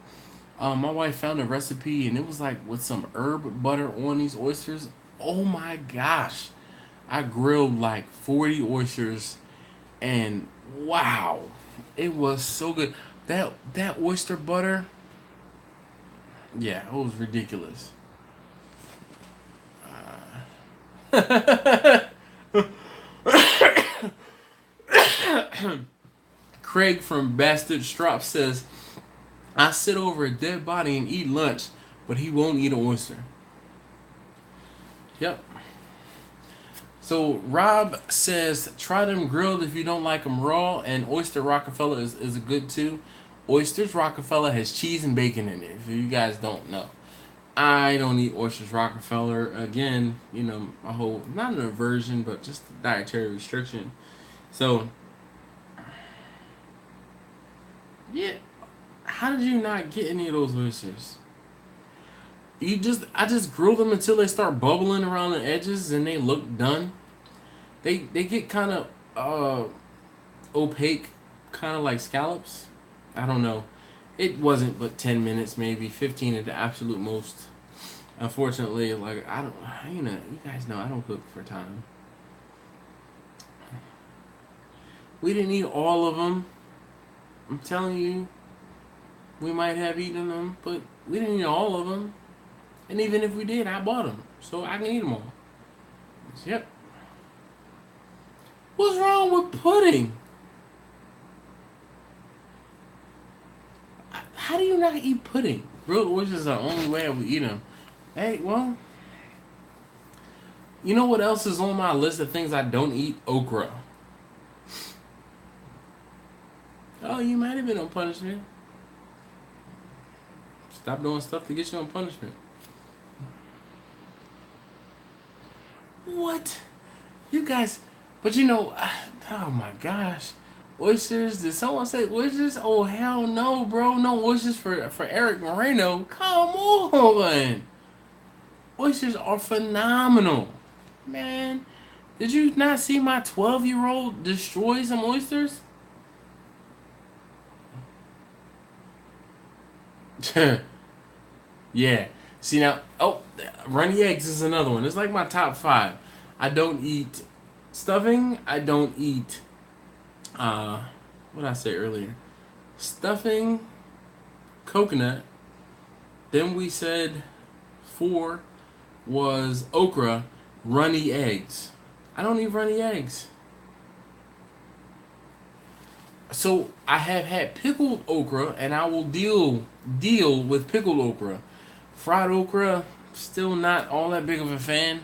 my wife found a recipe and it was like with some herb butter on these oysters. Oh my gosh. I grilled like 40 oysters and wow, it was so good. That oyster butter, yeah, it was ridiculous. Craig from Bastard Strop says, I sit over a dead body and eat lunch, but he won't eat an oyster. Yep. So Rob says, try them grilled if you don't like them raw, and oyster Rockefeller is good too. Oysters Rockefeller has cheese and bacon in it, if you guys don't know. I don't eat oysters Rockefeller. Again, my whole, not an aversion, but just a dietary restriction. So, yeah. How did you not get any of those oysters? I just grill them until they start bubbling around the edges and they look done. They get kind of opaque, kind of like scallops. I don't know. It wasn't but 10 minutes, maybe 15 at the absolute most. Unfortunately, like I don't, you guys know I don't cook for time. We didn't eat all of them. I'm telling you, we might have eaten them, but we didn't eat all of them. And even if we did, I bought them, so I can eat them all. Yep. What's wrong with pudding? How do you not eat pudding? Grilled oysters are the only way I would eat them. Hey, well, you know what else is on my list of things I don't eat? Okra. Oh, you might have been on punishment. Stop doing stuff to get you on punishment. What? You guys, but oh my gosh. Oysters, did someone say oysters? Oh, hell no, bro. No oysters for Eric Moreno. Come on. Oysters are phenomenal. Man, did you not see my 12-year-old destroy some oysters? Yeah. See now, runny eggs is another one. It's like my top 5. I don't eat stuffing. I don't eat, what did I say earlier? Stuffing, coconut. Then we said 4 was okra, runny eggs. I don't eat runny eggs. So I have had pickled okra, and I will deal with pickled okra. Fried okra, still not all that big of a fan.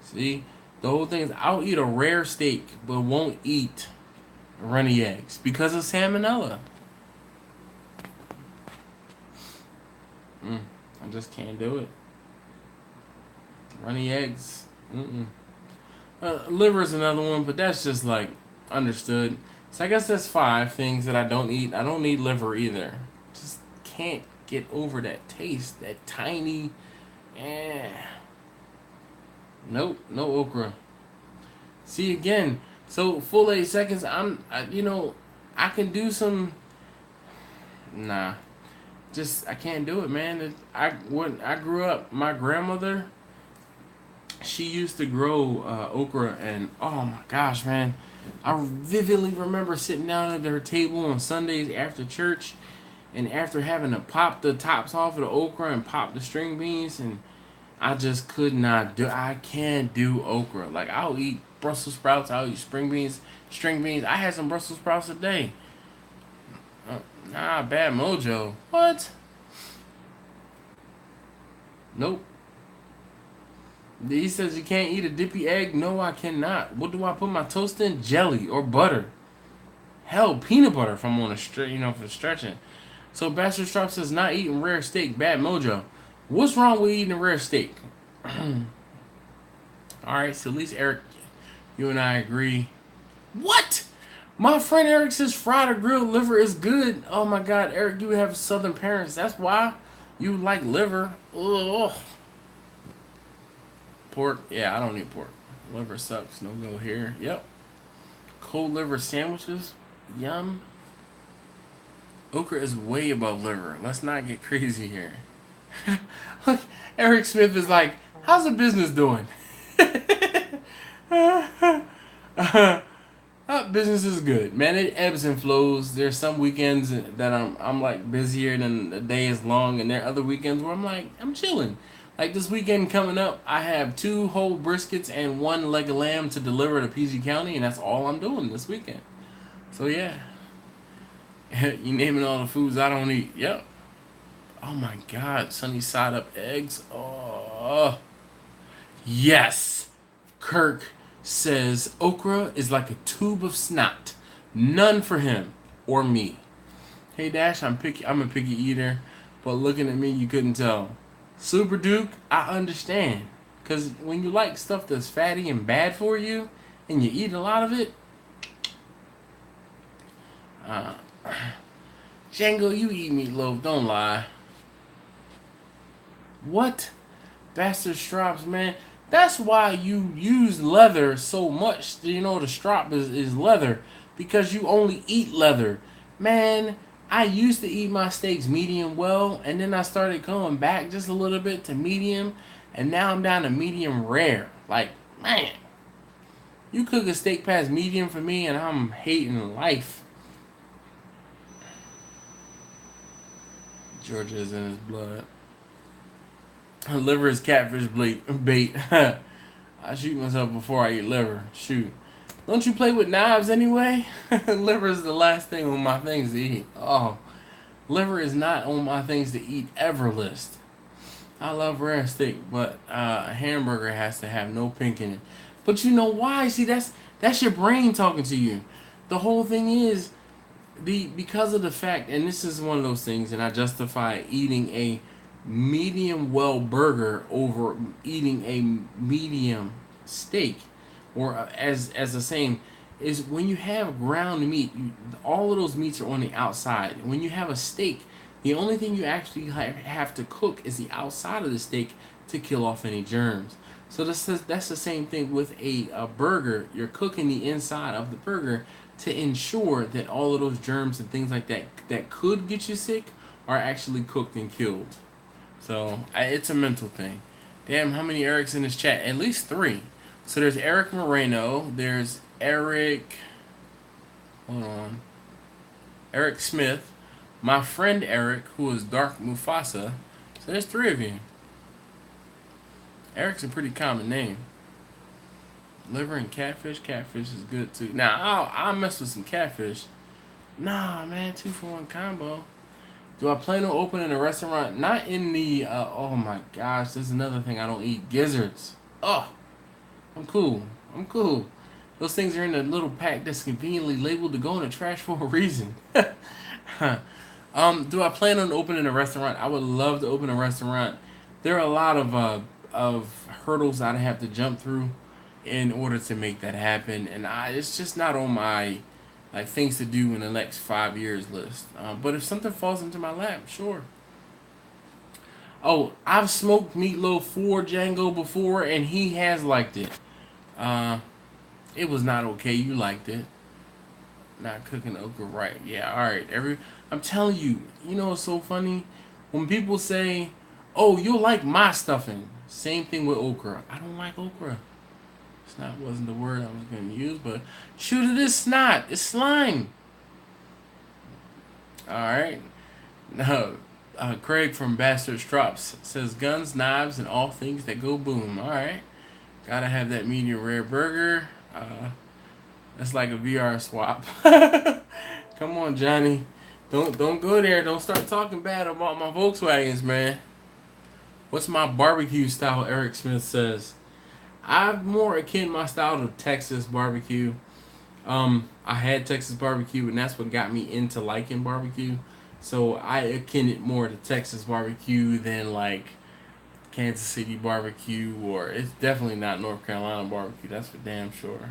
See, the whole thing is I'll eat a rare steak, but won't eat runny eggs because of salmonella. I just can't do it. Runny eggs. Liver is another one, but that's just like understood. So I guess that's 5 things that I don't eat. I don't eat liver either. Just can't get over that taste, that tiny. Nope, no okra. See again. So full 8 seconds. I can do some. Nah, just I can't do it, man. When I grew up, my grandmother, she used to grow okra, and oh my gosh, man, I vividly remember sitting down at her table on Sundays after church, and after having to pop the tops off of the okra and pop the string beans, and I just could not do. I can't do okra. Like I'll eat Brussels sprouts. I'll eat string beans. I had some Brussels sprouts today. Nah, bad mojo. What? Nope. He says you can't eat a dippy egg. No, I cannot. What do I put my toast in? Jelly or butter. Hell, peanut butter if I'm on a for stretching. So Bastard Strop says not eating rare steak. Bad mojo. What's wrong with eating a rare steak? Alright, so at least Eric, you and I agree. What? My friend Eric says fried or grilled liver is good. Oh my god, Eric, you have southern parents. That's why you like liver. Ugh. Pork? Yeah, I don't eat pork. Liver sucks. No go here. Yep. Cold liver sandwiches? Yum. Okra is way above liver. Let's not get crazy here. Look, Eric Smith is like, how's the business doing? Business is good, man. It ebbs and flows. There's some weekends that I'm like busier than the day is long, and there are other weekends where I'm like I'm chilling. Like this weekend coming up, I have 2 whole briskets and 1 leg of lamb to deliver to PG County, and that's all I'm doing this weekend. So yeah, you naming all the foods I don't eat. Yep. Oh my God, sunny side up eggs. Oh yes. Kirk says okra is like a tube of snot. None for him or me. Hey Dash, I'm a picky eater, but looking at me, you couldn't tell. Super Duke, I understand, cause when you like stuff that's fatty and bad for you, and you eat a lot of it. Django, you eat meatloaf, don't lie. What? Bastard Strops, man. That's why you use leather so much. You know the strop is leather. Because you only eat leather. Man, I used to eat my steaks medium well. And then I started going back just a little bit to medium. And now I'm down to medium rare. Like, man. You cook a steak past medium for me and I'm hating life. Georgia is in his blood. Liver is catfish bait. I shoot myself before I eat liver. Shoot. Don't you play with knives anyway? Liver is the last thing on my things to eat. Oh. Liver is not on my things to eat ever list. I love rare steak, but a hamburger has to have no pink in it. But you know why? See, that's your brain talking to you. The whole thing is because of the fact, and this is one of those things, and I justify eating a medium well burger over eating a medium steak, or as the same is when you have ground meat, all of those meats are on the outside. When you have a steak, the only thing you actually have to cook is the outside of the steak to kill off any germs. So that's the same thing with a burger. You're cooking the inside of the burger to ensure that all of those germs and things like that could get you sick are actually cooked and killed. So, it's a mental thing. Damn, how many Erics in this chat? At least 3. So, there's Eric Moreno. There's Eric... Hold on. Eric Smith. My friend Eric, who is Dark Mufasa. So, there's 3 of you. Eric's a pretty common name. Liver and catfish. Catfish is good, too. Now, I'll mess with some catfish. Nah, man. 2-for-1 combo. Do I plan on opening a restaurant? Not in the, oh my gosh, this is another thing I don't eat. Gizzards. Oh, I'm cool. Those things are in a little pack that's conveniently labeled to go in the trash for a reason. Do I plan on opening a restaurant? I would love to open a restaurant. There are a lot of hurdles I'd have to jump through in order to make that happen. And it's just not on my... like things to do in the next 5 years list. But if something falls into my lap, sure. Oh, I've smoked meatloaf for Django before, and he has liked it. It was not okay. You liked it. Not cooking okra right. Yeah, all right. I'm telling you, you know what's so funny? When people say, oh, you'll like my stuffing. Same thing with okra. I don't like okra. Snot wasn't the word I was going to use, but shoot, it is snot. It's slime. Alright. Now, Craig from Bastard Strops says guns, knives, and all things that go boom. Alright. Gotta have that medium rare burger. That's like a VR swap. Come on, Johnny. Don't go there. Don't start talking bad about my Volkswagens, man. What's my barbecue style? Eric Smith says. I'm more akin my style to Texas barbecue. I had Texas barbecue, and that's what got me into liking barbecue. So I akin it more to Texas barbecue than like Kansas City barbecue, or it's definitely not North Carolina barbecue. That's for damn sure.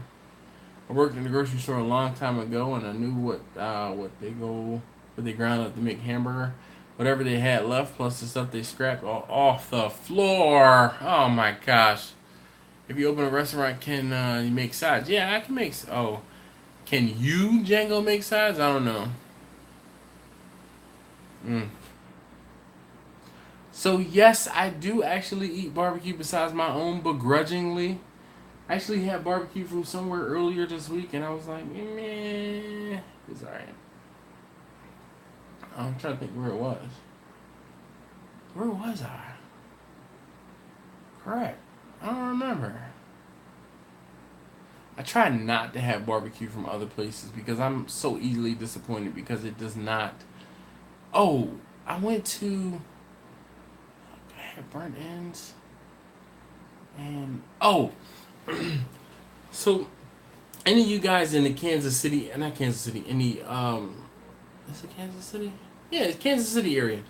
I worked in the grocery store a long time ago, and I knew what they ground up to make hamburger, whatever they had left, plus the stuff they scrapped all off the floor. Oh my gosh! If you open a restaurant, can you make sides? Yeah, I can make. Oh, can you, Django, make sides? I don't know. Mm. So yes, I do actually eat barbecue besides my own, begrudgingly. I actually had barbecue from somewhere earlier this week, and I was like, meh, it's alright. I'm trying to think where it was. Where was I? Correct. I don't remember. I try not to have barbecue from other places because I'm so easily disappointed because it does not. Oh, I went to. I had burnt ends. And. Oh! So, any of you guys in the Kansas City, not Kansas City, any, is it Kansas City? Yeah, it's Kansas City area,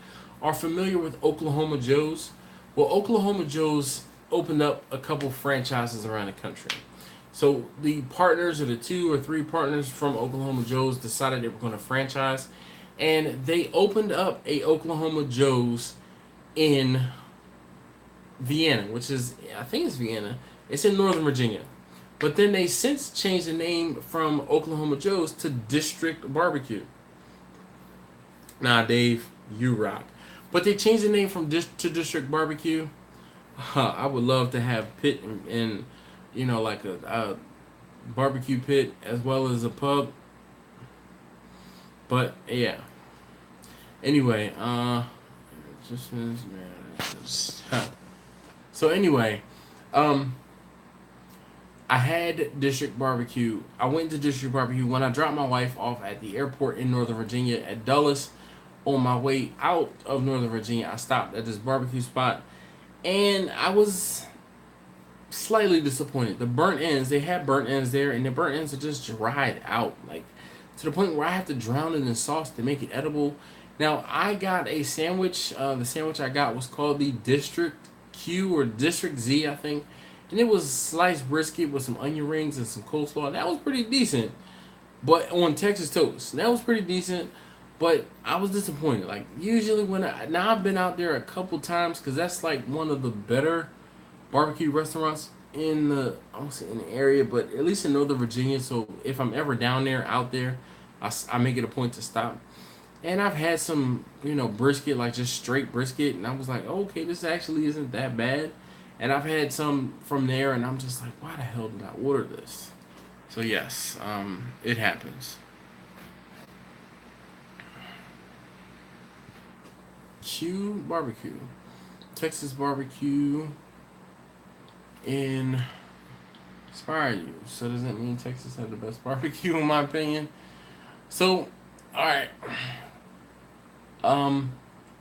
are familiar with Oklahoma Joe's? Well, Oklahoma Joe's opened up a couple franchises around the country. So the partners, or the 2 or 3 partners from Oklahoma Joe's, decided they were going to franchise, and they opened up a Oklahoma Joe's in Vienna, which is, I think it's Vienna. It's in Northern Virginia. But then they since changed the name from Oklahoma Joe's to District Barbecue. Nah, Dave, you rock. But they changed the name from to District Barbecue. I would love to have pit and you know, like a barbecue pit as well as a pub. But yeah. Anyway, so anyway, I had District Barbecue. I went to District Barbecue when I dropped my wife off at the airport in Northern Virginia at Dulles. On my way out of Northern Virginia, I stopped at this barbecue spot, and I was slightly disappointed. The burnt ends, they had burnt ends there, and the burnt ends are just dried out, like to the point where I have to drown it in sauce to make it edible. Now, I got a sandwich. The sandwich I got was called the District Q or District Z, I think. And it was sliced brisket with some onion rings and some coleslaw. That was pretty decent. But on Texas toast. That was pretty decent. But I was disappointed. Like, usually now I've been out there a couple times because that's like one of the better barbecue restaurants in the, I won't say in the area, but at least in Northern Virginia. So if I'm ever down there, out there, I make it a point to stop. And I've had some, brisket, like just straight brisket. And I was like, okay, this actually isn't that bad. And I've had some from there, and I'm just like, why the hell did I order this? So yes, it happens. Q barbecue, Texas barbecue inspire you. So does that mean Texas had the best barbecue in my opinion? So, all right. I'm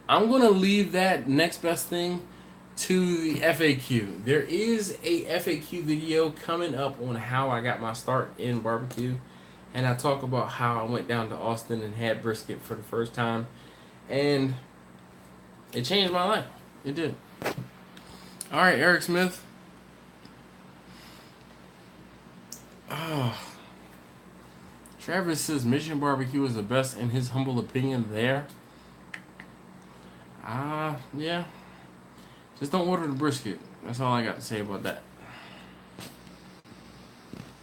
gonna leave that next best thing to the FAQ. There is a FAQ video coming up on how I got my start in barbecue, and I talk about how I went down to Austin and had brisket for the first time, and it changed my life. It did. All right, Eric Smith. Oh. Travis says Mission Barbecue is the best in his humble opinion there. Yeah. Just don't order the brisket. That's all I got to say about that.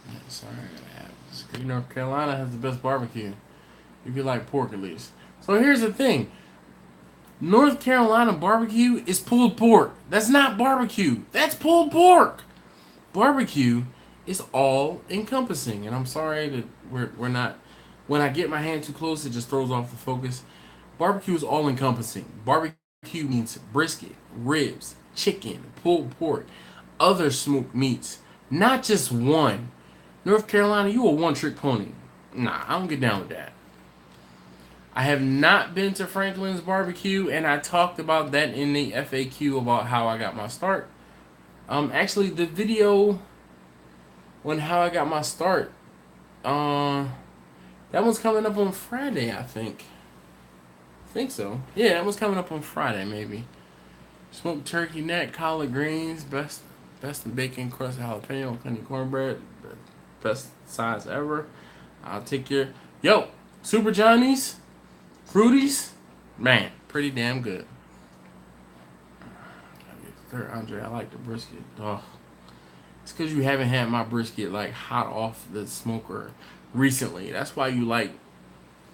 Yeah, sorry. North Carolina has the best barbecue. If you like pork, at least. So here's the thing. North Carolina barbecue is pulled pork. That's not barbecue. That's pulled pork. Barbecue is all encompassing. And I'm sorry that we're not. When I get my hand too close, it just throws off the focus. Barbecue is all encompassing. Barbecue means brisket, ribs, chicken, pulled pork, other smoked meats, not just one. North Carolina, you a one-trick pony. Nah, I don't get down with that. I have not been to Franklin's Barbecue, and I talked about that in the FAQ about how I got my start. Actually, the video on how I got my start, that one's coming up on Friday, I think. I think so. Yeah, that one's coming up on Friday, maybe. Smoked turkey neck, collard greens, best in bacon, crust, jalapeno, honey cornbread, best size ever. I'll take your Super Johnny's, Fruities, man, pretty damn good. Andre, I like the brisket. Oh, it's because you haven't had my brisket like hot off the smoker recently. That's why you like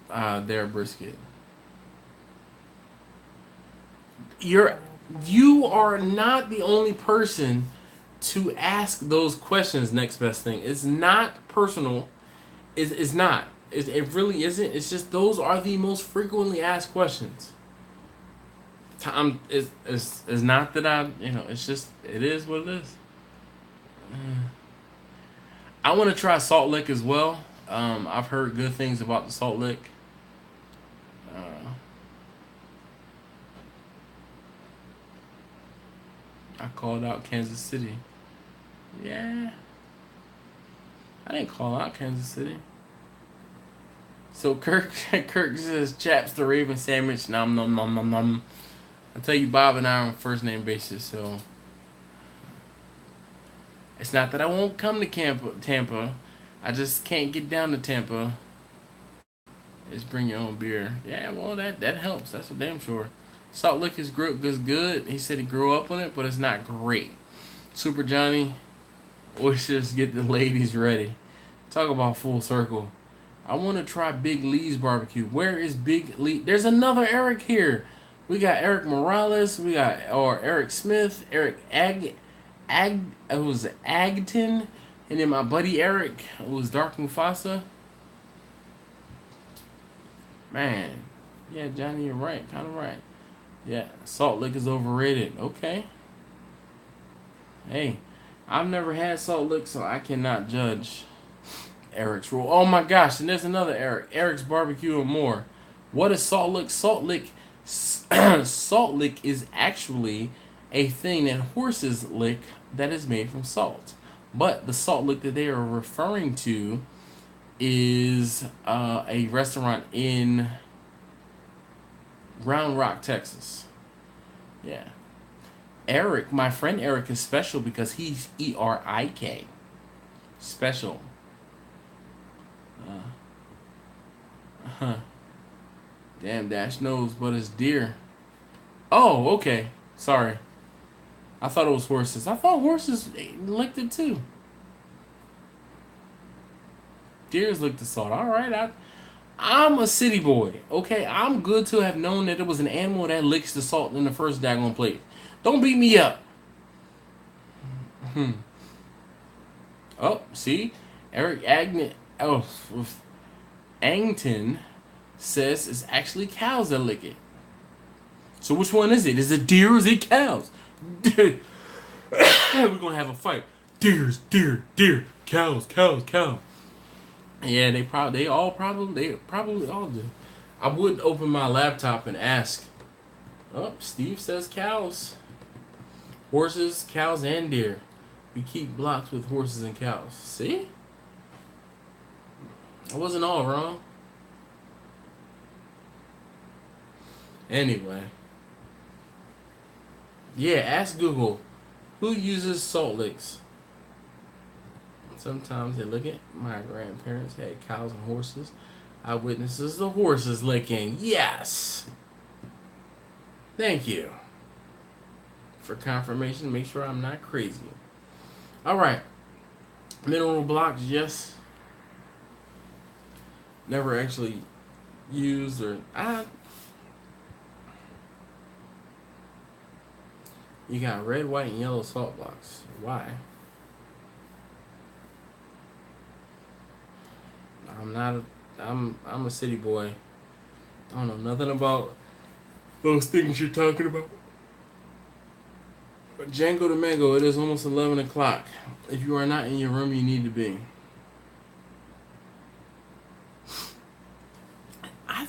their brisket. You are not the only person to ask those questions. Next best thing. It's not personal. It's not. It really isn't. It's just those are the most frequently asked questions. It's not that it's just, it is what it is. I want to try Salt Lick as well. I've heard good things about the Salt Lick. I called out Kansas City. Yeah. I didn't call out Kansas City. So Kirk says, chaps the Raven sandwich, nom nom nom nom nom. I tell you, Bob and I are on first name basis, so it's not that I won't come to Tampa. I just can't get down to Tampa. Just bring your own beer. Yeah, well, that helps. That's for damn sure. Salt Lick is good. He said he grew up on it, but it's not great. Super Johnny, oysters get the ladies ready. Talk about full circle. I want to try Big Lee's barbecue. Where is Big Lee? There's another Eric here. We got Eric Morales. We got Eric Smith. Eric it was Agton, and then my buddy Eric, who was Dark Mufasa. Man, yeah, Johnny, you're right. Kind of right. Yeah, Salt Lick is overrated. Okay. Hey, I've never had Salt Lick, so I cannot judge Eric's rule. Oh my gosh, and there's another Eric. Eric's Barbecue and More. What is Salt Lick? Salt Lick is actually a thing that horses lick that is made from salt. But the Salt Lick that they are referring to is a restaurant in Round Rock, Texas. Yeah. Eric, my friend Eric, is special because he's ERIK. Special. Damn, Dash knows, but it's deer. Oh, okay. Sorry. I thought it was horses. I thought horses licked it too. Deers licked the salt. All right, I'm a city boy. Okay, I'm good to have known that it was an animal that licks the salt in the first daggone plate. Don't beat me up. Oh, see? Eric Angton says it's actually cows that lick it. So which one is it? Is it deer or is it cows? We're gonna have a fight. Deer, cows. Yeah, they probably all do. I would open my laptop and ask. Oh, Steve says cows. Horses, cows, and deer. We keep blocks with horses and cows. See? I wasn't all wrong. Anyway. Yeah, ask Google. Who uses Salt Licks? Sometimes they look at my grandparents had cows and horses. Eyewitnesses the horses licking. Yes. Thank you for confirmation. Make sure I'm not crazy. All right. Mineral blocks, yes. Never actually used or You got red, white, and yellow salt blocks. Why? I'm a city boy. I don't know nothing about those things you're talking about. Django to Mango, it is almost 11 o'clock. If you are not in your room, you need to be.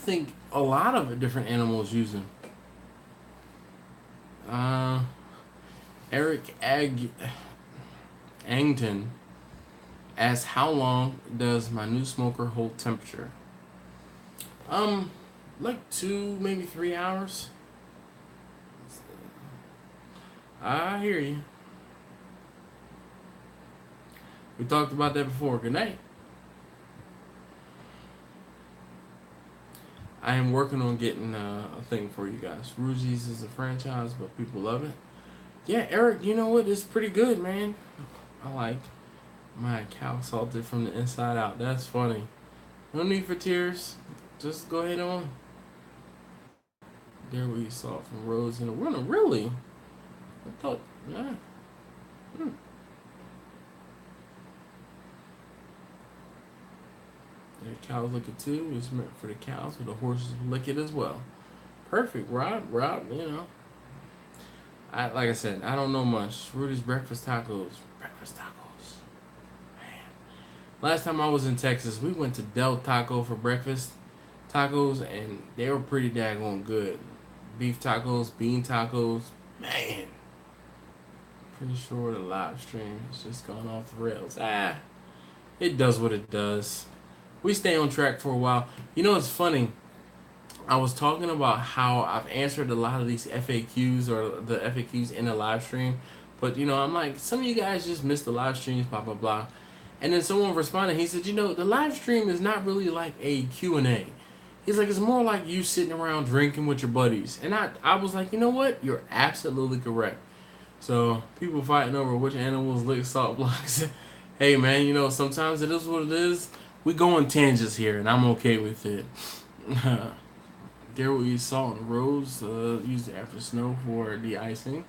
think a lot of different animals use them. Eric Angton asks, how long does my new smoker hold temperature? Like 2, maybe 3 hours. I hear you. We talked about that before. Good night. I am working on getting a thing for you guys. Ruzi's is a franchise, but people love it. Yeah, Eric, you know what? It's pretty good, man. I like my cow salted from the inside out. That's funny. No need for tears. Just go ahead on. There we saw it from Rose in the winter. Really? I thought, yeah. The cows lick it too. It's meant for the cows, but the horses lick it as well. Perfect, Rob, you know. Like I said, I don't know much. Rudy's breakfast tacos. Man. Last time I was in Texas, we went to Del Taco for breakfast tacos, and they were pretty daggone good. Beef tacos, bean tacos. Man. Pretty sure the live stream has just gone off the rails. It does what it does. We stay on track for a while. You know, it's funny. I was talking about how I've answered a lot of these FAQs or the FAQs in the live stream. But, you know, I'm like, some of you guys just missed the live streams, blah, blah, blah. And then someone responded. He said, you know, the live stream is not really like a Q&A. He's like, it's more like you sitting around drinking with your buddies. And I was like, you know what? You're absolutely correct. So, people fighting over which animals lick salt blocks. Hey, man, you know, sometimes it is what it is. We go on tangents here, and I'm okay with it. There we salt and rose, used after snow for de-icing.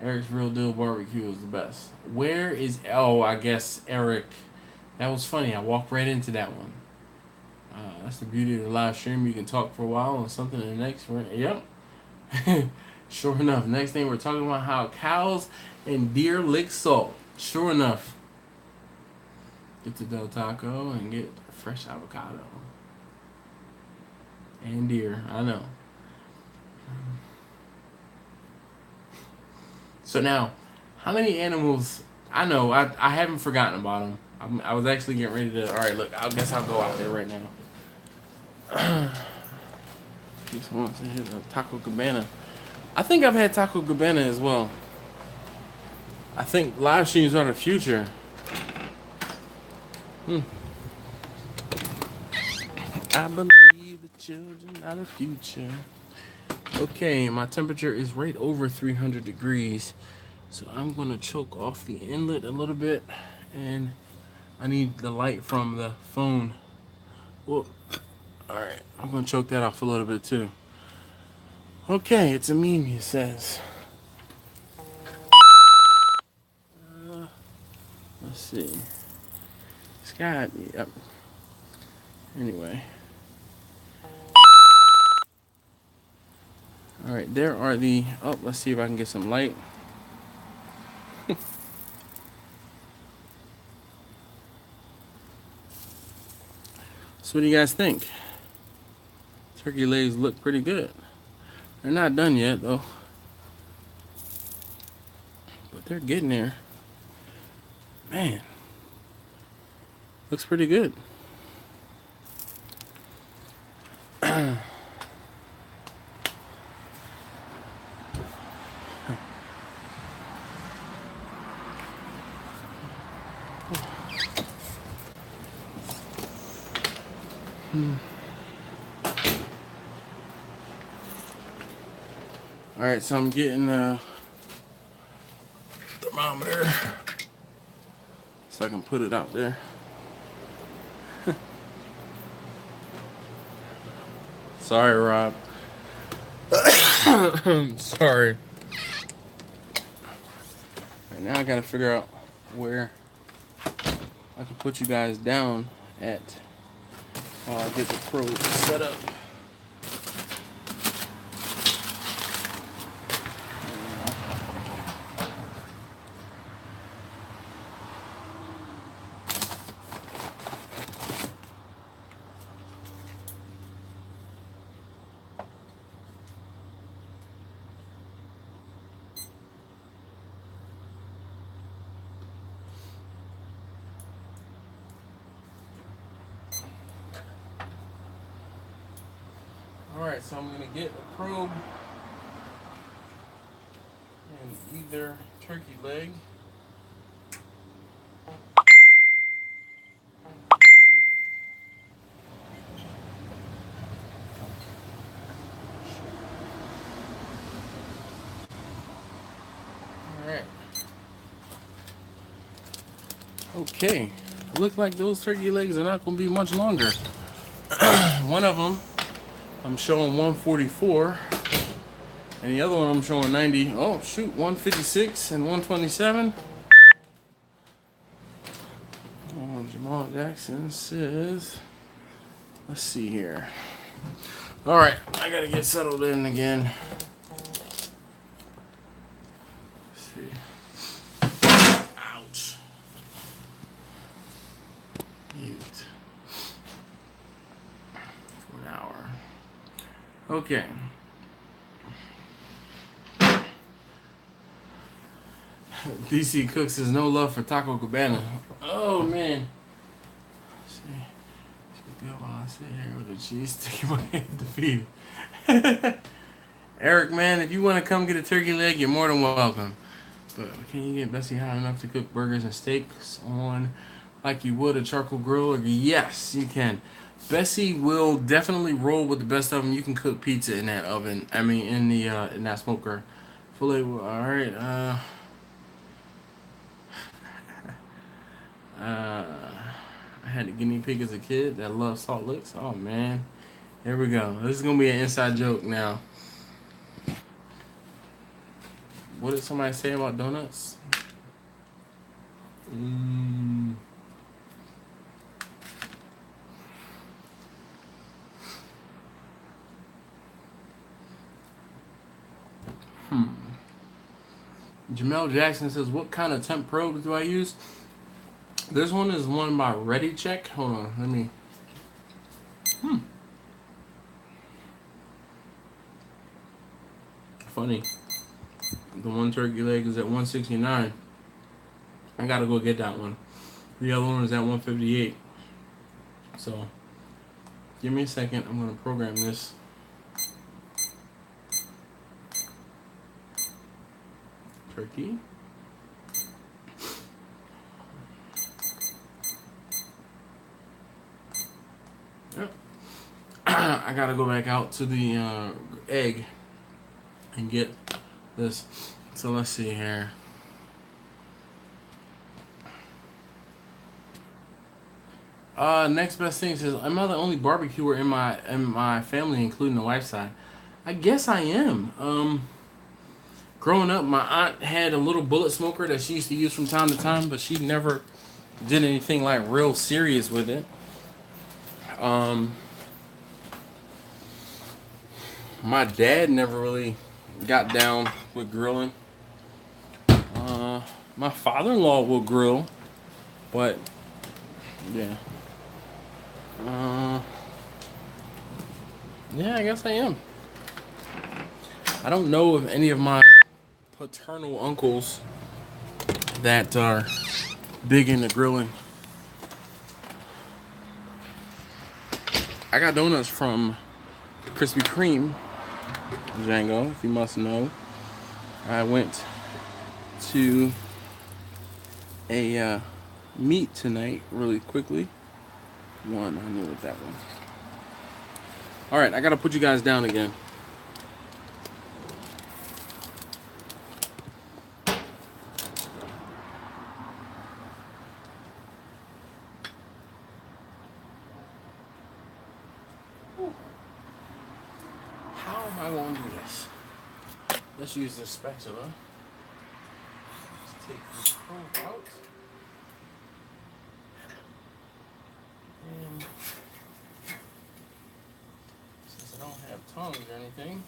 Eric's Real Deal Barbecue is the best. Where is... Oh, I guess Eric... That was funny. I walked right into that one. That's the beauty of the live stream. You can talk for a while on something, and the next... Yep. Sure enough. Next thing, we're talking about how cows and deer lick salt. Sure enough. Get the Del Taco and get fresh avocado. And deer, I know. So now, how many animals... I know, I haven't forgotten about them. I was actually getting ready to... Alright, look, I guess I'll go out there right now. Just wants to hit a Taco Cabana. I think I've had Taco Cabana as well. I think live streams are the future. I believe the children are the future. Okay, my temperature is right over 300 degrees. So I'm going to choke off the inlet a little bit. And I need the light from the phone. Whoa. Alright, I'm going to choke that off a little bit too. Okay, it's a meme, he says. Let's see. Scott, yep. Anyway. Alright, there are the... Oh, let's see if I can get some light. So what do you guys think? Turkey legs look pretty good. They're not done yet, though. But they're getting there. Man. Looks pretty good. Alright, so I'm getting a thermometer so I can put it out there. Sorry, Rob. Sorry. Right now I gotta figure out where I can put you guys down at while I get the probe set up. Alright, so I'm gonna get a probe and either turkey leg. Alright. Okay. Look like those turkey legs are not gonna be much longer. One of them I'm showing 144, and the other one I'm showing 90. Oh shoot, 156 and 127. Oh, Jamal Jackson says, let's see here. All right, I gotta get settled in again. Let's see. Ouch. Mute. For an hour. Okay. DC Cooks says no love for Taco Cabana. Oh man. Let's see. Good while I sit here with a cheese stick in my hand to feed. Eric, man, if you want to come get a turkey leg, you're more than welcome. But can you get Bessie hot enough to cook burgers and steaks on like you would a charcoal grill? Yes, you can. Bessie will definitely roll with the best of them. You can cook pizza in that oven. I mean, in the in that smoker. Fully. All right. I had a guinea pig as a kid that loved salt licks. Oh man, here we go. This is gonna be an inside joke now. What did somebody say about donuts? Jamel Jackson says, what kind of temp probes do I use? This one is one by Ready Check. Hold on, let me. Funny. The one turkey leg is at 169. I gotta go get that one. The other one is at 158. So, give me a second. I'm gonna program this. Turkey. Yep. I gotta go back out to the egg and get this. So let's see here. Next best thing says, I'm not the only barbecuer in my family, including the wife's side. I guess I am. Growing up, my aunt had a little bullet smoker that she used to use from time to time, but she never did anything like real serious with it. My dad never really got down with grilling. My father-in-law will grill, but yeah. Yeah, I guess I am. I don't know if any of my paternal uncles that are big into grilling. I got donuts from Krispy Kreme, Django, if you must know. I went to a meet tonight really quickly. I knew what that was. Alright, I gotta put you guys down again. How am I going to do this? Let's use this spatula. Let's take this probe out. And since I don't have tongs or anything,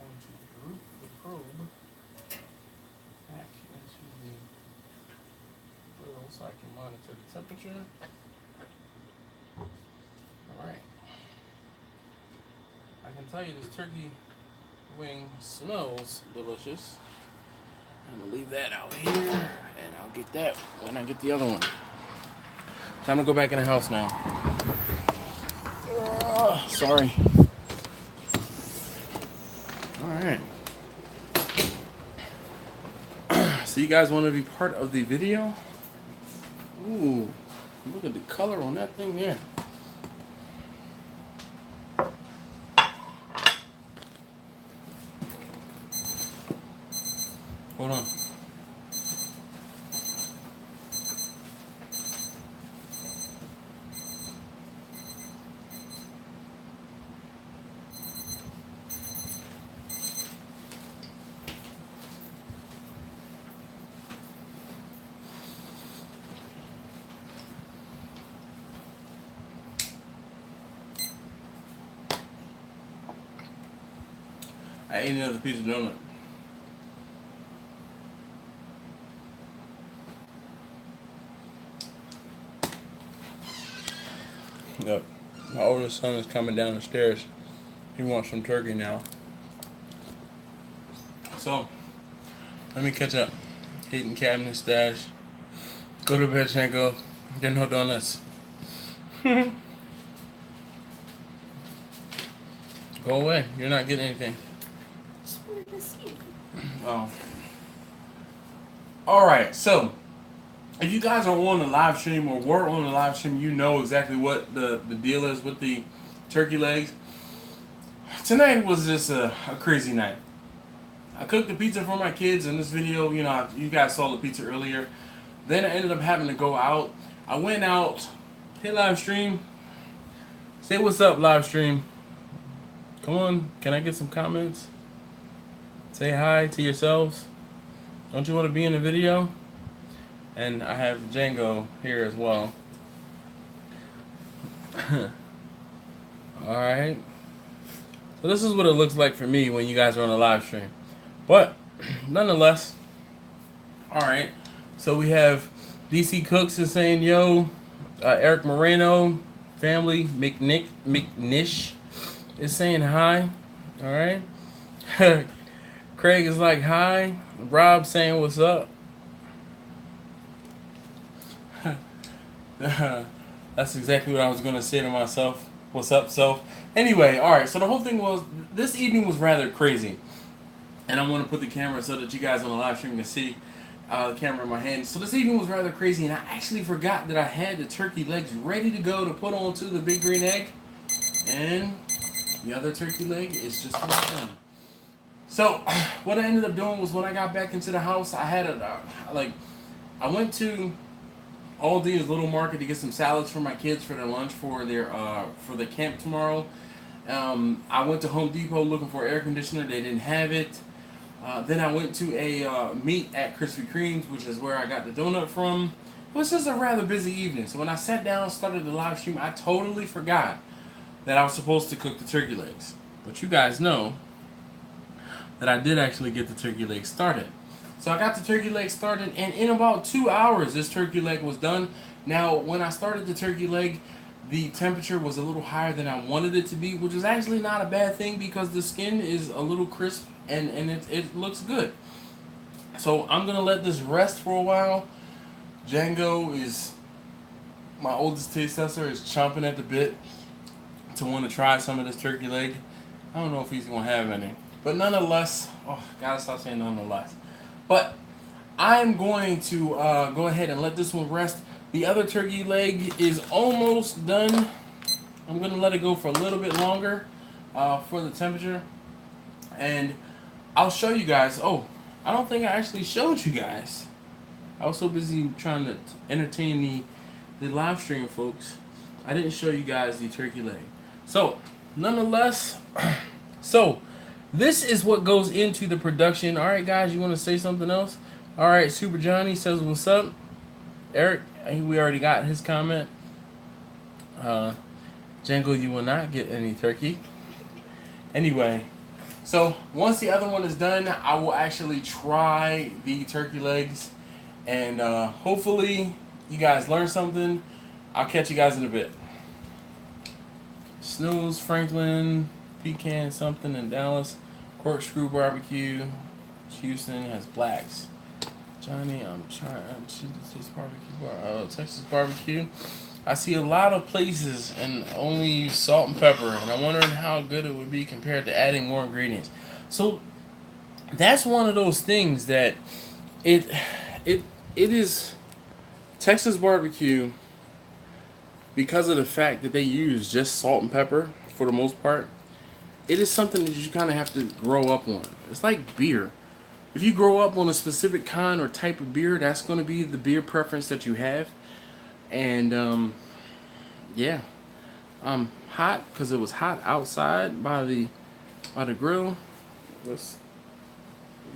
I'm going to group the probe back into the grill so I can monitor the temperature. Alright. I can tell you this turkey wing smells delicious. I'm gonna leave that out here, and I'll get that when I get the other one. Time to go back in the house now. Oh, sorry. Alright. So you guys want to be part of the video? Ooh, look at the color on that thing there. Hold on. I ate another piece of donut. Yep. My oldest son is coming down the stairs. He wants some turkey now. So, let me catch up. Hidden cabinet stash. Go to bed, Shanko. Get no donuts. Go away. You're not getting anything. Oh. Alright, so if you guys are on the live stream or were on the live stream, you know exactly what the deal is with the turkey legs. Tonight was just a crazy night. I cooked the pizza for my kids in this video. You know, you guys saw the pizza earlier. Then I ended up having to go out. I went out, hit live stream. Say what's up, live stream. Come on, can I get some comments? Say hi to yourselves. Don't you want to be in the video? And I have Django here as well. Alright. So this is what it looks like for me when you guys are on a live stream. But, nonetheless, alright. So we have DC Cooks is saying yo. Eric Moreno, family, McNish is saying hi. Alright. Craig is like hi. Rob saying what's up. That's exactly what I was going to say to myself. What's up, self? Anyway, alright, so the whole thing was, this evening was rather crazy. And I'm going to put the camera so that you guys on the live stream can see the camera in my hand. So this evening was rather crazy, and I actually forgot that I had the turkey legs ready to go to put onto the big green egg. And the other turkey leg is just about done. So, what I ended up doing was when I got back into the house, I had I went to Aldi's little market to get some salads for my kids for their lunch for the camp tomorrow. I went to Home Depot looking for air conditioner. They didn't have it. Then I went to a meet at Krispy Kreme's, which is where I got the donut from. It was just a rather busy evening. So when I sat down, started the live stream, I totally forgot that I was supposed to cook the turkey legs. But you guys know that I did actually get the turkey leg started. So I got the turkey leg started, and in about 2 hours, this turkey leg was done. Now, when I started the turkey leg, the temperature was a little higher than I wanted it to be, which is actually not a bad thing because the skin is a little crisp and it looks good. So I'm going to let this rest for a while. Django is, my oldest taste tester, is chomping at the bit to want to try some of this turkey leg. I don't know if he's going to have any. But nonetheless, gotta stop saying nonetheless. But I'm going to go ahead and let this one rest. The other turkey leg is almost done. I'm going to let it go for a little bit longer for the temperature. And I'll show you guys. Oh, I don't think I actually showed you guys. I was so busy trying to entertain the live stream, folks. I didn't show you guys the turkey leg. So, nonetheless, this is what goes into the production. All right, guys, you want to say something else? All right, Super Johnny says, what's up? Eric, we already got his comment. Django, you will not get any turkey. Anyway, so once the other one is done, I will actually try the turkey legs. And hopefully you guys learn something. I'll catch you guys in a bit. Snooze, Franklin, Pecan something in Dallas. Corkscrew Barbecue, Houston has blacks. Johnny, I'm trying. Texas Barbecue. I see a lot of places and only use salt and pepper, and I'm wondering how good it would be compared to adding more ingredients. So that's one of those things that it it is Texas barbecue, because of the fact that they use just salt and pepper for the most part. It is something that you kind of have to grow up on. It's like beer. If you grow up on a specific kind or type of beer, that's going to be the beer preference that you have. And yeah, I'm hot because it was hot outside by the grill. Let's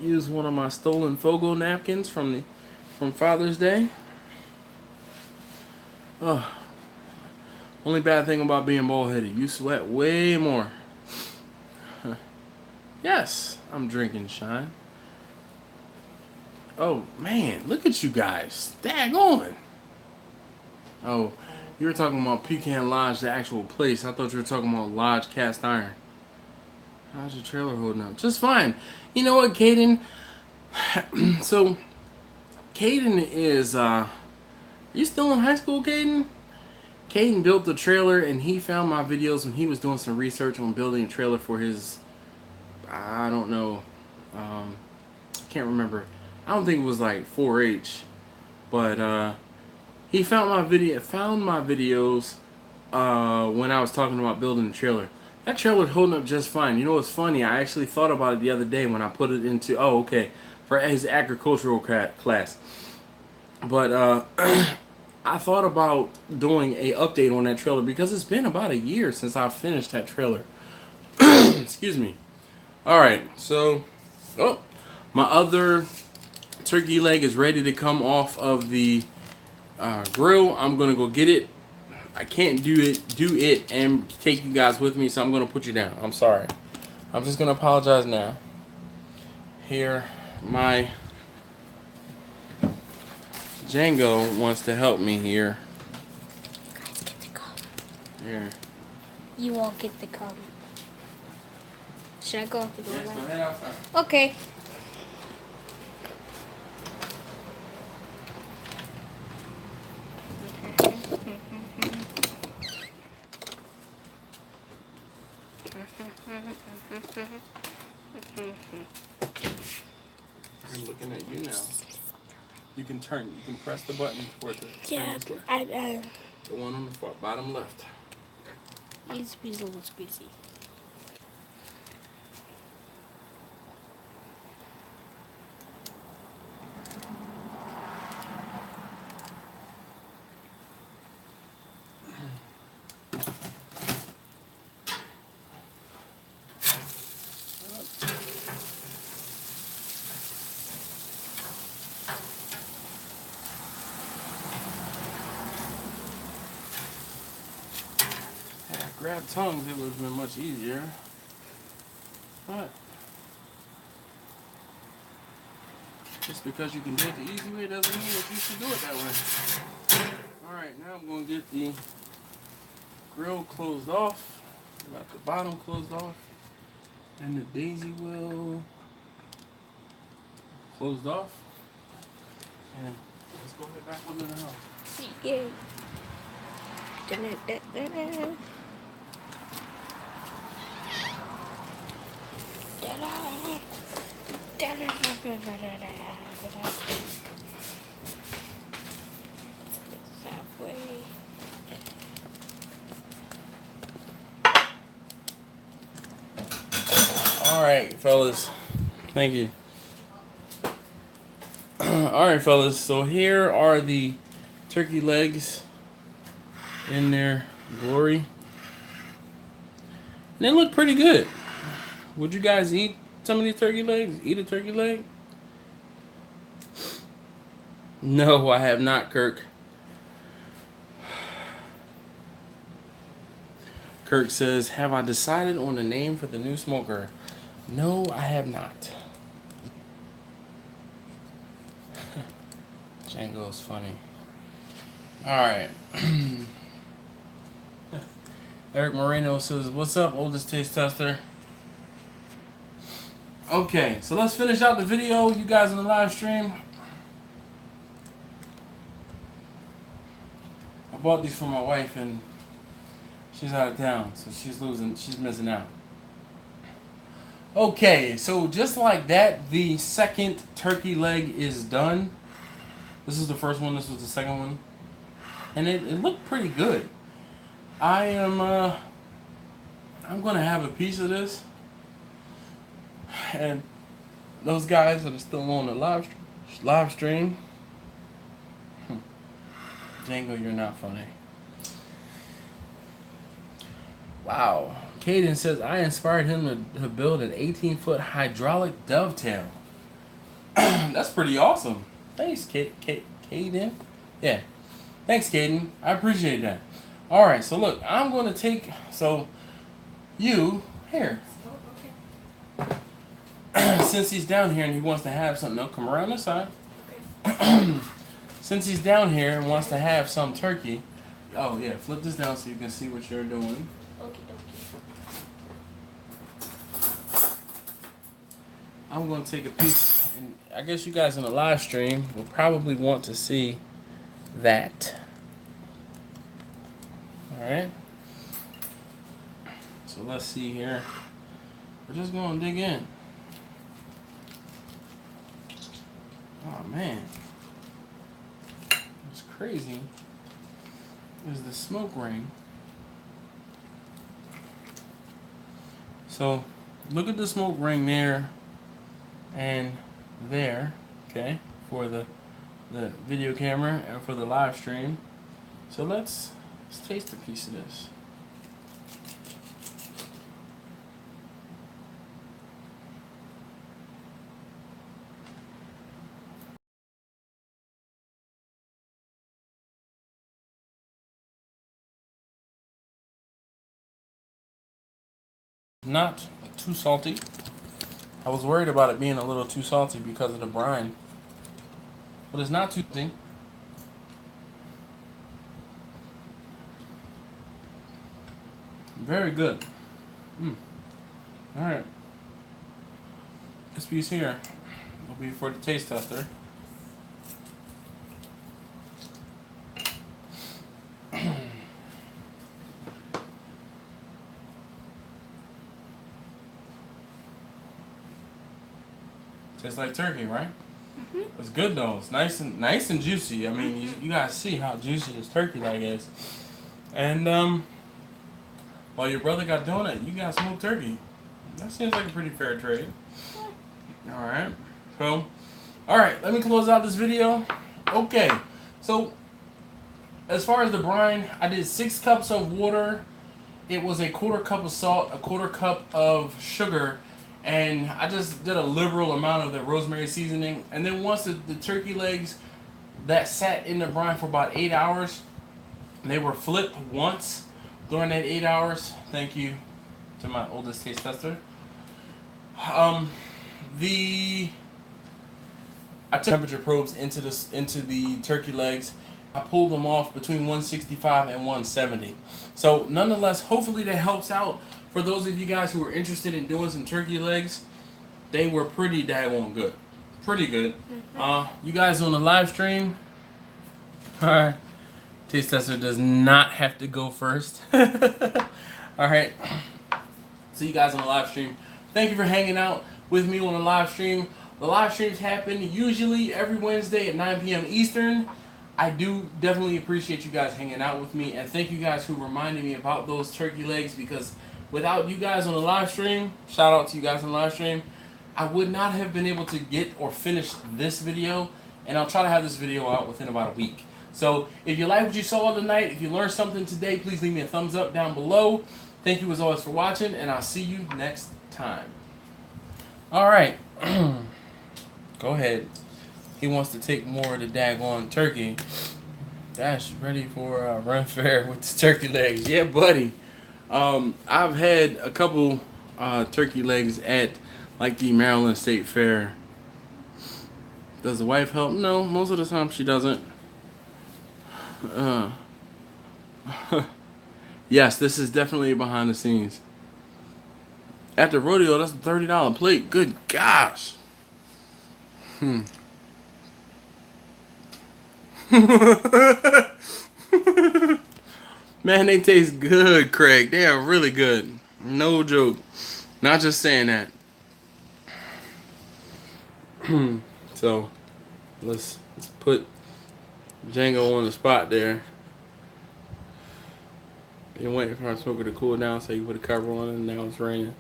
use one of my stolen Fogo napkins from Father's Day. Oh, only bad thing about being bald-headed, you sweat way more. Yes, I'm drinking Shine. Oh man, look at you guys. Daggone. Oh, you were talking about Pecan Lodge, the actual place. I thought you were talking about Lodge Cast Iron. How's your trailer holding up? Just fine. You know what, Caden? So, Caden is, you still in high school, Caden? Caden built the trailer, and he found my videos when he was doing some research on building a trailer for his, I don't know, can't remember. I don't think it was like 4-H, but he found my videos when I was talking about building the trailer. That trailer's holding up just fine. You know what's funny? I actually thought about it the other day when I put it into, for his agricultural class. But I thought about doing a update on that trailer because it's been about a year since I finished that trailer. Excuse me. All right, so my other turkey leg is ready to come off of the grill. I'm gonna go get it. I can't do it and take you guys with me, so I'm gonna put you down. I'm sorry. I'm just gonna apologize now. Here, my Django wants to help me here. Guys, get the cup. Here. You won't get the cup. Should I go out the door? Yes, go ahead outside. Okay. I'm looking at you now. You can press the button for it to Yeah, the one on the bottom left. He's a little busy. Grab tongues, it would have been much easier. But just because you can do it the easy way doesn't mean that you should do it that way. Alright, now I'm going to get the grill closed off. Got the bottom closed off. And the daisy wheel closed off. And let's go head back over to the house. Yeah. Da-da-da-da-da. Alright, fellas. Thank you. Alright, fellas. So here are the turkey legs in their glory. And they look pretty good. Would you guys eat some of these turkey legs? Eat a turkey leg? No, I have not, Kirk. Kirk says, have I decided on a name for the new smoker? No, I have not. Django's funny. Alright. Eric Moreno says, what's up, oldest taste tester? Okay, so let's finish out the video. You guys in the live stream. I bought these for my wife, and she's out of town, so she's missing out. Okay, so just like that, the second turkey leg is done. This is the first one, this was the second one. And it looked pretty good. I'm gonna have a piece of this. And those guys that are still on the live stream, Django, you're not funny. Wow. Caden says, I inspired him to build an 18-foot hydraulic dovetail. That's pretty awesome. Thanks, Caden. Yeah. Thanks, Caden. I appreciate that. Alright, so look, I'm going to take, here. Since he's down here and he wants to have something, no, come around this side. Since he's down here and wants to have some turkey, oh yeah, flip this down so you can see what you're doing. Okay. I'm going to take a piece, and I guess you guys in the live stream will probably want to see that. Alright. So let's see here. We're just going to dig in. Oh man. What's crazy is the smoke ring. So look at the smoke ring there and there, okay, for the video camera and for the live stream. So let's taste a piece of this. Not too salty. I was worried about it being a little too salty because of the brine, but it's not too salty. Very good. Alright. This piece here will be for the taste tester. Tastes like turkey, right? Mm-hmm. It's good though. It's nice and juicy. I mean, you guys see how juicy this turkey leg is. And while your brother got donut, you got smoked turkey. That seems like a pretty fair trade. All right. So, all right. Let me close out this video. Okay. So, as far as the brine, I did 6 cups of water. It was a 1/4 cup of salt, a 1/4 cup of sugar. And I just did a liberal amount of the rosemary seasoning. And then once the turkey legs that sat in the brine for about 8 hours, they were flipped once during that 8 hours. Thank you to my oldest taste tester. I took temperature probes into the turkey legs. I pulled them off between 165 and 170. So nonetheless, hopefully that helps out. For those of you guys who are interested in doing some turkey legs, they were pretty daggone good. Pretty good. You guys on the live stream, alright, taste tester does not have to go first. Alright, see you guys on the live stream. Thank you for hanging out with me on the live stream. The live streams happen usually every Wednesday at 9 p.m. Eastern. I do definitely appreciate you guys hanging out with me, and thank you guys who reminded me about those turkey legs, because without you guys on the live stream, shout out to you guys on the live stream, I would not have been able to get or finish this video, and I'll try to have this video out within about a week. So if you like what you saw tonight, if you learned something today, please leave me a thumbs up down below. Thank you as always for watching, and I'll see you next time. Alright. Go ahead. He wants to take more of the daggone turkey. Dash ready for a run fair with the turkey legs. Yeah, buddy. I've had a couple turkey legs at like the Maryland State Fair. Does the wife help? No, most of the time she doesn't. Yes, this is definitely behind the scenes. At the rodeo, that's a $30 plate. Good gosh. Man, they taste good, Craig. They are really good. No joke. Not just saying that. So, let's put Django on the spot there. Been waiting for our smoker to cool down so you put a cover on it, and now it's raining.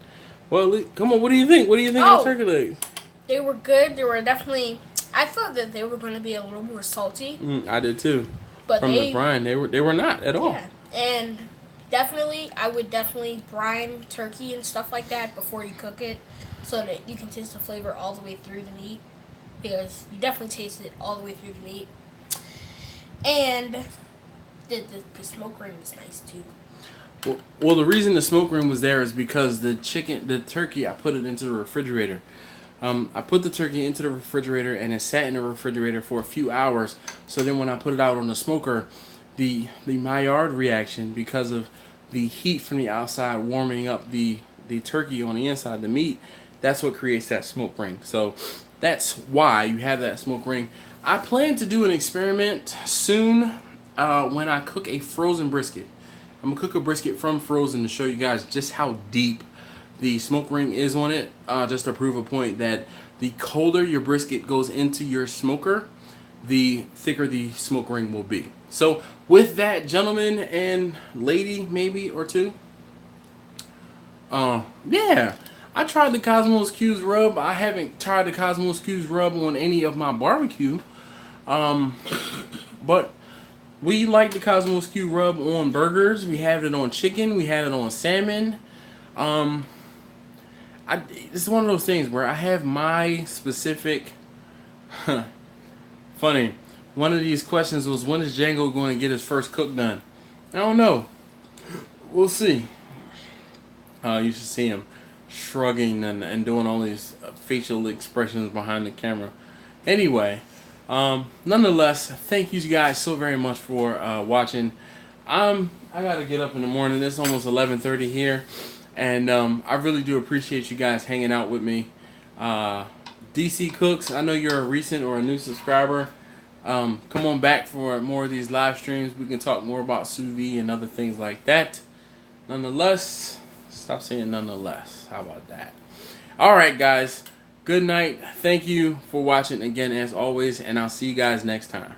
Well, come on, what do you think? What do you think of turkey legs? They were good. They were definitely... I thought that they were going to be a little more salty. I did too. But from the brine, they were not at all. Yeah, and definitely, I would definitely brine turkey and stuff like that before you cook it, so that you can taste the flavor all the way through the meat, because you definitely taste it all the way through the meat. And the smoke ring was nice too. Well, the reason the smoke ring was there is because the turkey, I put it into the refrigerator. I put the turkey into the refrigerator and it sat in the refrigerator for a few hours. So then when I put it out on the smoker, the Maillard reaction, because of the heat from the outside warming up the turkey on the inside, the meat, that's what creates that smoke ring. So that's why you have that smoke ring. I plan to do an experiment soon when I cook a frozen brisket. I'm going to cook a brisket from frozen to show you guys just how deep the smoke ring is on it, just to prove a point that the colder your brisket goes into your smoker, the thicker the smoke ring will be. So with that, gentlemen and lady maybe or two, yeah, I tried the Cosmos Q's rub. I haven't tried the Cosmos Q's rub on any of my barbecue, but we like the Cosmos Q rub on burgers. We have it on chicken. We have it on salmon. It's one of those things where I have my specific... Funny. One of these questions was, when is Django going to get his first cook done? I don't know. We'll see. You should see him shrugging and doing all these facial expressions behind the camera. Anyway, nonetheless, thank you guys so very much for watching. I gotta get up in the morning. It's almost 11:30 here. And I really do appreciate you guys hanging out with me. DC Cooks, I know you're a recent or a new subscriber. Come on back for more of these live streams. We can talk more about Sous Vide and other things like that. Nonetheless, stop saying nonetheless. How about that? All right, guys. Good night. Thank you for watching again, as always. And I'll see you guys next time.